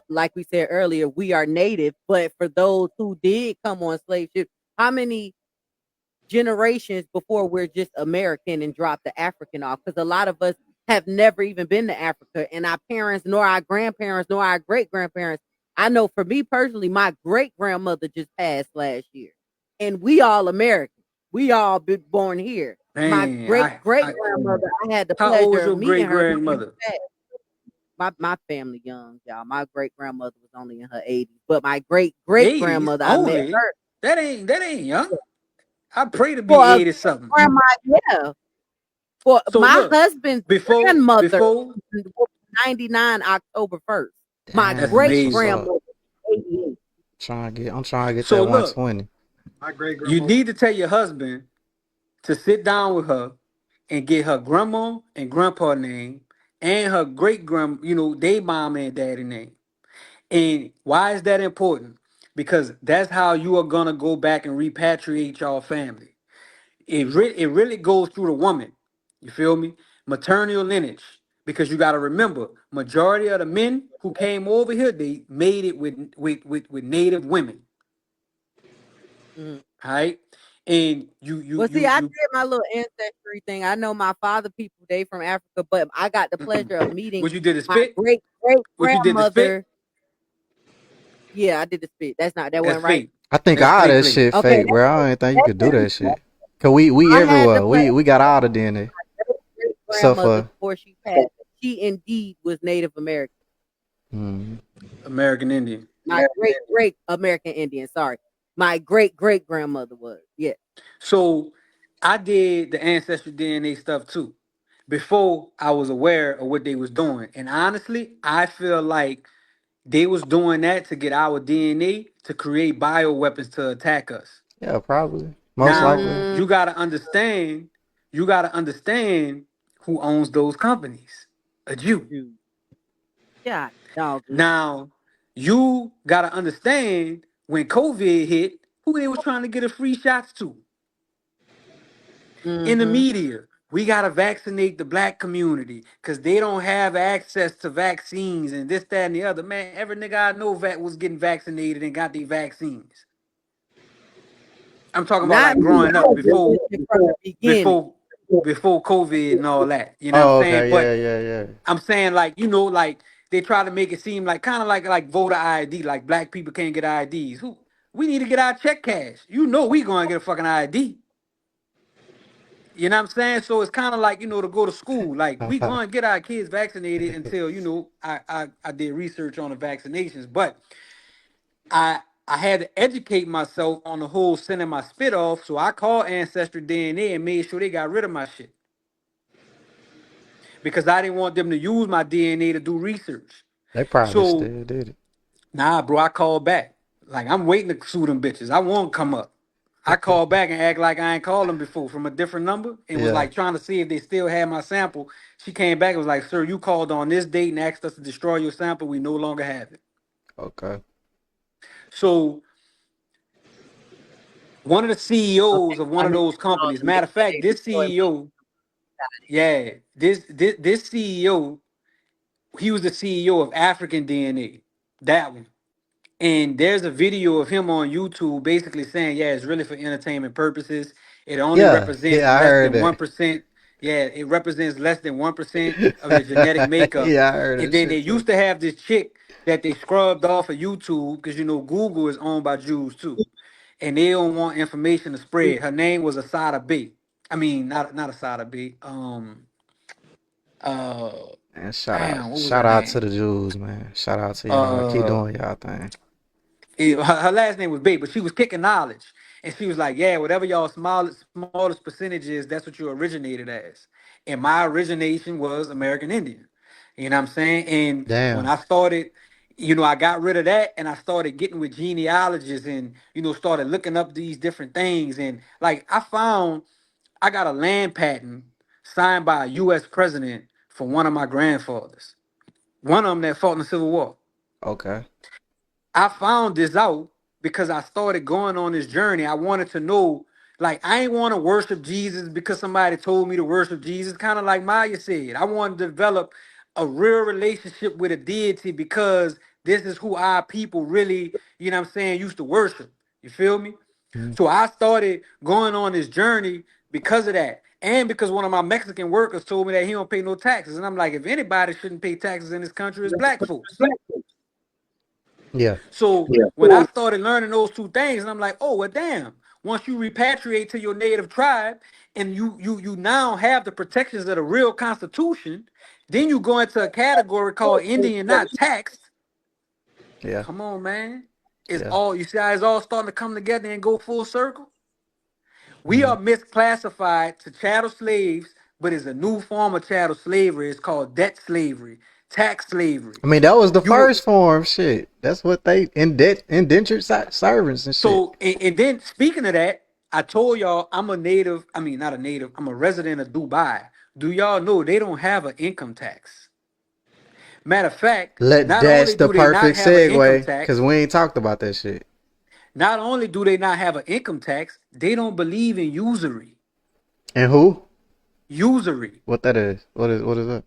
like we said earlier, we are native, but for those who did come on slave ships, how many generations before we're just American and drop the African off? Because a lot of us have never even been to Africa, and our parents, nor our grandparents, nor our great grandparents. I know for me personally, my great grandmother just passed last year, and we all American. We all been born here. My Man, great great grandmother, I had the how old was pleasure of your meeting great her before she grandmother? passed. My family young, y'all. My great grandmother was only in her 80s, but my great great 80s grandmother, I met only. her That ain't young. I pray to for be a 80 something. grandma. Yeah, for So my look, husband's before grandmother before was 99 October 1st. My that's Damn, great that's what's amazing. up. grandmother 88. I'm trying to get So that look, 120. My great you grandmother. need to tell your husband to sit down with her and get her grandma and grandpa name and her great grand, they mom and daddy name. And why is that important? Because that's how you are gonna go back and repatriate your family. It really goes through the woman. You feel me? Maternal lineage. Because you got to remember, majority of the men who came over here, they made it with native women. Mhm. All right, and you you Well, see, you I did you. my little ancestry thing. I know my father people, they from Africa, but I got the pleasure of meeting What you did is my spit. great great What you did is spit. grandmother. Yeah, I did the spit. That That's wasn't right. fake. I think That's all straight that flake. shit Okay, fake, bro. I don't even think you that's could do that it. shit. Cause we I had the everywhere. pleasure We got all the DNA. great Except grandmother for before she passed. She indeed was Native American. mm, American Indian. My great great American Indian. Sorry, my great great grandmother was. Yeah. So I did the ancestry DNA stuff too before I was aware of what they was doing. And honestly, I feel like they was doing that to get our DNA to create bioweapons to attack us. yeah, probably. Most Now, likely. Mm, you gotta understand who owns those companies. A Jew. dude. Yeah, doggy. Now, you gotta understand when COVID hit, who they was trying to get a free shots to. In the Mm-hmm. media, we gotta vaccinate the black community because they don't have access to vaccines and this, that, and the other. Man, every nigga I know was getting vaccinated and got the vaccines. I'm talking about Not like me. growing I up was before against it from the beginning. before before COVID and all that. You know what I'm Oh, saying? okay, But yeah, yeah, yeah. I'm saying like, like they try to make it seem like kind of like voter ID, like black people can't get IDs. Who we need to get our check cash. We gonna get a fucking ID. You know what I'm saying? So it's kind of like, to go to school. Like we gonna get our kids vaccinated until, I did research on the vaccinations, but I had to educate myself on the whole sending my spit off. So I called Ancestry DNA and made sure they got rid of my shit. Because I didn't want them to use my DNA to do research. They probably So still did it. nah, bro, I called back. Like I'm waiting to sue them bitches. I won't come up. I called back and act like I ain't called them before from a different number and was Yeah. like trying to see if they still had my sample. She came back and was like, "Sir, you called on this date and asked us to destroy your sample. We no longer have it." Okay. So one of the CEOs Okay. of one I of knew those you called companies, them matter of fact, AKA this destroy my CEO, yeah, this CEO, he was the CEO of African DNA. That one. And there's a video of him on YouTube basically saying, yeah, it's really for entertainment purposes. It only Yeah, represents yeah, I less heard than that. 1%. Yeah, it represents less than 1% of your genetic makeup. Yeah, I heard And that then they shit too. used to have this chick that they scrubbed off of YouTube because Google is owned by Jews too. And they don't want information to spread. Her name was Asada B. I mean, not Asada B. Uh And Damn, what was shout her out to name? the Jews, man. Shout out to y'all. Keep doing y'all thing. Her last name was Big, but she was kicking knowledge. And she was like, yeah, whatever y'all smallest percentage is, that's what you originated as. And my origination was American Indian. You know what I'm saying? And when Damn. I started, I got rid of that and I started getting with genealogists and, started looking up these different things. And like I found I got a land patent signed by a US president for one of my grandfathers. One of them that fought in the Civil War. Okay. I found this out because I started going on this journey. I wanted to know, like, I ain't want to worship Jesus because somebody told me to worship Jesus. Kind of like Maya said, I wanted to develop a real relationship with a deity because this is who our people really, used to worship. You feel me? Mhm. So I started going on this journey because of that. And because one of my Mexican workers told me that he don't pay no taxes. And I'm like, if anybody shouldn't pay taxes in this country, it's black folks. Yeah. So when I started learning those two things, and I'm like, oh well, damn. Once you repatriate to your native tribe, and you now have the protections of the real Constitution, then you go into a category called Indian not taxed. Yeah. Come on, man. It's Yeah. all you see how it's all starting to come together and go full circle. We Mhm. are misclassified to chattel slaves, but it's a new form of chattel slavery. It's called debt slavery, tax slavery. I mean, that was the You first form. Shit. That's what they indentured servants and shit. So, and then speaking of that, I told y'all I'm a native. I mean, not a native. I'm a resident of Dubai. Do y'all know they don't have an income tax? Matter of fact, not That's only the do they not perfect have an income segue, because tax, we ain't talked about that shit. not only do they not have an income tax, they don't believe in usury. And who? Usury. What that is? What is that?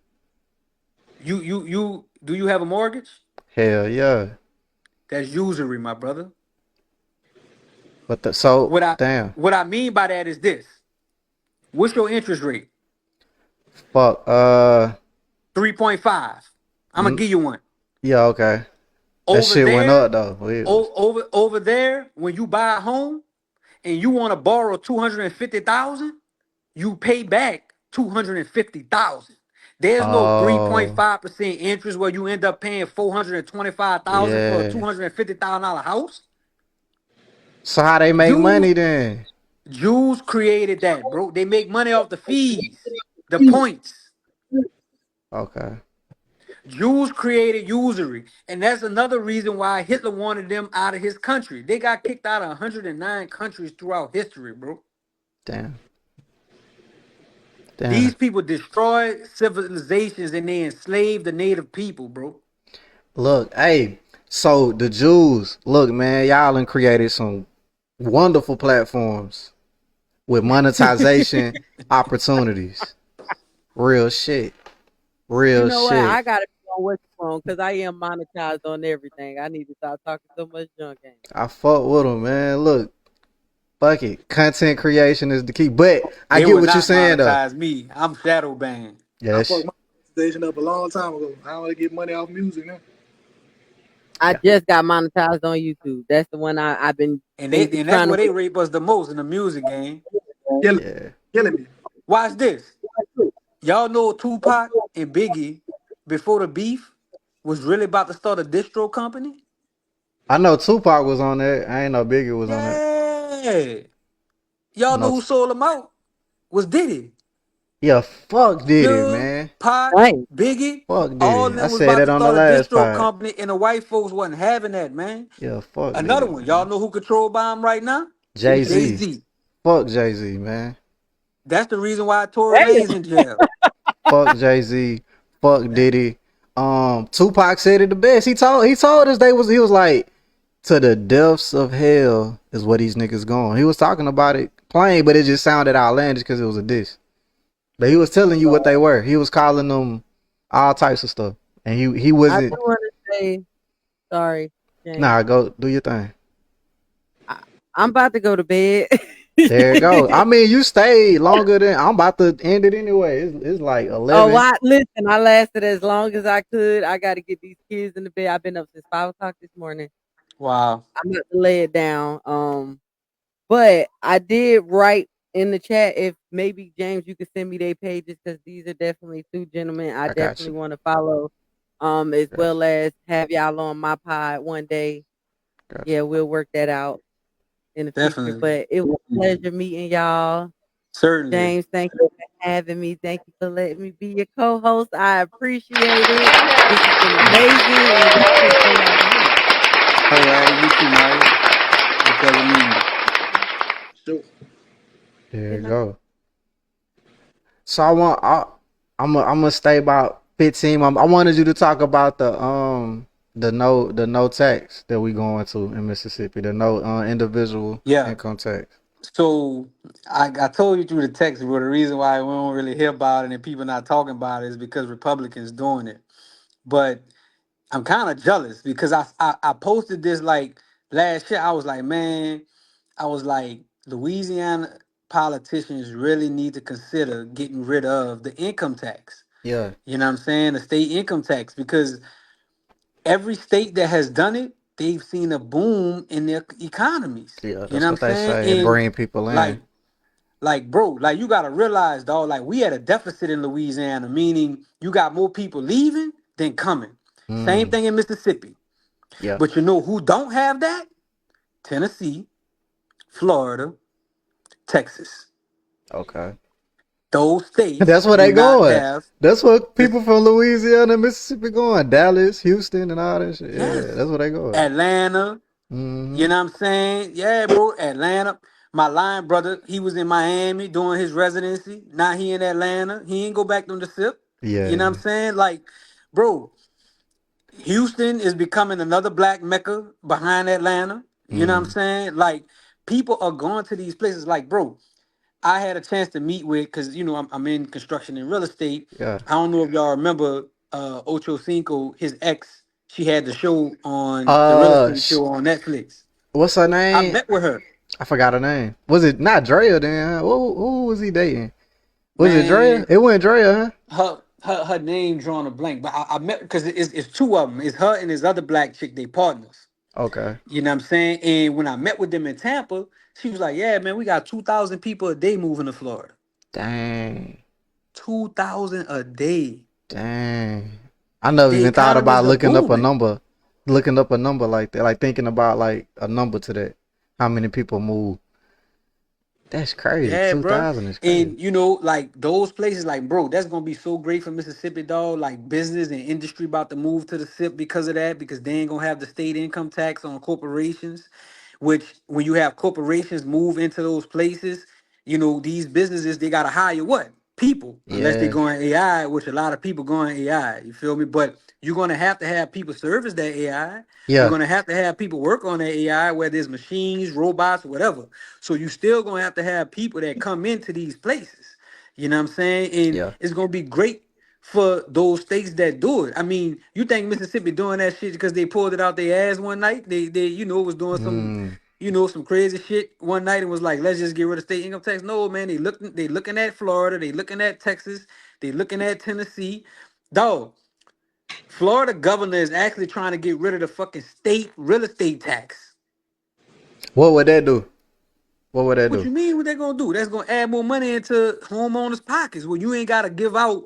You. Do you have a mortgage? Hell yeah. That's usury, my brother. But so What I damn. what I mean by that is this. What's your interest rate? Fuck. 3.5. I'm gonna Mm, give you one. yeah, okay. That Over shit went there, up though. over there, when you buy a home and you want to borrow 250,000, you pay back 250,000. There's no Oh, 3.5% interest where you end up paying 425,000 for a yeah. $250,000 house. So how they make Jews, money then? Jews created that, bro. They make money off the fees, the points. Okay. Jews created usury, and that's another reason why Hitler wanted them out of his country. They got kicked out of 109 countries throughout history, bro. Damn. These Damn. people destroyed civilizations and they enslaved the native people, bro. Look, hey. So the Jews, look, man, y'all done created some wonderful platforms with monetization opportunities. Real shit. You Real know what? shit. I gotta be on what's wrong because I am monetized on everything. I need to stop talking so much junk. Game. I fuck with them, man. Look, fuck it. Content creation is the key. But I They get will what you're not saying though. monetize me. I'm shadow banned. I Yes. fucked my station up a long time ago. I don't want to get money off music now. I Yeah. just got monetized on YouTube. That's the one I've been And that's trying to. where they rape us the most in the music game. Killing, Yeah. killing me. Watch this. Y'all know Tupac and Biggie before the beef was really about to start a distro company? I know Tupac was on there. I ain't know Biggie was on there. Yeah. I Y'all know. know who sold them out? Was Diddy. Yeah, fuck did it, Suge, man. Pac, Right. Biggie, Fuck did all of it. I them was said about that to on the start a last distro pod. company, and the white folks wasn't having that, man. Yeah, fuck did Another it, one, y'all man. know who controlled by him right now? Jay Jay Z. Z. Fuck Jay Z, man. That's the reason why Tory Lanez in jail. Fuck Jay Z. Fuck Diddy. Tupac said it the best. He told us he was like, to the depths of hell is what these niggas going. He was talking about it plain, but it just sounded outlandish because it was a diss. But he was telling you what they were. He was calling them all types of stuff. And he I do wasn't. want to say sorry, James. Nah, go do your thing. I'm about to go to bed. There it goes. I mean, you stayed longer than I'm about to end it anyway. It's like Oh, 11. listen, I lasted as long as I could. I got to get these kids in the bed. I've been up since 5 o'clock this morning. Wow. I'm about to lay it down. But I did write in the chat, if maybe James, you could send me their pages because these are definitely two gentlemen I I got definitely you. want to follow. As Got well as have y'all on my pod one day. you. Got Yeah, we'll work that out in the future. Definitely. But it was a pleasure meeting y'all. Certainly. James, thank you for having me. Thank you for letting me be your co-host. I appreciate it. This has been amazing, and y'all take care of y'all. All right, you too, Mike. It's pleasure meeting you. Sure. you. There Good you night. go. So I'm gonna stay about 15. I wanted you to talk about the no tax that we going to in Mississippi. The no individual Yeah. income tax. So I told you through the text, but the reason why we don't really hear about it and people not talking about it is because Republicans doing it. But I'm kind of jealous because I posted this like last year. I was like, man, I was like, Louisiana politicians really need to consider getting rid of the income tax. Yeah, You know what I'm saying? The state income tax, because every state that has done it, they've seen a boom in their economies. yeah, You know that's what what I'm they saying? say. It And bring people in. like bro, like you gotta realize, dog, like we had a deficit in Louisiana, meaning you got more people leaving than coming. Same Mm, thing in Mississippi. yeah. But you know who don't have that? Tennessee, Florida, Texas. Okay. Those That's states where do they not going. have That's what this. people from Louisiana and Mississippi going. Dallas, Houston, and all that shit. Yeah, Yes. that's where they going. Atlanta, Mm-hmm. you know what I'm saying? Yeah, bro, Atlanta. My line brother, he was in Miami doing his residency. Now he in Atlanta. He ain't go back on the SIP. You know what Yeah. I'm saying? Like, bro, Houston is becoming another black mecca behind Atlanta. You know what I'm Mm, saying? Like, people are going to these places. Like, bro, I had a chance to meet with, because you know I'm in construction and real estate. yeah. I don't know if y'all remember Ocho Cinco, his ex. She had the show on the real Uh, estate sh- show on Netflix. what's her I name? met with her. I forgot her name. Was it not Drea then? Who was he dating? Was it Drea? Man, It wasn't Drea, her name drawing a blank, but I met because it's two of them. It's her and this other black chick. They partners. huh? Okay. You know what I'm saying? And when I met with them in Tampa, she was like, "Yeah, man, we got 2,000 people a day moving to Florida. Dang. 2,000 a day. Dang. I never The even thought economies about are booming." looking up a number like that, like thinking about like a number to that. How many people move? That's crazy. Yeah, bro. 2,000 is crazy. And you know, like those places, like bro, that's gonna be so great for Mississippi, dog. Like business and industry about to move to the SIP because of that, because they ain't gonna have the state income tax on corporations. Which when you have corporations move into those places, you know, these businesses they gotta hire what? People, unless they Yeah. go in AI, which a lot of people go in AI. You feel me? But you're gonna have to have people service that AI. You're Yeah. gonna have to have people work on that AI, whether it's machines, robots, whatever. So you still gonna have to have people that come into these places. You know what I'm saying? And Yeah. it's gonna be great for those states that do it. I mean, you think Mississippi doing that shit because they pulled it out their ass one night? They you know was doing some Mm. some crazy shit one night and was like, let's just get rid of state income tax. No, man, they looking at Florida, they looking at Texas, they looking at Tennessee. Dog, Florida governor is actually trying to get rid of the fucking state real estate tax. What would that do? What would that What do? you mean what they gonna do? That's gonna add more money into homeowners' pockets where you ain't gotta give out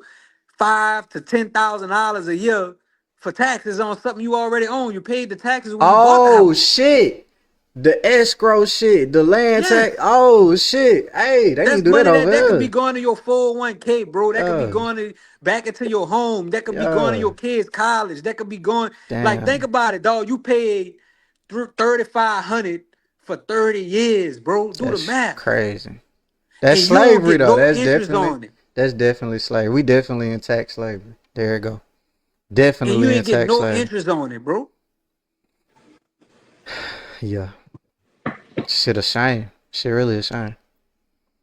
$5,000 to $10,000 a year for taxes on something you already own. You paid the taxes when you bought the Oh house. shit. The escrow shit, the land Yes. tax. Oh shit. Hey, they need That's to do that money that could over be here. going to your 401k, bro. That could be Yeah. going to back into your home. That could be going to Yeah. your kids' college. That could be going like think Damn. about it, dog. You paid 3,500 for 30 years, bro. Do the That's math. crazy. That's And you don't slavery get though. no interest on it. That's definitely slavery. We definitely in tax slavery. There you go. And you Definitely in ain't getting tax no slavery. interest on it, bro. Yeah. Shit a shame. Shit really a shame.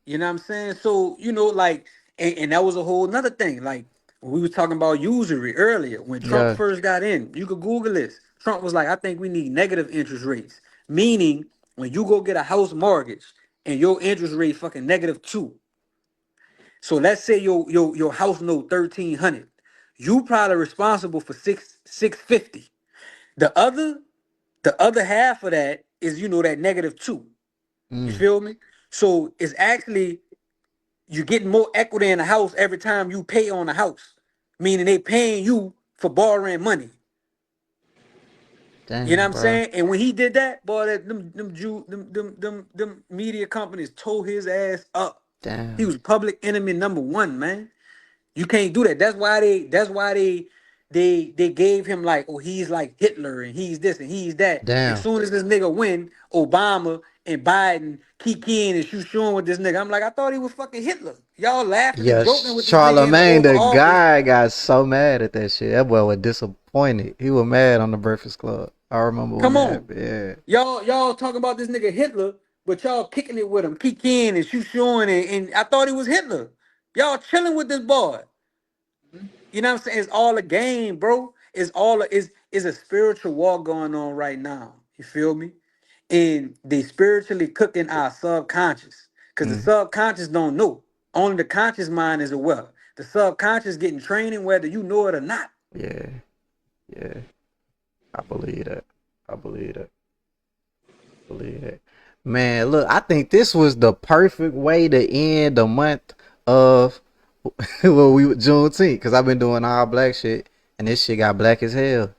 You know what I'm saying? So, like, and that was a whole nother thing. Like, when we was talking about usury earlier, when Trump Yeah. first got in, you could Google this. Trump was like, I think we need negative interest rates. Meaning, when you go get a house mortgage and your interest rate fucking -2. So let's say your house note 1,300. You probably responsible for 650. The other half of that is that -2. You Mm. feel me? So it's actually you're getting more equity in the house every time you pay on the house, meaning they paying you for borrowing money. You know what Damn, I'm bro. saying? And when he did that, boy, them media companies tore his ass up. He Damn. was public enemy number one, man. You can't do that. That's why they gave him like, oh, he's like Hitler and he's this and he's that. As Damn. soon as this nigga win, Obama and Biden keep keying and shooing with this nigga. I'm like, I thought he was fucking Hitler. Y'all laughing and Yeah, joking with this nigga in the Charlemagne, Oval the Office. guy got so mad at that shit. That boy was disappointed. He was mad on the Breakfast Club. I remember when Come that on. happened. Yeah. Y'all talking about this nigga Hitler, but y'all kicking it with him, keying and shooing and I thought he was Hitler. Y'all chilling with this boy. You know what I'm saying? It's all a game, bro. It's a spiritual war going on right now. You feel me? And they spiritually cooking our subconscious. Because the Mm, subconscious don't know. Only the conscious mind is aware. The subconscious getting training whether you know it or not. yeah. Yeah. I believe that. I believe that. Believe that. Man, look, I think this was the perfect way to end the month of Juneteenth, because I've been doing all black shit, and this shit got black as hell.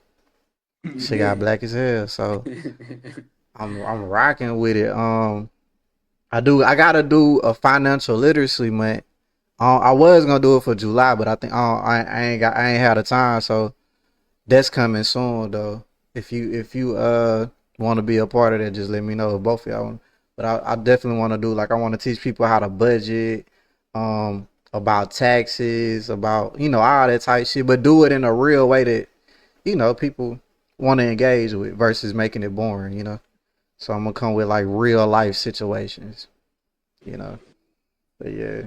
Shit got Yeah. black as hell. So I'm rocking with it. I gotta do a financial literacy month. I was gonna do it for July, but I think I ain't had the time, so that's coming soon though. If you want to be a part of that, just let me know. Both of y'all want. But I definitely want to do, like, I want to teach people how to budget, about taxes, about all that type shit, but do it in a real way that people want to engage with versus making it boring. So I'm gonna come with like real life situations, you know. But yeah.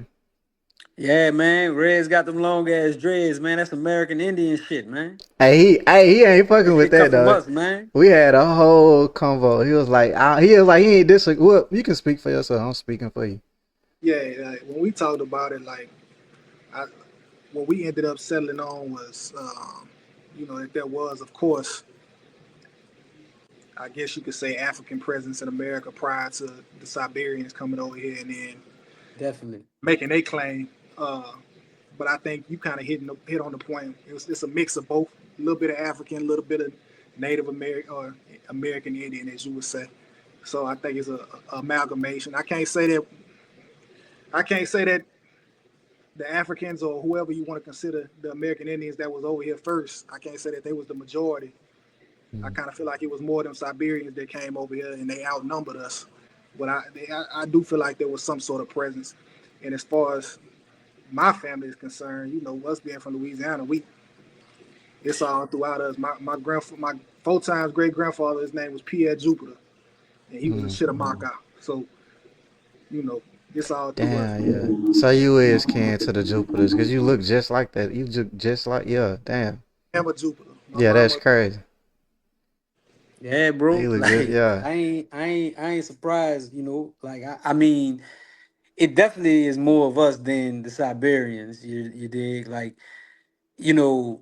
Yeah, man. Red's got them long ass dreads, man. That's American Indian shit, man. He ain't fucking That with shit come that from though. us, man. We had a whole convo. He was like, he ain't disagree. Well, you can speak for yourself. I'm speaking for you. Yeah, like, when we talked about it, like I, what we ended up settling on was, that there was, of course, I guess you could say, African presence in America prior to the Siberians coming over here and then Definitely. making a claim. But I think you kind of hit on the point. It's a mix of both, a little bit of African, a little bit of Native American or American Indian, as you would say. So I think it's a amalgamation. I can't say that the Africans or whoever you want to consider the American Indians that was over here first. I can't say that they was the majority. I Mm. kind of feel like it was more them Siberians that came over here and they outnumbered us. But I do feel like there was some sort of presence. And as far as my family is concerned, us being from Louisiana, it's all throughout us. My 4 times great grandfather, his name was Pierre Jupiter, and he was a Mm. Chittamauga. So it's all through us. Damn, yeah. So you is kin to the Jupiters, because you look just like that. You just like, yeah, damn. I'm a Jupiter. My Yeah, that's mama, crazy. Yeah, bro. You look just, Like yeah. I ain't surprised, Like I mean, it definitely is more of us than the Siberians. You dig? Like, you know,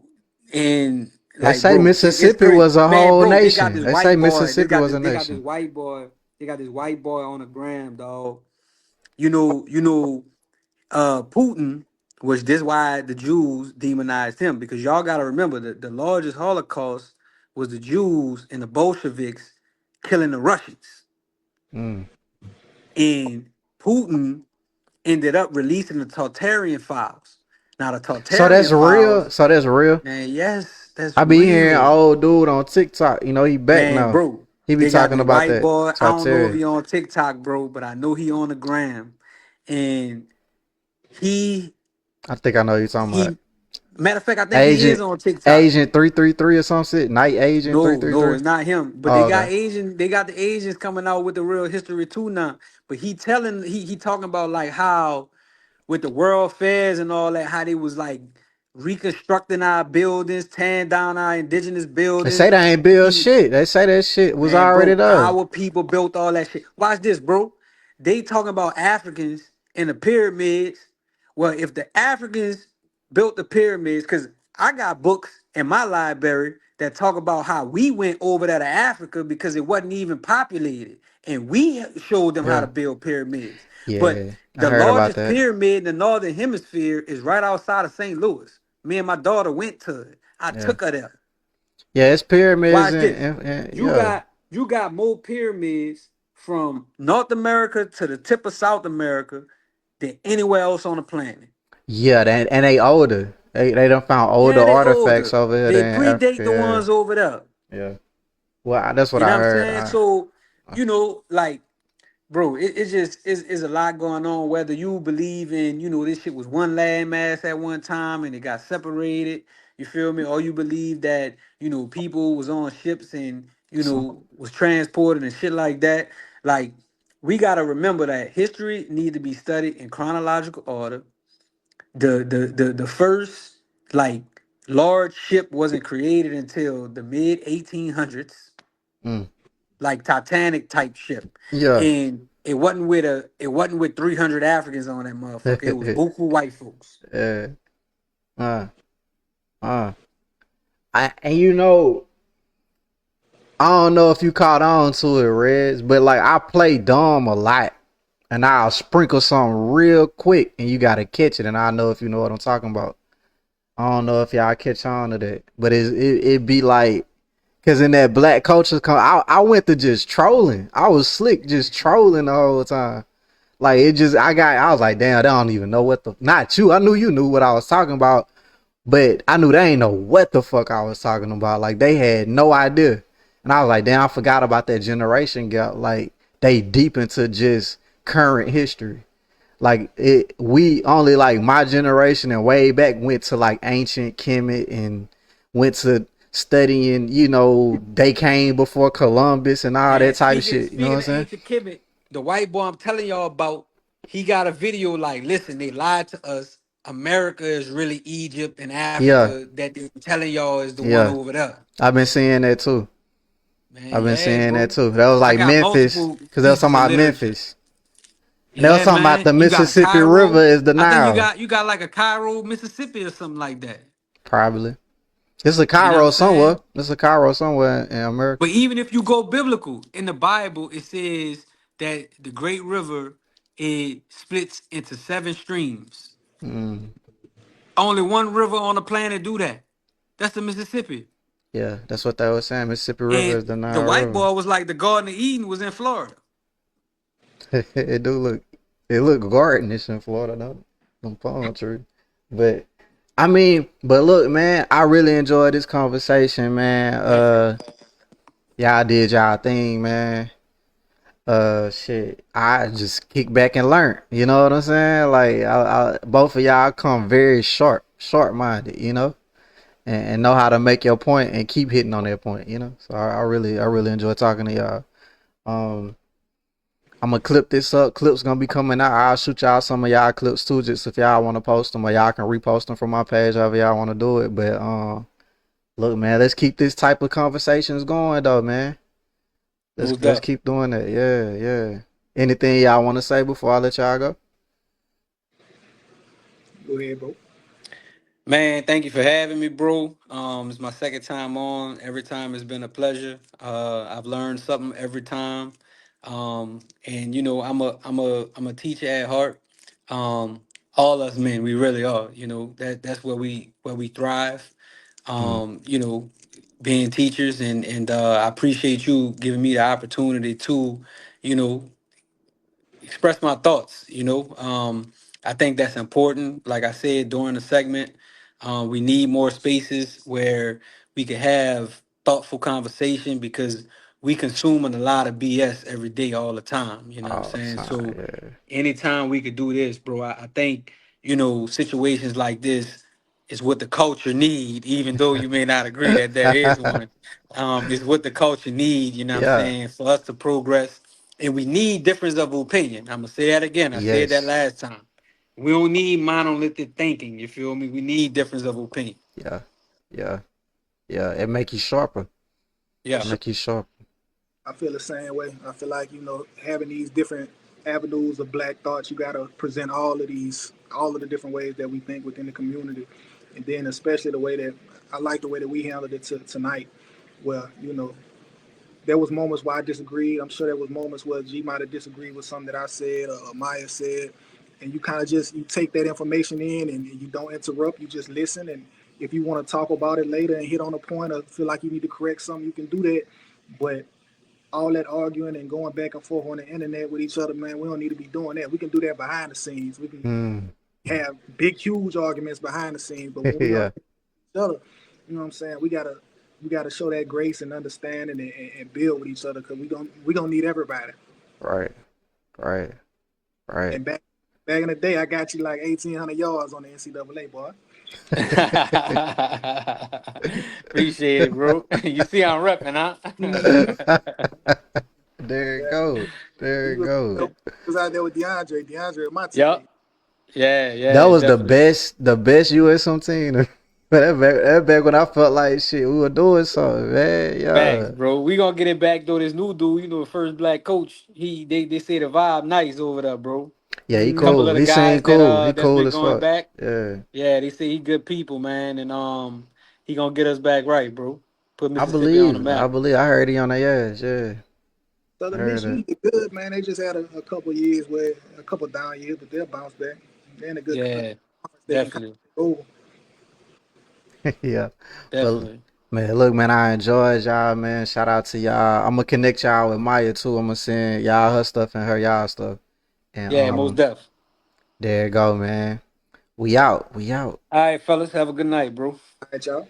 and They like, say bro, it's Mississippi crazy. was a Man, whole bro, they got nation. this They say white boy. Mississippi was a nation. They got this white boy on the gram, dog. Putin, which this why the Jews demonized him, because y'all gotta remember that the largest Holocaust was the Jews and the Bolsheviks killing the Russians. Mm. And Putin ended up releasing the Tartarian files. Now the So that's Tartarian real. files, So that's real. man, yes, that's I be hearing real. old dude on TikTok. He back Man, now. bro, He be they got talking this about white that boy. I don't know if Tartarian. he on TikTok, bro, but I know he on the gram. And he I think I know who you're talking about. he matter of fact, I think he is Agent on TikTok. Agent 333 or some shit. Night Agent No, 333. it's not him. But Oh, okay. they got the Asians coming out with the real history too now. But he talking about like how with the world fairs and all that, how they was like reconstructing our buildings, tearing down our indigenous They say buildings. they ain't build He shit. They say that shit was Man, already bro, there. our people built all that shit. Watch this, bro. They talking about Africans in the pyramids. Well, if the Africans built the pyramids, because I got books in my library that talk about how we went over there to Africa because it wasn't even populated, and we showed them how to Yeah. build pyramids. But Yeah. I the heard about largest that. pyramid in the northern hemisphere is right outside of St. Louis. Me and my daughter went to it. I Yeah. took her there. Yeah, it's pyramids Watch this. and You yeah. got you got more pyramids from North America to the tip of South America than anywhere else on the planet. Yeah, and they older. They done found older Yeah, they artifacts older. over here They than predate the Africa. ones over there. Yeah. Yeah. Well, that's what You know I what I'm heard. saying? So, like, bro, it's just it's a lot going on. Whether you believe in, this shit was one landmass at one time and it got separated, you feel me? Or you believe that, people was on ships and, was transported and shit like that. Like, we gotta remember that history need to be studied in chronological order. The first like large ship wasn't created until the mid 1800s, Mm. like Titanic type ship, Yeah. and it wasn't with 300 Africans on that motherfucker. It was buku white folks. Yeah. Uh, uh. I don't know if you caught on to it, Reds, but like I play dumb a lot, and I'll sprinkle something real quick, and you gotta catch it, and I know if you know what I'm talking about. I don't know if y'all catch on to that, but it be like, cause in that black culture, I went to just trolling. I was slick, just trolling the whole time. Like I was like, damn, they don't even know what the. Not you. I knew you knew what I was talking about, but I knew they ain't know what the fuck I was talking about. Like they had no idea. And I was like, damn, I forgot about that generation gap. Like they deep into just current history. Like we only like my generation and way back went to like ancient Kemet and went to studying, they came before Columbus and all Man, that type of speaking shit. You know speaking what I'm of saying? ancient Kemet, the white boy I'm telling y'all about, he got a video like, listen, they lied to us. America is really Egypt and Yeah, Africa that they're telling y'all is the one yeah. over there. I've been seeing that too. Man, I've been yeah, seeing that bro. too. That was I like got Memphis, multiple because they was talking pieces of about literature. Memphis. And they was Yeah, talking about man. the You got Mississippi River Cairo. is the I think you Nile. got like a Cairo, Mississippi or something like that. Probably. It's a You know what I'm Cairo somewhere. saying? It's a Cairo somewhere in America. But even if you go biblical, in the Bible, it says that the great river, it splits into 7 streams. Mm, Only one river on the planet do that. That's the Mississippi. yeah, that's what they was saying. Mississippi River is And the the Nile white River. boy was like the Garden of Eden was in Florida. It look gardenish in Florida, though. Them palm trees. But look, man, I really enjoyed this conversation, man. Y'all did y'all thing, man. Shit, I just kick back and learn. You know what I'm saying? Like, both of y'all come very short-minded, and know how to make your point and keep hitting on that point, So I really enjoy talking to y'all. Um, I'm gonna clip this up. Clips gonna be coming out. I'll shoot y'all some of y'all clips too, just if y'all want to post them, or y'all can repost them from my page, however y'all want to do it. But look, man, let's keep this type of conversations going, though, man. Let's keep doing that. Yeah, yeah. Anything y'all want to say before I let y'all go? Go ahead, bro. Man, thank you for having me, bro. It's my second time on. Every time it's been a pleasure. I've learned something every time. And I'm a teacher at heart. All us men, we really are. That's where we thrive. Mm. Being teachers, and I appreciate you giving me the opportunity to, you know, express my thoughts. I think that's important. Like I said during the segment, we need more spaces where we can have thoughtful conversation, because we consuming a lot of BS every day, all the time. You know what I'm All the saying? time, So yeah. anytime we could do this, bro, I think, situations like this is what the culture need, even though you may not agree that there is one. Is what the culture need, you know what I'm Yeah. saying, for us to progress. And we need difference of opinion. I'm gonna say that again. I said that Yes. last time. We don't need monolithic thinking. You feel me? We need difference of opinion. Yeah. Yeah. Yeah. It make you sharper. Yeah. Make you sharper. I feel the same way. I feel like, having these different avenues of black thoughts, you gotta present all of the different ways that we think within the community. And then especially the way that I like the way that we handled it tonight. Well, you know, there was moments where I disagreed. I'm sure there was moments where G might have disagreed with something that I said or Maya said, and you kind of just you take that information in and you don't interrupt. You just listen, and if you want to talk about it later and hit on a point or feel like you need to correct something, you can do that. But all that arguing and going back and forth on the internet with each other, man, we don't need to be doing that. We can do that behind the scenes. We can have big, huge arguments behind the scenes, but when we Yeah. are each other, you know what I'm saying? We gotta show that grace and understanding and build with each other because we gonna need everybody. Right. Right. Right. And back in the day, I got you like 1,800 yards on the NCAA, boy. Appreciate it, bro. You see I'm repping, huh? There it goes. There it He goes. was out there with DeAndre, my teammate. Yep. Yeah. That was definitely. the best USM team. But that back when I felt like shit, we were doing something, man. Facts, Yeah. bro. We gonna get it back though. This new dude, you know, the first black coach. They say the vibe nice over there, bro. Yeah, he Couple cool. of the He guys seemed cool. He that's cool been as going fuck. back. Yeah. Yeah, they say he good people, man, and he gonna get us back right, bro. Put I Mississippi on the believe. I map. believe. I heard he on their ass. Yeah. So the I heard Michigan that. is good, man. They just had a couple years where a couple down years, but they'll bounce back. They're in a good Yeah, conference. They can kind definitely, of go. Yeah. But definitely. man, look, man, I enjoyed y'all, man. Shout out to y'all. I'm gonna connect y'all with Maya too. I'm gonna send y'all her stuff and her y'all stuff. And Yeah, most def. there you go, man. We out. We out. All right, fellas, have a good night, bro. All right, y'all.